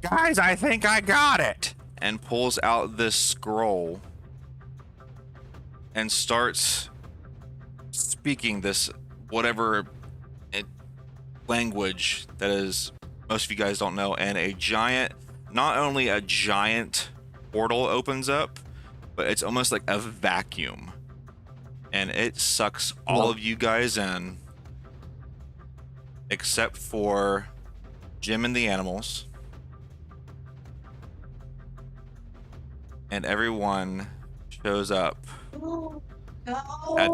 "Guys, I think I got it," and pulls out this scroll and starts speaking this whatever language that is most of you guys don't know, and not only a giant portal opens up, but it's almost like a vacuum, and it sucks all of you guys in except for Jim and the animals. And everyone shows up at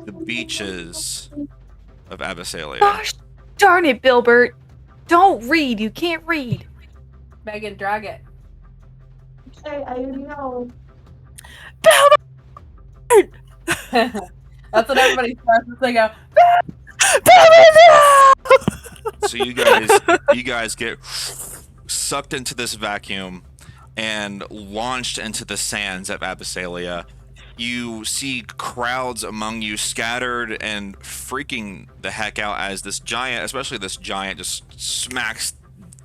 the beaches of Abyssalia. Gosh darn it, Bilbert. Don't read. You can't read. Megan, drag it. I know. That's what everybody starts with. They go, So you guys get sucked into this vacuum and launched into the sands of Abyssalia. You see crowds among you scattered and freaking the heck out as this giant, especially this giant, just smacks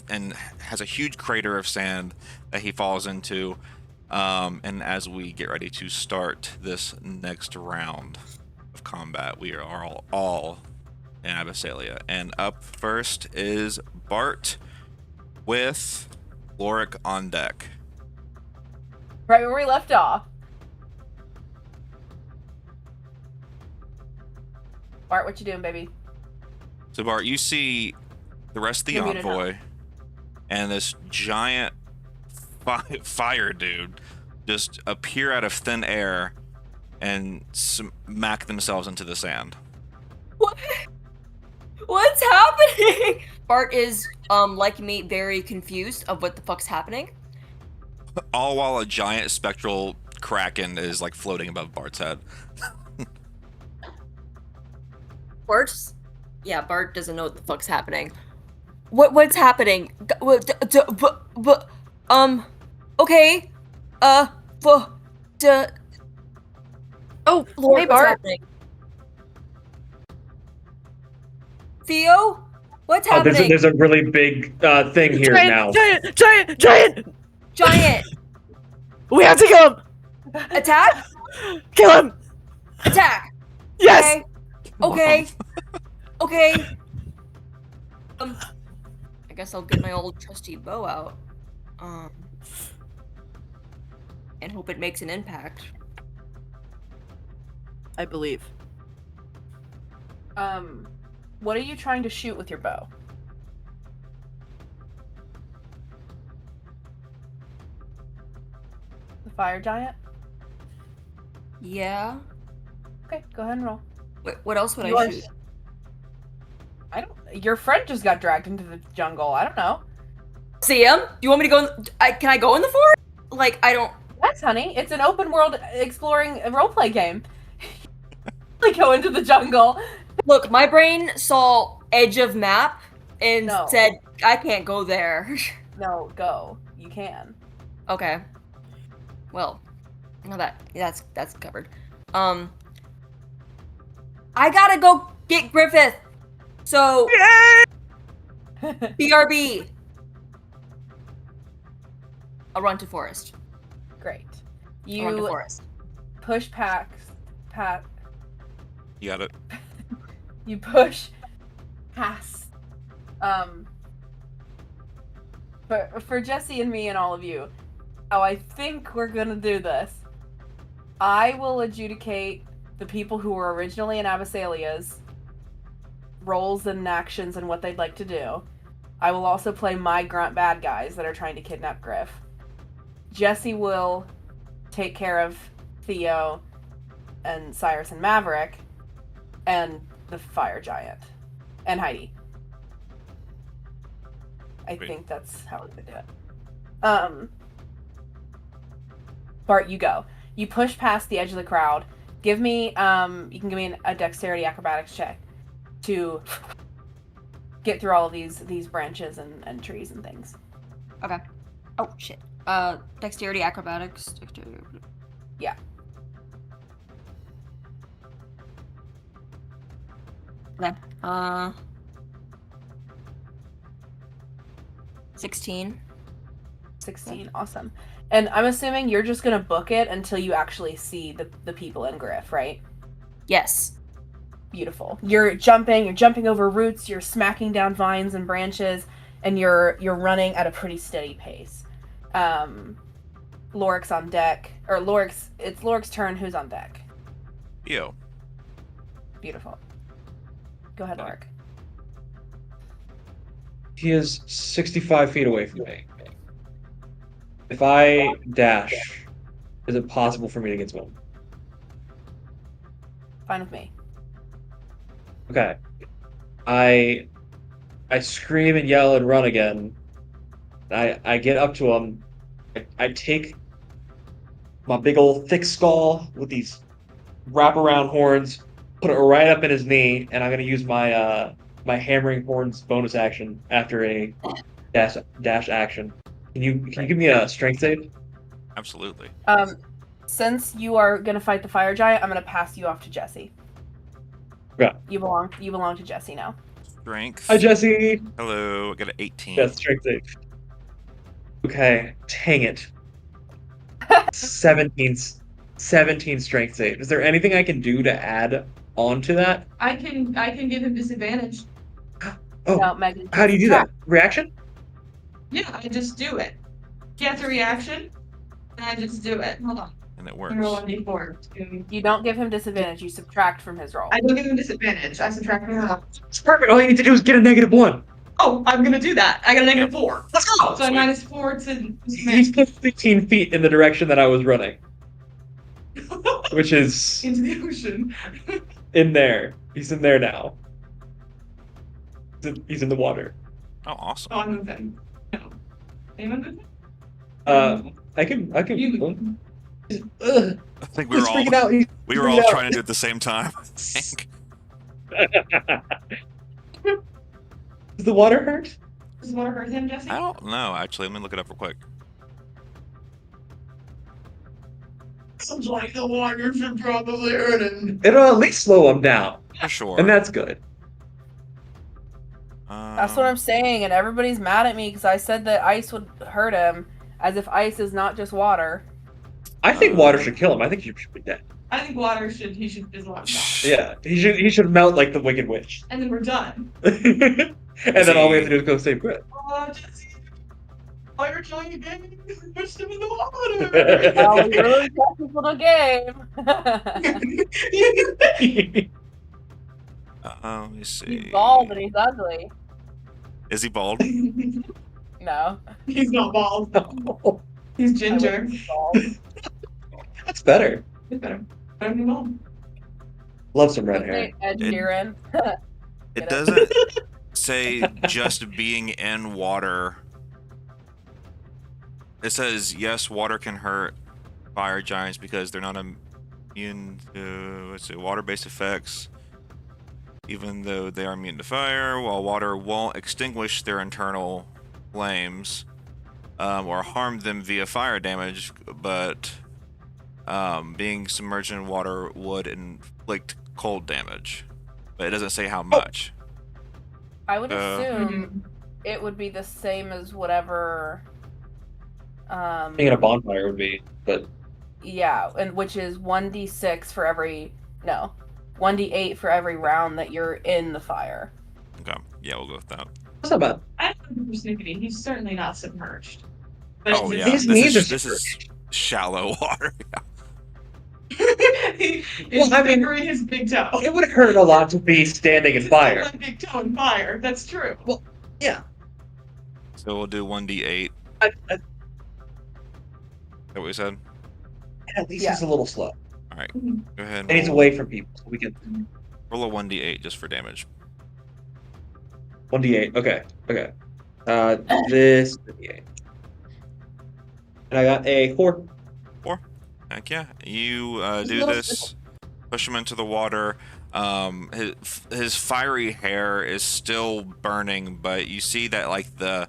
and has a huge crater of sand that he falls into. And as we get ready to start this next round of combat, we are all in Abyssalia. And up first is Bart with Loric on deck. right where we left off. Bart, what you doing, baby? So Bart, you see the rest of the You're muted, envoy and this giant fire dude just appear out of thin air and smack themselves into the sand. What? What's happening? Bart is, like me, very confused of what the fuck's happening. All while a giant spectral kraken is like floating above Bart's head. Bart's? Yeah, Bart doesn't know what the fuck's happening. What's happening? Okay. Oh, Lord, hey what's Bart. happening? Theo? What's happening? There's a really big thing here now. Giant! We have to kill him! Attack? Kill him! Attack! Yes! Okay. Okay. I guess I'll get my old trusty bow out. And hope it makes an impact. I believe. What are you trying to shoot with your bow? The fire giant? Yeah. Okay, go ahead and roll. What else would I Yours. shoot? Your friend just got dragged into the jungle. I don't know. See him? You want me to go can I go in the forest? Like, I don't... Yes, honey. It's an open world exploring roleplay game. Like, go into the jungle. Look, my brain saw edge of map and No. said, I can't go there. No, go. You can. Okay. Well, no, that's covered. I gotta go get Griffith. So, BRB. I'll run to forest. Great. I'll run to You forest. push past. You got it. You push past. For Jesse and me and all of you, how I think we're gonna do this. I will adjudicate the people who were originally in Abyssalia's roles and actions and what they'd like to do. I will also play my grunt bad guys that are trying to kidnap Griff. Jesse will take care of Theo and Cyrus and Maverick and the fire giant and Heidi. I Great. think that's how we're gonna do it. Bart, you go. You push past the edge of the crowd. Give me, you can give me a dexterity acrobatics check to get through all of these branches and trees and things. Okay. Oh, shit. Dexterity, acrobatics. Dexterity. Yeah. Okay. 16. 16, awesome. And I'm assuming you're just gonna book it until you actually see the people in Griff, right? Yes. Beautiful. You're jumping over roots, you're smacking down vines and branches, and you're running at a pretty steady pace. Loric's on deck, or it's Loric's turn. Who's on deck? Yo. Beautiful. Go ahead, Loric. He is 65 feet away from me. If I dash, is it possible for me to get to him? Fine with me. Okay. I scream and yell and run again. I get up to him. I take my big old thick skull with these wraparound horns, put it right up in his knee, and I'm gonna use my my hammering horns bonus action after a dash action. Can you give me a strength save? Absolutely. Since you are gonna fight the fire giant, I'm gonna pass you off to Jesse. Yeah. You belong to Jesse now. Strength. Hi, Jesse. Hello. I got an 18. Yeah, strength save. Okay, dang it. 17 strength save. Is there anything I can do to add on to that? I can give him disadvantage. Oh, No, Megan. how do you do that? Reaction? Yeah, I just do it. He has a reaction, and I just do it. Hold on. And it I'm works. gonna roll a d4. You don't give him disadvantage. You subtract from his roll. I don't give him disadvantage. I subtract from him. It's perfect. All you need to do is get a -1. Oh, I'm gonna do that. I got a -4. Let's go! So I -4 to He's 15 feet in the direction that I was running. Which is into the ocean. in there. He's in there now. He's in the water. Oh, awesome. Oh, I'm moving. No. Anyone moving? I can. You move. I think we were He's all freaking out. we were all trying to do it at the same time. I think. Does the water hurt? Does the water hurt him, Jesse? I don't know, actually. Let me look it up real quick. Sounds like the water should probably hurt him. It'll at least slow him down. For sure. And that's good. That's what I'm saying, and everybody's mad at me because I said that ice would hurt him, as if ice is not just water. I think water should kill him. I think he should be dead. I think he should fizzle out. Yeah, he should melt like the Wicked Witch. And then we're done. And then all we have to do is go save Grit. Oh, Jesse. Fire giant game. Pushed him in the water. Oh, we really got this little game. Let me see. He's bald and he's ugly. Is he bald? No. He's not bald. No. He's ginger. That's better. It's better. Better than bald. Love some red hair. Ed Sheeran. It doesn't say just being in water. It says, yes, water can hurt fire giants because they're not immune to, water-based effects, even though they are immune to fire, while water won't extinguish their internal flames or harm them via fire damage, but being submerged in water would inflict cold damage. But it doesn't say how much. I would assume it would be the same as whatever... Being in a bonfire would be, but... Yeah, and which is 1d6 for every... No. 1d8 for every round that you're in the fire. Okay, yeah, we'll go with that. That's not bad. I don't know persnickety. He's certainly not submerged. Oh, yeah. His knees are This is shallow water. He's I mean, fingering his big toe. It would hurt a lot to be standing in fire. One big toe in fire. That's true. Well, yeah. So we'll do 1d8. Is that what we said? At least he's a little slow. Alright, go ahead. And he's away from people, so we can... Roll a 1d8 just for damage. 1d8, okay. This 1d8. And I got a 4. 4? Heck yeah. You do this, push him into the water. His fiery hair is still burning, but you see that like the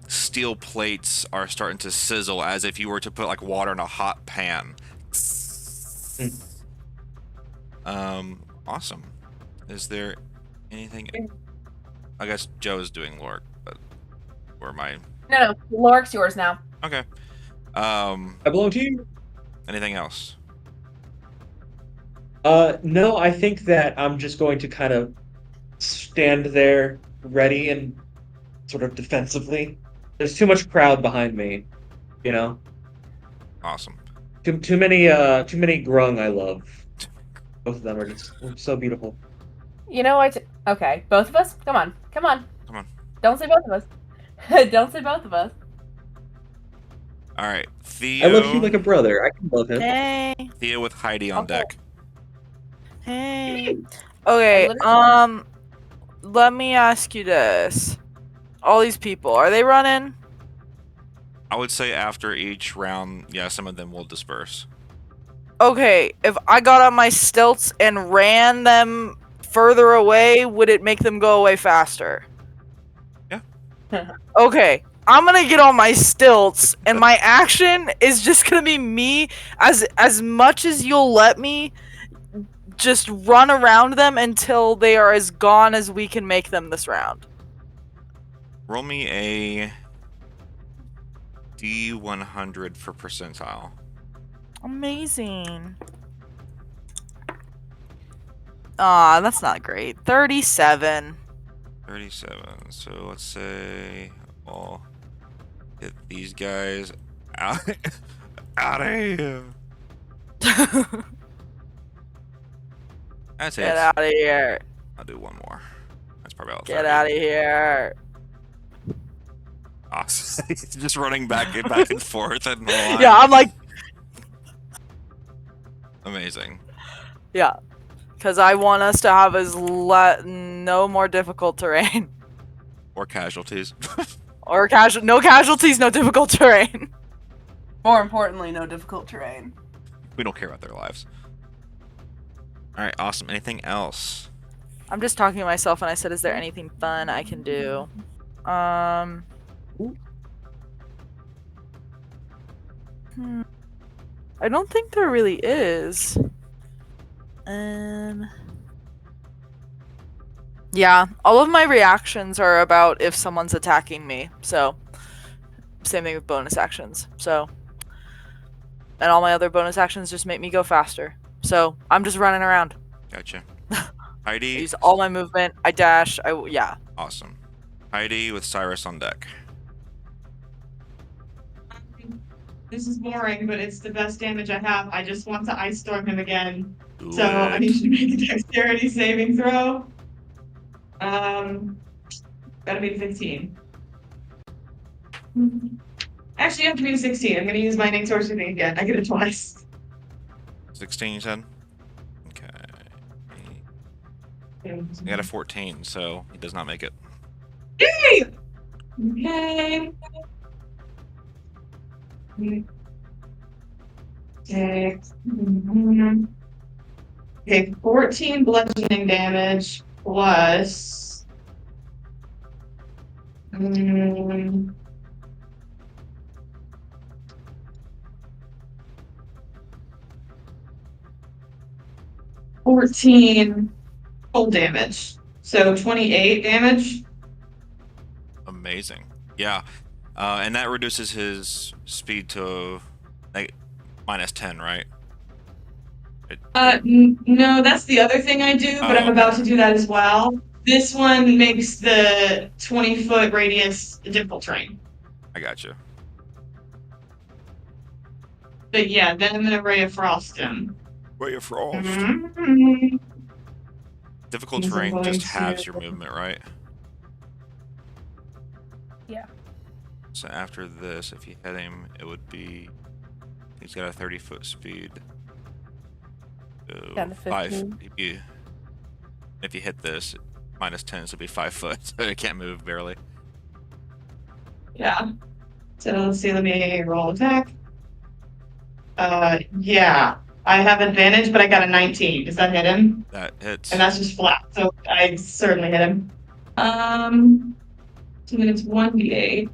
steel plates are starting to sizzle as if you were to put like water in a hot pan. Awesome. Is there anything? I guess Joe is doing Loric, but where am I? No, Loric's yours now. Okay. I belong to you. Anything else? No, I think that I'm just going to kind of stand there ready and sort of defensively. There's too much crowd behind me, you know? Awesome. Too many grung I love. Both of them are just so beautiful. You know what? Okay, both of us? Come on. Don't say both of us. Don't say both of us. Alright, Theo. I love you like a brother. I can love him. Hey. Theo with Heidi on deck. Hey. Okay, let me ask you this. All these people, are they running? I would say after each round, yeah, some of them will disperse. Okay, if I got on my stilts and ran them further away, would it make them go away faster? Yeah. Okay, I'm gonna get on my stilts, and my action is just gonna be me, as much as you'll let me, just run around them until they are as gone as we can make them this round. Roll me a D100 for percentile. Amazing. Aw, that's not great. 37. 37. So let's say I'll get these guys out, out of here. That's Get out of here. I'll do one more. That's probably all. Get out of here. Awesome. Just running back and forth in the line. Yeah, I'm like... Amazing. Yeah. Because I want us to have no more difficult terrain. Or casualties. Or no casualties, no difficult terrain. More importantly, no difficult terrain. We don't care about their lives. All right, awesome. Anything else? I'm just talking to myself, and I said, "Is there anything fun I can do?" I don't think there really is. Yeah, all of my reactions are about if someone's attacking me. So, same thing with bonus actions. So, and all my other bonus actions just make me go faster. So, I'm just running around. Gotcha. I Heidi. use all my movement. I dash. Yeah. Awesome. Heidi with Cyrus on deck. This is boring, but it's the best damage I have. I just want to Ice Storm him again. Do so I it. need you to make a dexterity saving throw. Gotta be 15. Actually, you have to be 16. I'm gonna use lightning sorcery again. I get it twice. 16, you said? Okay. I got a 14, so he does not make it. Yay! Okay. Okay, 14 bludgeoning damage plus 14 cold damage. So 28 damage. Amazing. Yeah. And that reduces his speed to like -10, right? No, that's the other thing I do, but I'm about to do that as well. This one makes the 20-foot radius difficult terrain. I got you. But yeah, then I'm gonna Ray of Frost him. Ray of Frost. Difficult Yes, I'm terrain just going halves to- your movement, right? Yeah. So after this, if you hit him, it would be... He's got a 30-foot speed. So Down to 15. If you hit this, -10, so it'd be 5 foot. So it can't move barely. Yeah. So let's see, let me roll attack. Yeah. I have advantage, but I got a 19. Does that hit him? That hits. And that's just flat, so I certainly hit him. So then it's 1d8.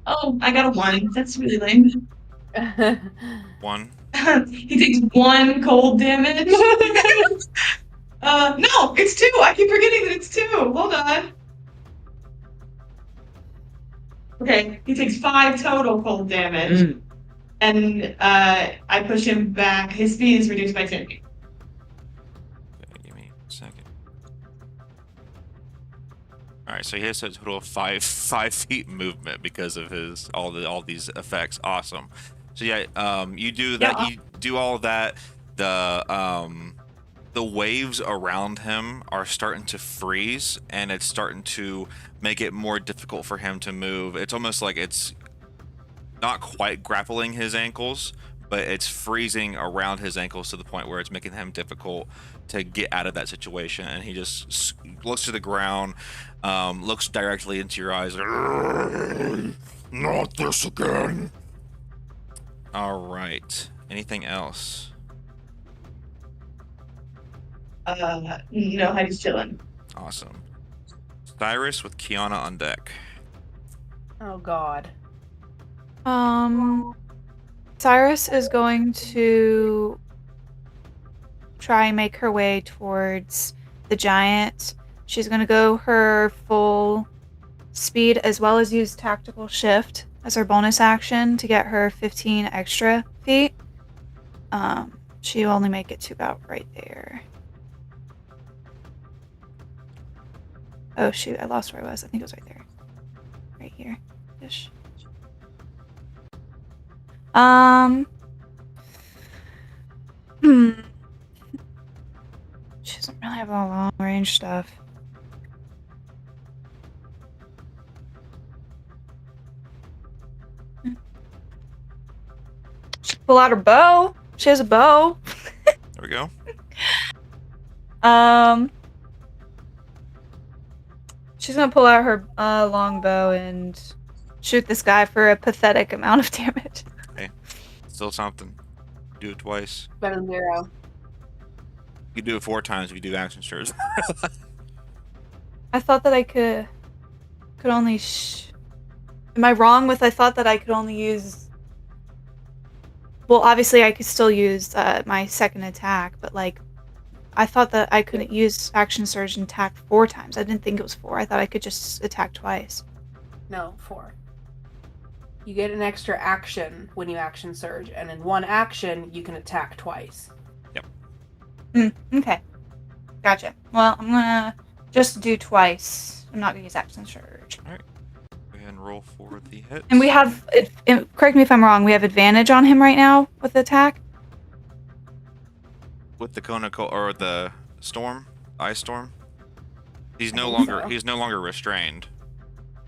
Oh, I got a 1. That's really lame. 1. He takes 1 cold damage. No, it's 2. I keep forgetting that it's 2. Hold on. Okay, he takes 5 total cold damage. And I push him back. His speed is reduced by 10 feet. Okay, give me a second. Alright, so he has a total of 5 feet movement because of his all these effects. Awesome. So yeah, you do that. Yeah. You do all of that. The waves around him are starting to freeze, and it's starting to make it more difficult for him to move. It's almost like it's not quite grappling his ankles, but it's freezing around his ankles to the point where it's making him difficult to get out of that situation. And he just looks to the ground, looks directly into your eyes. Not this again. All right. Anything else? No, Heidi's chilling. Awesome. Cyrus with Kiana on deck. Oh god. Cyrus is going to try and make her way towards the giant. She's going to go her full speed as well as use tactical shift as her bonus action to get her 15 extra feet. She'll only make it to about right there. Oh shoot, I lost where I was. I think it was right there. Right here. Ish. She doesn't really have a long range stuff. She pull out her bow. She has a bow. There we go. She's gonna pull out her long bow and shoot this guy for a pathetic amount of damage. Still something. Do it twice. Better than 0. You do it 4 times if you do action surge. I thought that I could only. Am I wrong with? I thought that I could only use. Well, obviously I could still use my second attack, but like, I thought that I couldn't use action surge and attack 4 times. I didn't think it was 4. I thought I could just attack twice. No, 4. You get an extra action when you action surge, and in 1 action you can attack twice. Okay. Gotcha. Well, I'm gonna just do twice. I'm not gonna use action surge. Alright. Go ahead and roll for the hit. And we have, correct me if I'm wrong, we have advantage on him right now with the attack? With the conical or the storm, ice storm. He's no longer restrained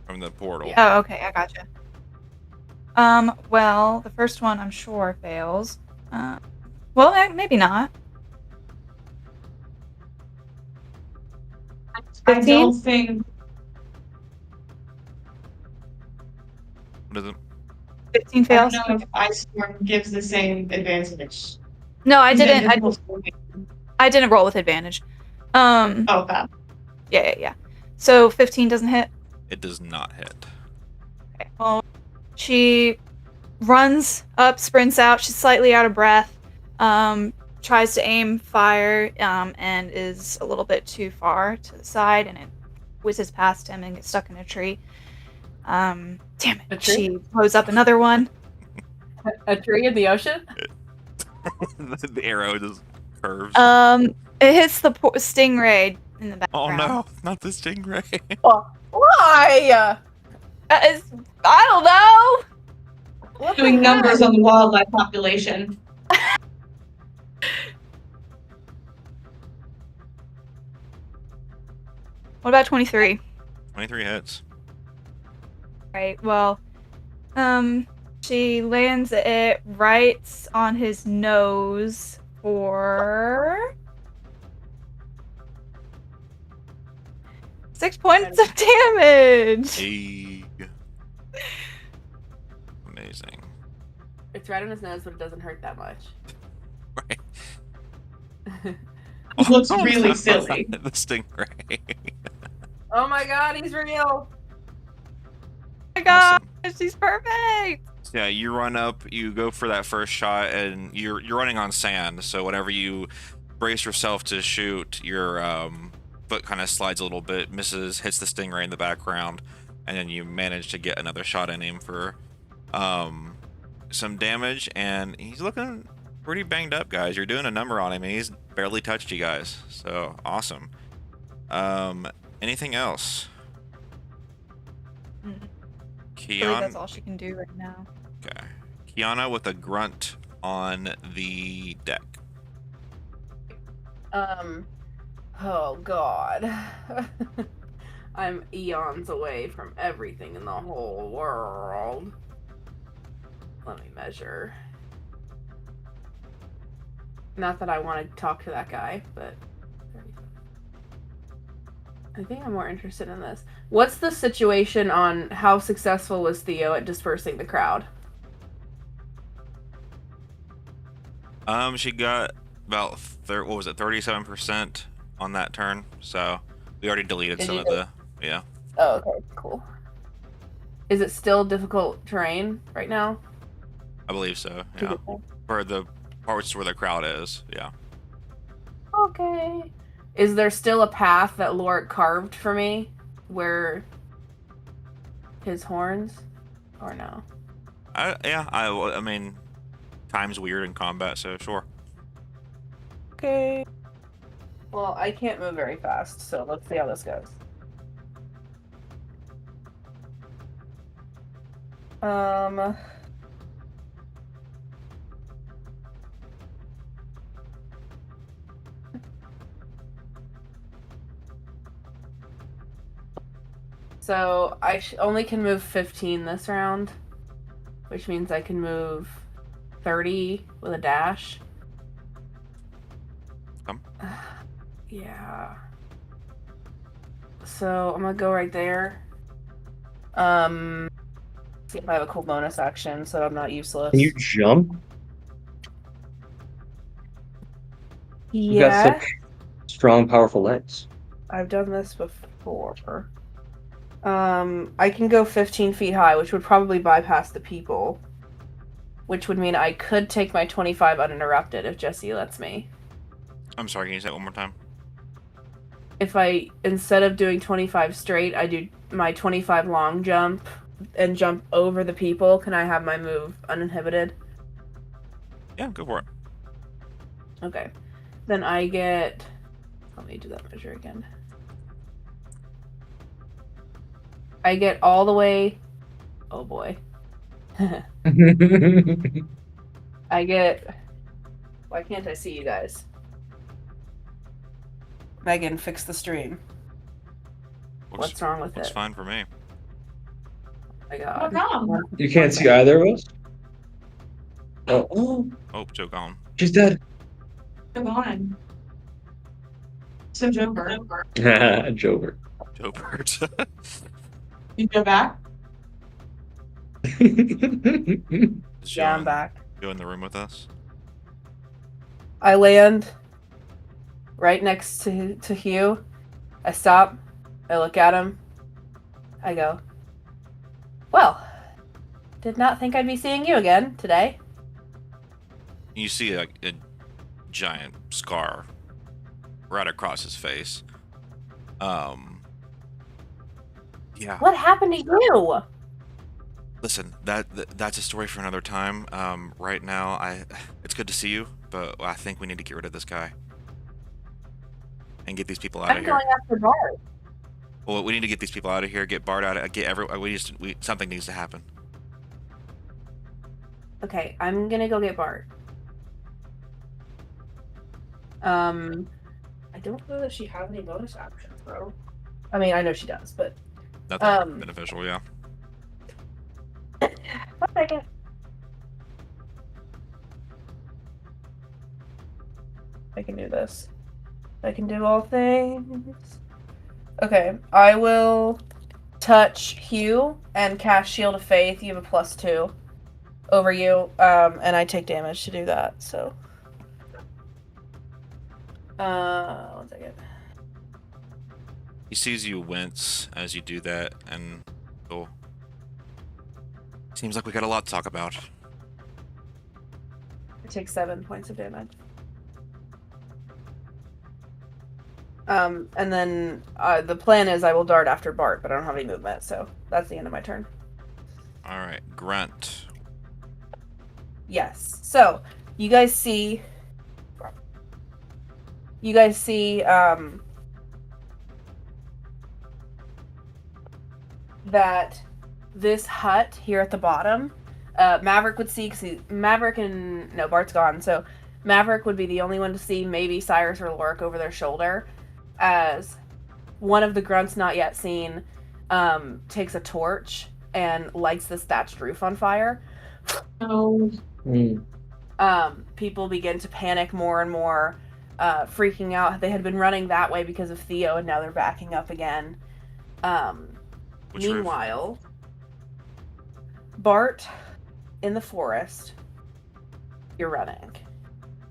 from the portal. Oh, okay, I gotcha. Well, the first one I'm sure fails. Well, maybe not. I don't think. What is it? 15 I fails. don't know if Ice Storm gives the same advantage. No, I didn't. Yeah, I didn't roll with advantage. Oh, bad. Yeah. So 15 doesn't hit. It does not hit. Okay. Well, she runs up, sprints out. She's slightly out of breath. Tries to aim fire, and is a little bit too far to the side, and it whizzes past him and gets stuck in a tree. Damn it! She blows up another one. A tree in the ocean? The arrow just curves. It hits the stingray in the background. Oh no, not the stingray. Why? I don't know. Doing numbers on the wildlife population. What about 23? 23 hits. Right. Well, she lands it right on his nose for 6 points of damage. Hey. Amazing. It's right on his nose, but it doesn't hurt that much. Right. It looks really silly. The stingray. Oh my god, he's real! Oh my god, Awesome. she's perfect. Yeah, you run up, you go for that first shot, and you're running on sand. So whenever you brace yourself to shoot, your foot kind of slides a little bit, misses, hits the stingray in the background, and then you manage to get another shot in him for some damage. And he's looking pretty banged up, guys. You're doing a number on him, and he's barely touched you guys. So awesome. Anything else? I believe Kiana. that's all she can do right now. Okay. Kiana with a grunt on the deck. Oh god. I'm eons away from everything in the whole world. Let me measure. Not that I want to talk to that guy, but I think I'm more interested in this. What's the situation on how successful was Theo at dispersing the crowd? She got about 37% on that turn. So we already deleted some of the Oh, okay, cool. Is it still difficult terrain right now? I believe so. Yeah. For the parts where the crowd is. Yeah. Okay. Is there still a path that Loric carved for me where his horns, or no? I mean, time's weird in combat, so sure. Okay. Well, I can't move very fast, so let's see how this goes. So I only can move 15 this round, which means I can move 30 with a dash. Yeah. So I'm gonna go right there. See if I have a cool bonus action so I'm not useless. Can you jump? You got Yeah, such strong, powerful legs. I've done this before. I can go 15 feet high, which would probably bypass the people. Which would mean I could take my 25 uninterrupted if Jesse lets me. I'm sorry, can you say it one more time? If I, instead of doing 25 straight, I do my 25 long jump and jump over the people, can I have my move uninhibited? Yeah, go for it. Okay. Then I get... Let me do that measure again. I get all the way... Oh boy. I get... Why can't I see you guys? Megan, fix the stream. What's wrong with Looks it? fine for me. Oh my god. Oh, You can't see either of us? Oh, Oh, Joe gone. she's dead. Come on. So Joker. Joker. Joe Bird. You go back? Is Joe Yeah, I'm back. Joe in the room with us? I land right next to Hugh. I stop. I look at him. I go, well, did not think I'd be seeing you again today. You see a giant scar right across his face. Yeah. What happened to you? Listen, that's a story for another time. Right now, it's good to see you, but I think we need to get rid of this guy and get these people out I'm of here. going after Bart. Well, we need to get these people out of here. Get Bart out. Something needs to happen. Okay, I'm gonna go get Bart. I don't know that she has any bonus actions, bro. I mean, I know she does, but Nothing beneficial, yeah. 1 second. I can do this. I can do all things. Okay, I will touch Hugh and cast Shield of Faith. You have a +2 over you, and I take damage to do that, so. 1 second. He sees you wince as you do that, and oh, seems like we got a lot to talk about. I take 7 points of damage. And then the plan is I will dart after Bart, but I don't have any movement, so that's the end of my turn. All right, Grunt. Yes. So you guys see that this hut here at the bottom, Maverick would see, because Bart's gone, so Maverick would be the only one to see, maybe Cyrus or Loric over their shoulder, as one of the grunts not yet seen takes a torch and lights this thatched roof on fire. No. People begin to panic more and more, freaking out. They had been running that way because of Theo, and now they're backing up again. Meanwhile, Bart, in the forest, you're running.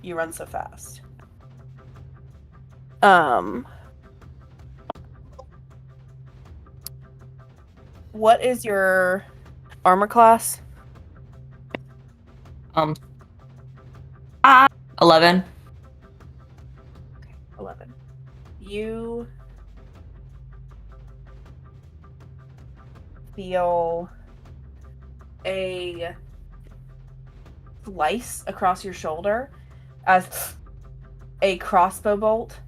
You run so fast. What is your armor class? 11. 11. You feel a slice across your shoulder as a crossbow bolt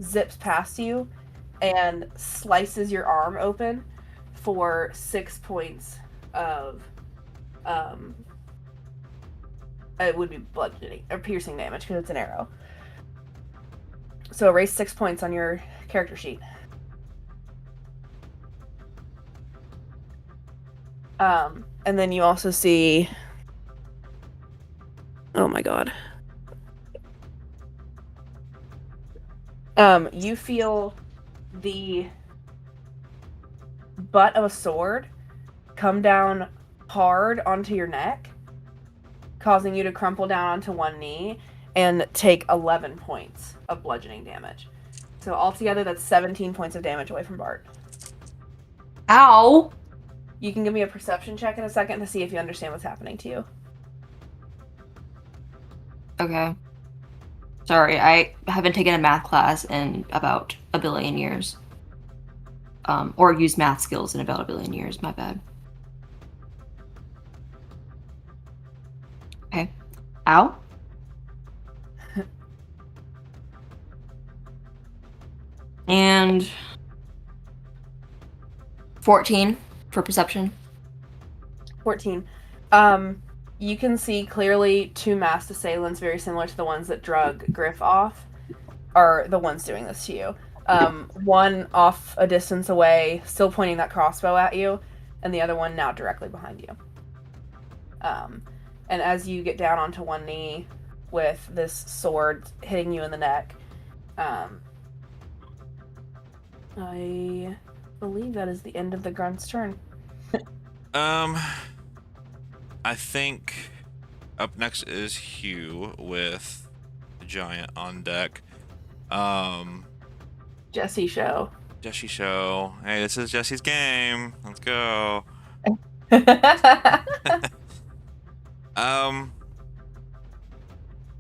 zips past you and slices your arm open for 6 points of it would be bludgeoning or piercing damage because it's an arrow. So erase 6 points on your character sheet. And then you also see, oh my god. You feel the butt of a sword come down hard onto your neck, causing you to crumple down onto one knee, and take 11 points of bludgeoning damage. So altogether, that's 17 points of damage away from Bart. Ow! You can give me a perception check in a second to see if you understand what's happening to you. Okay. Sorry, I haven't taken a math class in about a billion years. Or used math skills in about a billion years, my bad. Okay. Ow. And 14 for perception. 14. You can see clearly 2 masked assailants, very similar to the ones that drug Griff off, are the ones doing this to you. One off a distance away, still pointing that crossbow at you, and the other one now directly behind you. And as you get down onto one knee with this sword hitting you in the neck, I believe that is the end of the grunt's turn. I think up next is Hugh with the giant on deck. Jesse show. Jesse show. Hey, this is Jesse's game. Let's go. I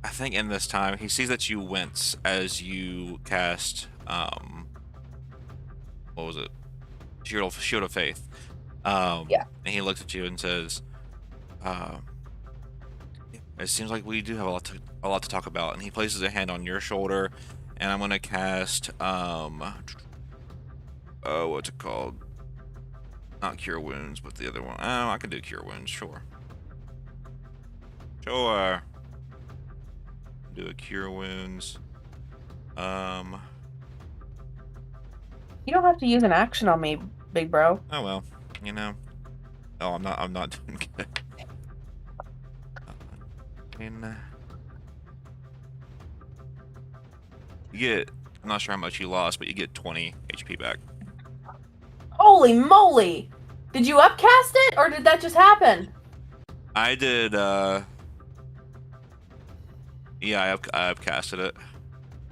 think in this time he sees that you wince as you cast what was it? Shield of Faith. Yeah. And he looks at you and says, it seems like we do have a lot to talk about. And he places a hand on your shoulder, and I'm gonna cast what's it called? Not Cure Wounds, but the other one. Oh, I can do Cure Wounds, sure. Sure. Do a Cure Wounds. You don't have to use an action on me, big bro. Oh well, you know. Oh, I'm not doing good. You get, I'm not sure how much you lost, but you get 20 HP back. Holy moly! Did you upcast it, or did that just happen? I did, yeah, I upcasted it.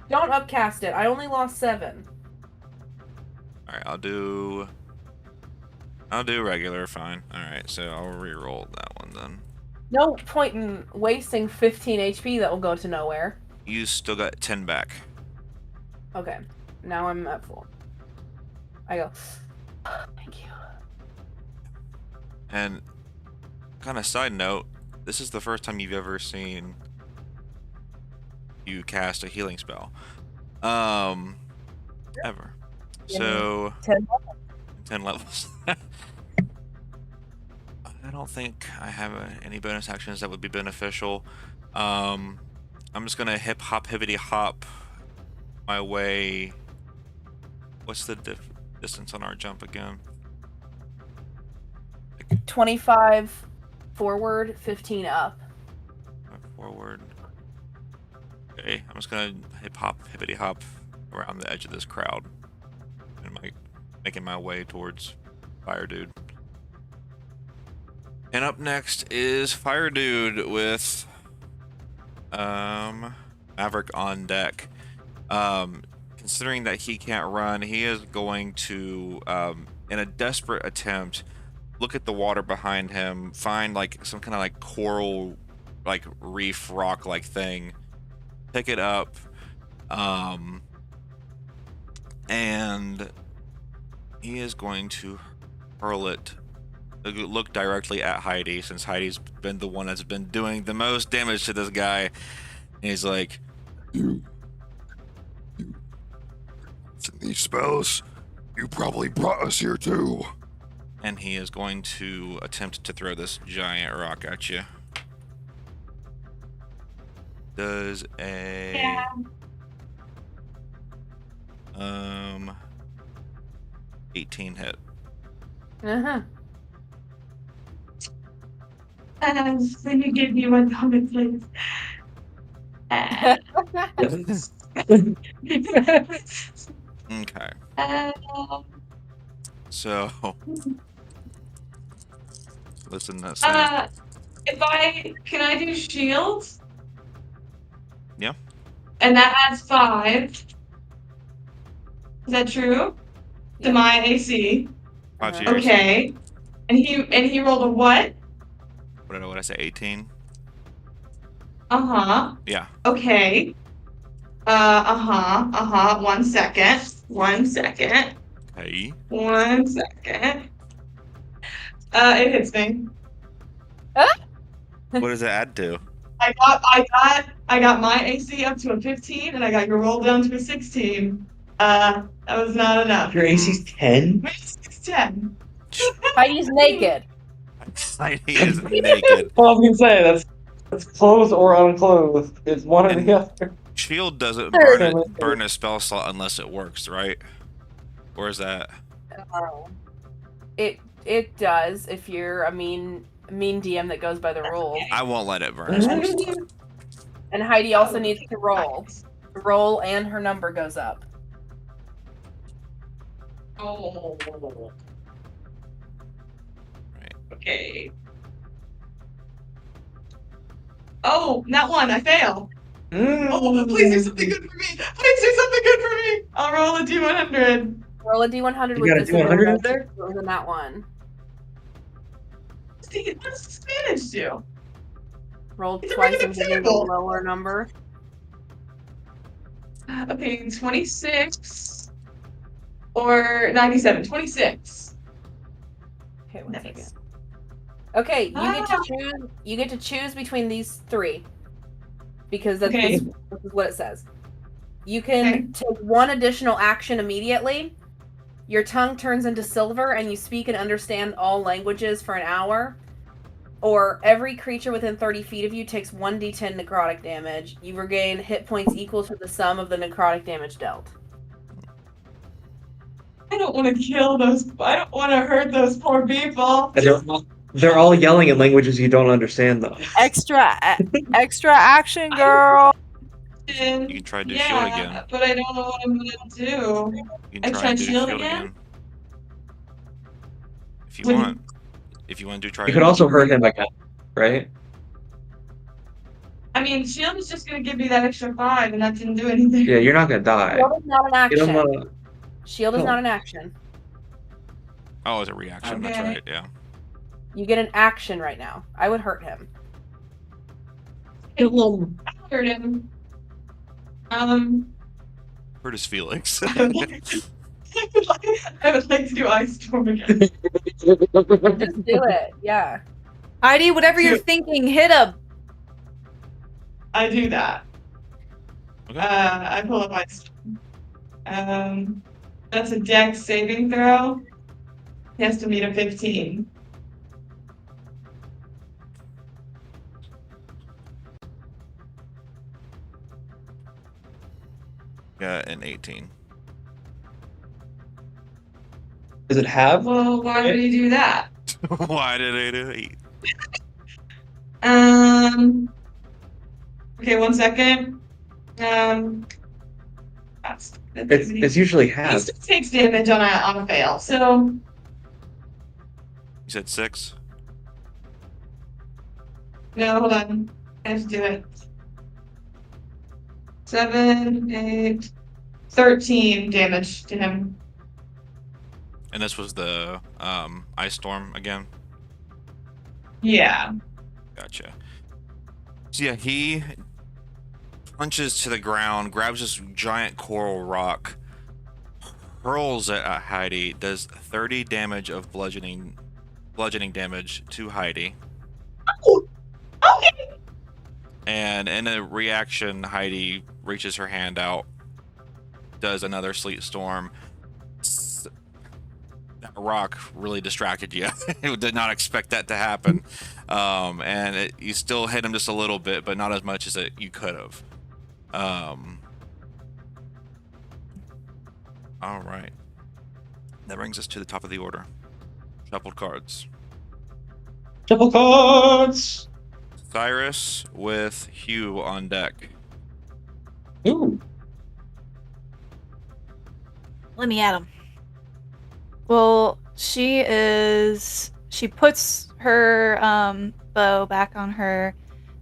Don't upcast it. I only lost 7. Alright, I'll do regular, fine. Alright, so I'll re-roll that one then. No point in wasting 15 HP that will go to nowhere. You still got 10 back. Okay, now I'm at full. I go, thank you. And kind of side note, this is the first time you've ever seen you cast a healing spell. Ever. So 10 levels. I don't think I have any bonus actions that would be beneficial. I'm just gonna hip hop hippity hop my way. What's the distance on our jump again? 25 forward, 15 up. Forward. Okay, I'm just gonna hip hop hippity hop around the edge of this crowd and making my way towards Fire Dude. And up next is Fire Dude with Maverick on deck. Considering that he can't run, he is going to, in a desperate attempt, look at the water behind him, find like some kind of like coral, like reef rock like thing, pick it up, and he is going to hurl it. Look directly at Heidi, since Heidi's been the one that's been doing the most damage to this guy. And he's like, You. These spells, you probably brought us here too. and he is going to attempt to throw this giant rock at you. Does a 18 hit. Uh-huh. Can you give me 1 comment, please? Okay. So listen, that's can I do shields? yeah. And that adds 5. Is that true? To my AC. 5 to your AC. Okay. And he rolled a what? What did I say? 18. Yeah. Okay. 1 second. 1 second. Hey. 1 second. It hits me. What does it add to? I got my AC up to a 15, and I got your roll down to a 16. That was not enough. Your AC's 10? My AC's 10. Heidi's naked. Heidi is naked. Well, I was gonna say that's clothed or unclothed. It's one or the other. Shield doesn't Sure. burn a spell slot unless it works, right? Or is that? It does if you're a mean DM that goes by the rules. I won't let it burn a spell slot. And Heidi also needs to roll. Roll and her number goes up. Oh. Right. Okay. Oh, not one. I fail. Oh, please do something good for me. Please do something good for me. I'll roll a D100. Roll a D100 You with got a D100 up there? Than that one. What does Spanish do? Roll It's a twice regular and give me the table. lower number. Okay, 26 or 97. 26. Okay, one Nice. second. Okay, you get to choose between these 3. Because that's Okay. this is what it says. You can take one additional action immediately. Your tongue turns into silver and you speak and understand all languages for an hour. Or every creature within 30 feet of you takes 1d10 necrotic damage. You regain hit points equal to the sum of the necrotic damage dealt. I don't want to kill those. I don't want to hurt those poor people. They're all yelling in languages you don't understand, though. Extra action, girl. You can try to do shield again. But I don't know what I'm gonna do. You can try to do shield again. If you want. If you want to try. You could also hurt him again, right? I mean, shield is just gonna give me that extra 5, and that didn't do anything. Yeah, you're not gonna die. Shield is not an You don't action. wanna... Shield is not an action. Oh, it's a reaction. That's Okay. right. Yeah. You get an action right now. I would hurt him. It will hurt him. Hurt his feelings. I would like to do Ice Storm again. Just do it. Yeah. Heidi, whatever you're thinking, hit him. I do that. Okay. I pull up Ice Storm. That's a Dex saving throw. He has to meet a 15. Got an 18. Does it have? Well, why would he do that? Why did I do 8? Okay, 1 second. It's usually He half. still takes damage on a fail, so You said 6? no, hold on. I have to do it. 7, 8, 13 damage to him. And this was the ice storm again? Yeah. Gotcha. So yeah, he punches to the ground, grabs this giant coral rock, hurls it at Heidi, does 30 damage of bludgeoning damage to Heidi. Okay. And in a reaction, Heidi reaches her hand out, does another sleet storm. That rock really distracted you. You did not expect that to happen. And you still hit him just a little bit, but not as much as you could have. All right. That brings us to the top of the order. Shuffled cards. Triple cards! Cyrus with Hugh on deck. Ooh. Let me at him. Well, she puts her bow back on her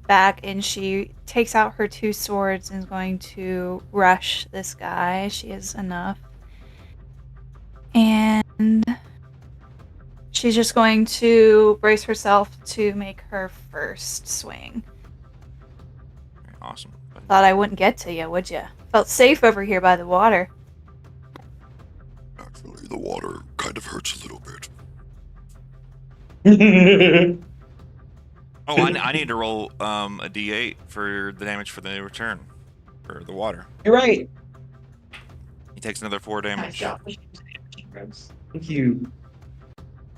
back and she takes out her 2 swords and is going to rush this guy. She has enough. And she's just going to brace herself to make her first swing. Awesome. Thought I wouldn't get to you, would you? Felt safe over here by the water. Actually, the water kind of hurts a little bit. Oh, I need to roll a d8 for the damage for the return for the water. You're right. He takes another 4 Nice damage. job. Thank you.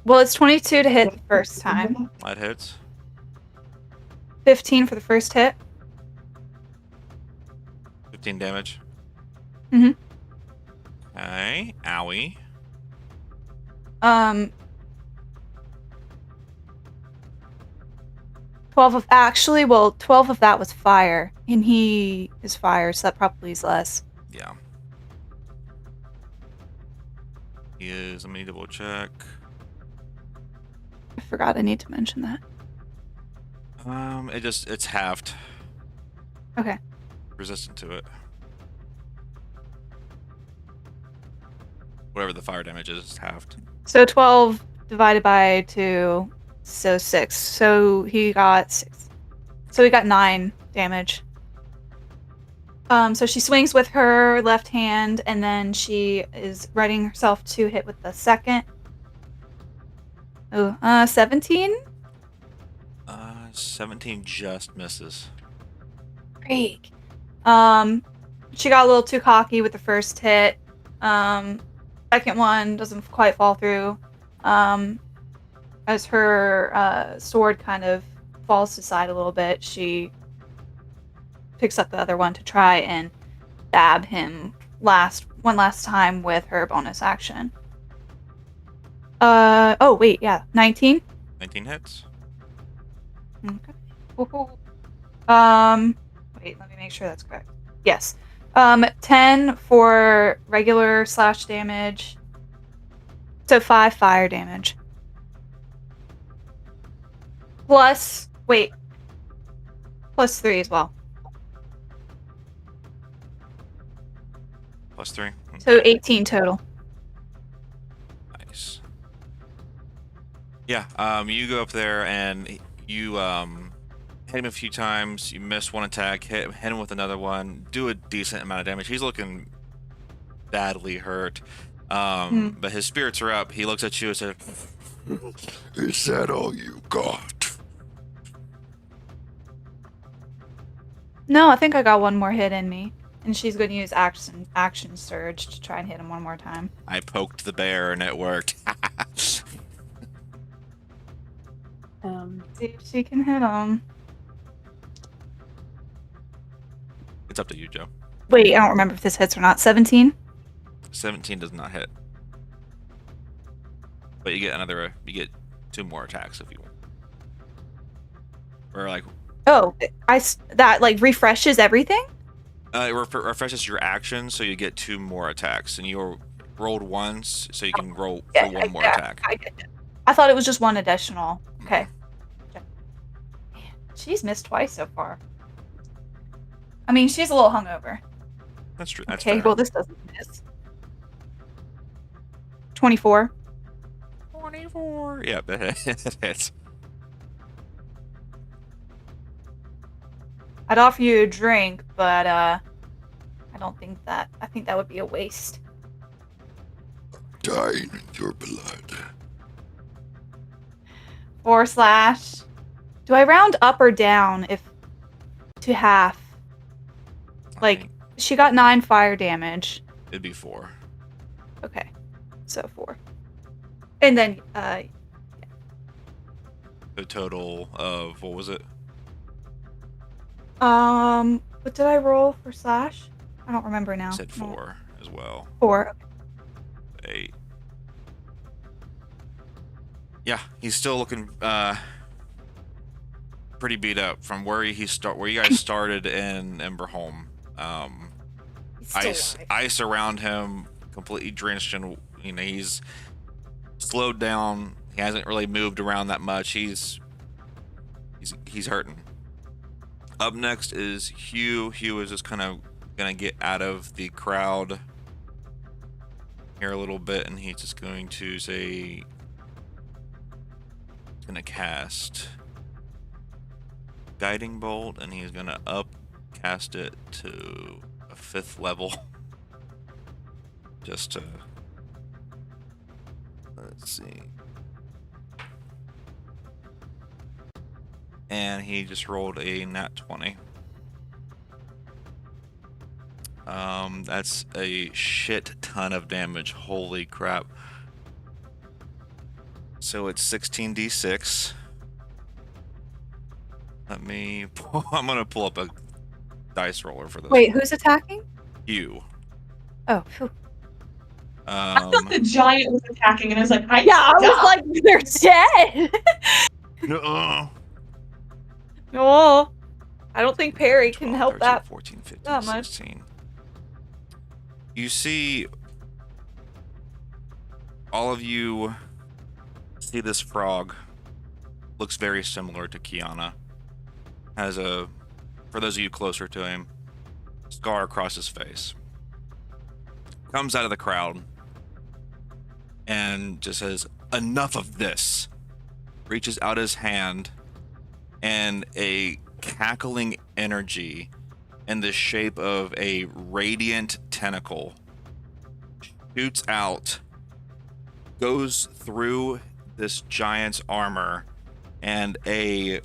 Well, it's 22 to hit the first time. That hits. 15 for the first hit. 15 damage. Mhm. Okay. Owie. 12 of 12 of that was fire, and he is fire, so that probably is less. Yeah. He is. Let me double check. I forgot I need to mention that. It's halved. Okay. Resistant to it. Whatever the fire damage is halved. So 12 divided by 2, so 6. So he got 6. So he got 9 damage. So she swings with her left hand, and then she is readying herself to hit with the second. 17? 17 just misses. Great. She got a little too cocky with the first hit. Second one doesn't quite fall through. As her sword kind of falls to the side a little bit, she picks up the other one to try and stab him one last time with her bonus action. 19? 19 hits. Okay. Wait, let me make sure that's correct. Yes. 10 for regular slash damage. So 5 fire damage. Plus 3 as well. Plus 3. So 18 total. Nice. Yeah, you go up there and you hit him a few times. You miss one attack, hit him with another one, do a decent amount of damage. He's looking badly hurt. But his spirits are up. He looks at you and says, Is that all you got? No, I think I got one more hit in me. And she's going to use action surge to try and hit him one more time. I poked the bear and it worked. See if she can hit him. It's up to you, Joe. Wait, I don't remember if this hits or not. 17? 17 does not hit. But you get 2 more attacks if you want. Or like... Oh, that like refreshes everything? It refreshes your action, so you get 2 more attacks. And you rolled once, so you can roll for one more attack. I thought it was just one additional. Okay. She's missed twice so far. I mean, she's a little hungover. That's true. That's okay, fair. well, this doesn't miss. 24. 24. Yeah, that hits. I'd offer you a drink, but I don't think that. I think that would be a waste. Dying in your blood. 4/. Do I round up or down to half? Like, she got 9 fire damage. It'd be 4. Okay, so 4. And then, The total of, what was it? what did I roll for slash? I don't remember now. I said 4 as well. 4. 8. Yeah, he's still looking pretty beat up from where you guys started in Emberholme. Ice around him, completely drenched in. He's slowed down. He hasn't really moved around that much. He's hurting. Up next is Hugh. Hugh is just kind of gonna get out of the crowd here a little bit, and he's just going to say, he's gonna cast Guiding Bolt, and he's gonna upcast it to a 5th level. Just to, let's see. And he just rolled a nat 20. That's a shit ton of damage. Holy crap. So it's 16d6. Let me I'm gonna pull up a dice roller for this. Wait, who's attacking? You. Oh, phew. I thought the giant was attacking, and I was like, I was like, they're dead. No. Oh, I don't think Perry can 12, help 13, that 14, 15, that much. 16. You see, all of you see this frog. Looks very similar to Kiana. Has a, for those of you closer to him, scar across his face. Comes out of the crowd and just says, "Enough of this." Reaches out his hand, and a cackling energy in the shape of a radiant tentacle shoots out, goes through this giant's armor, and a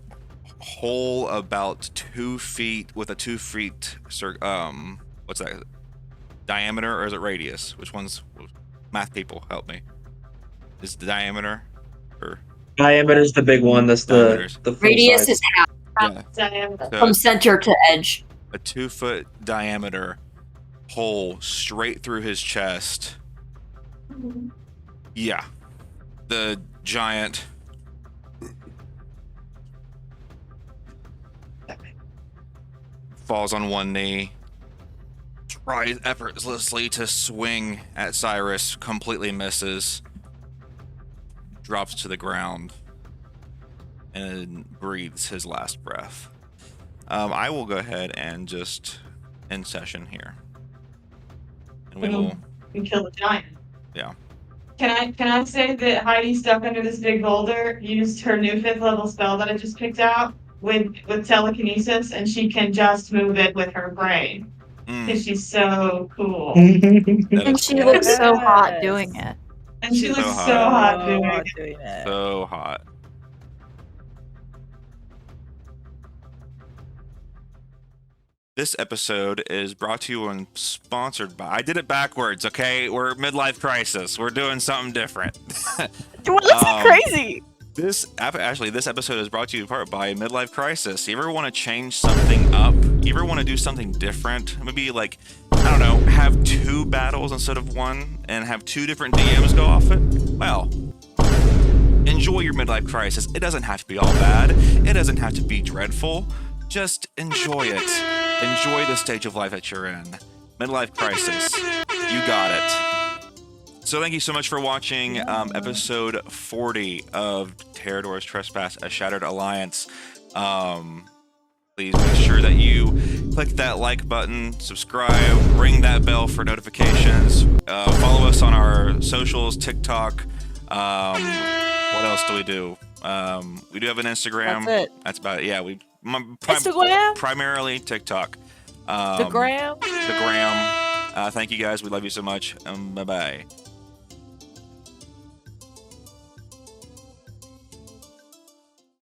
hole about 2 feet with a 2 feet what's that, diameter, or is it radius? Which one's, math people help me? Is the diameter or Diameter's the big one. That's the full Radius size. is half. Yeah. Diameter. From center to edge. A 2 foot diameter hole straight through his chest. Yeah. The giant falls on one knee, tries effortlessly to swing at Cyrus, completely misses, drops to the ground, and breathes his last breath. I will go ahead and just end session here, and we will. We kill the giant. Yeah. Can I say that Heidi stuck under this big boulder used her new 5th level spell that I just picked out with telekinesis, and she can just move it with her brain. Because she's so cool. And she looks so hot doing it. And she looks so hot doing it. So hot. This episode is brought to you and sponsored by. I did it backwards, okay? We're midlife crisis. We're doing something different. Dude, that's crazy. This episode is brought to you in part by Midlife Crisis. You ever want to change something up? You ever want to do something different? Maybe like, I don't know, have 2 battles instead of 1 and have 2 different DMs go off it? Well, enjoy your midlife crisis. It doesn't have to be all bad. It doesn't have to be dreadful. Just enjoy it. Enjoy the stage of life that you're in. Midlife crisis. You got it. So thank you so much for watching episode 40 of Terrador's Trespass, A Shattered Alliance. Please make sure that you click that like button, subscribe, ring that bell for notifications, follow us on our socials, TikTok. What else do we do? We do have an Instagram. That's it. That's about it. Yeah, Instagram? Primarily TikTok. The gram? The gram. Thank you guys. We love you so much. Bye-bye.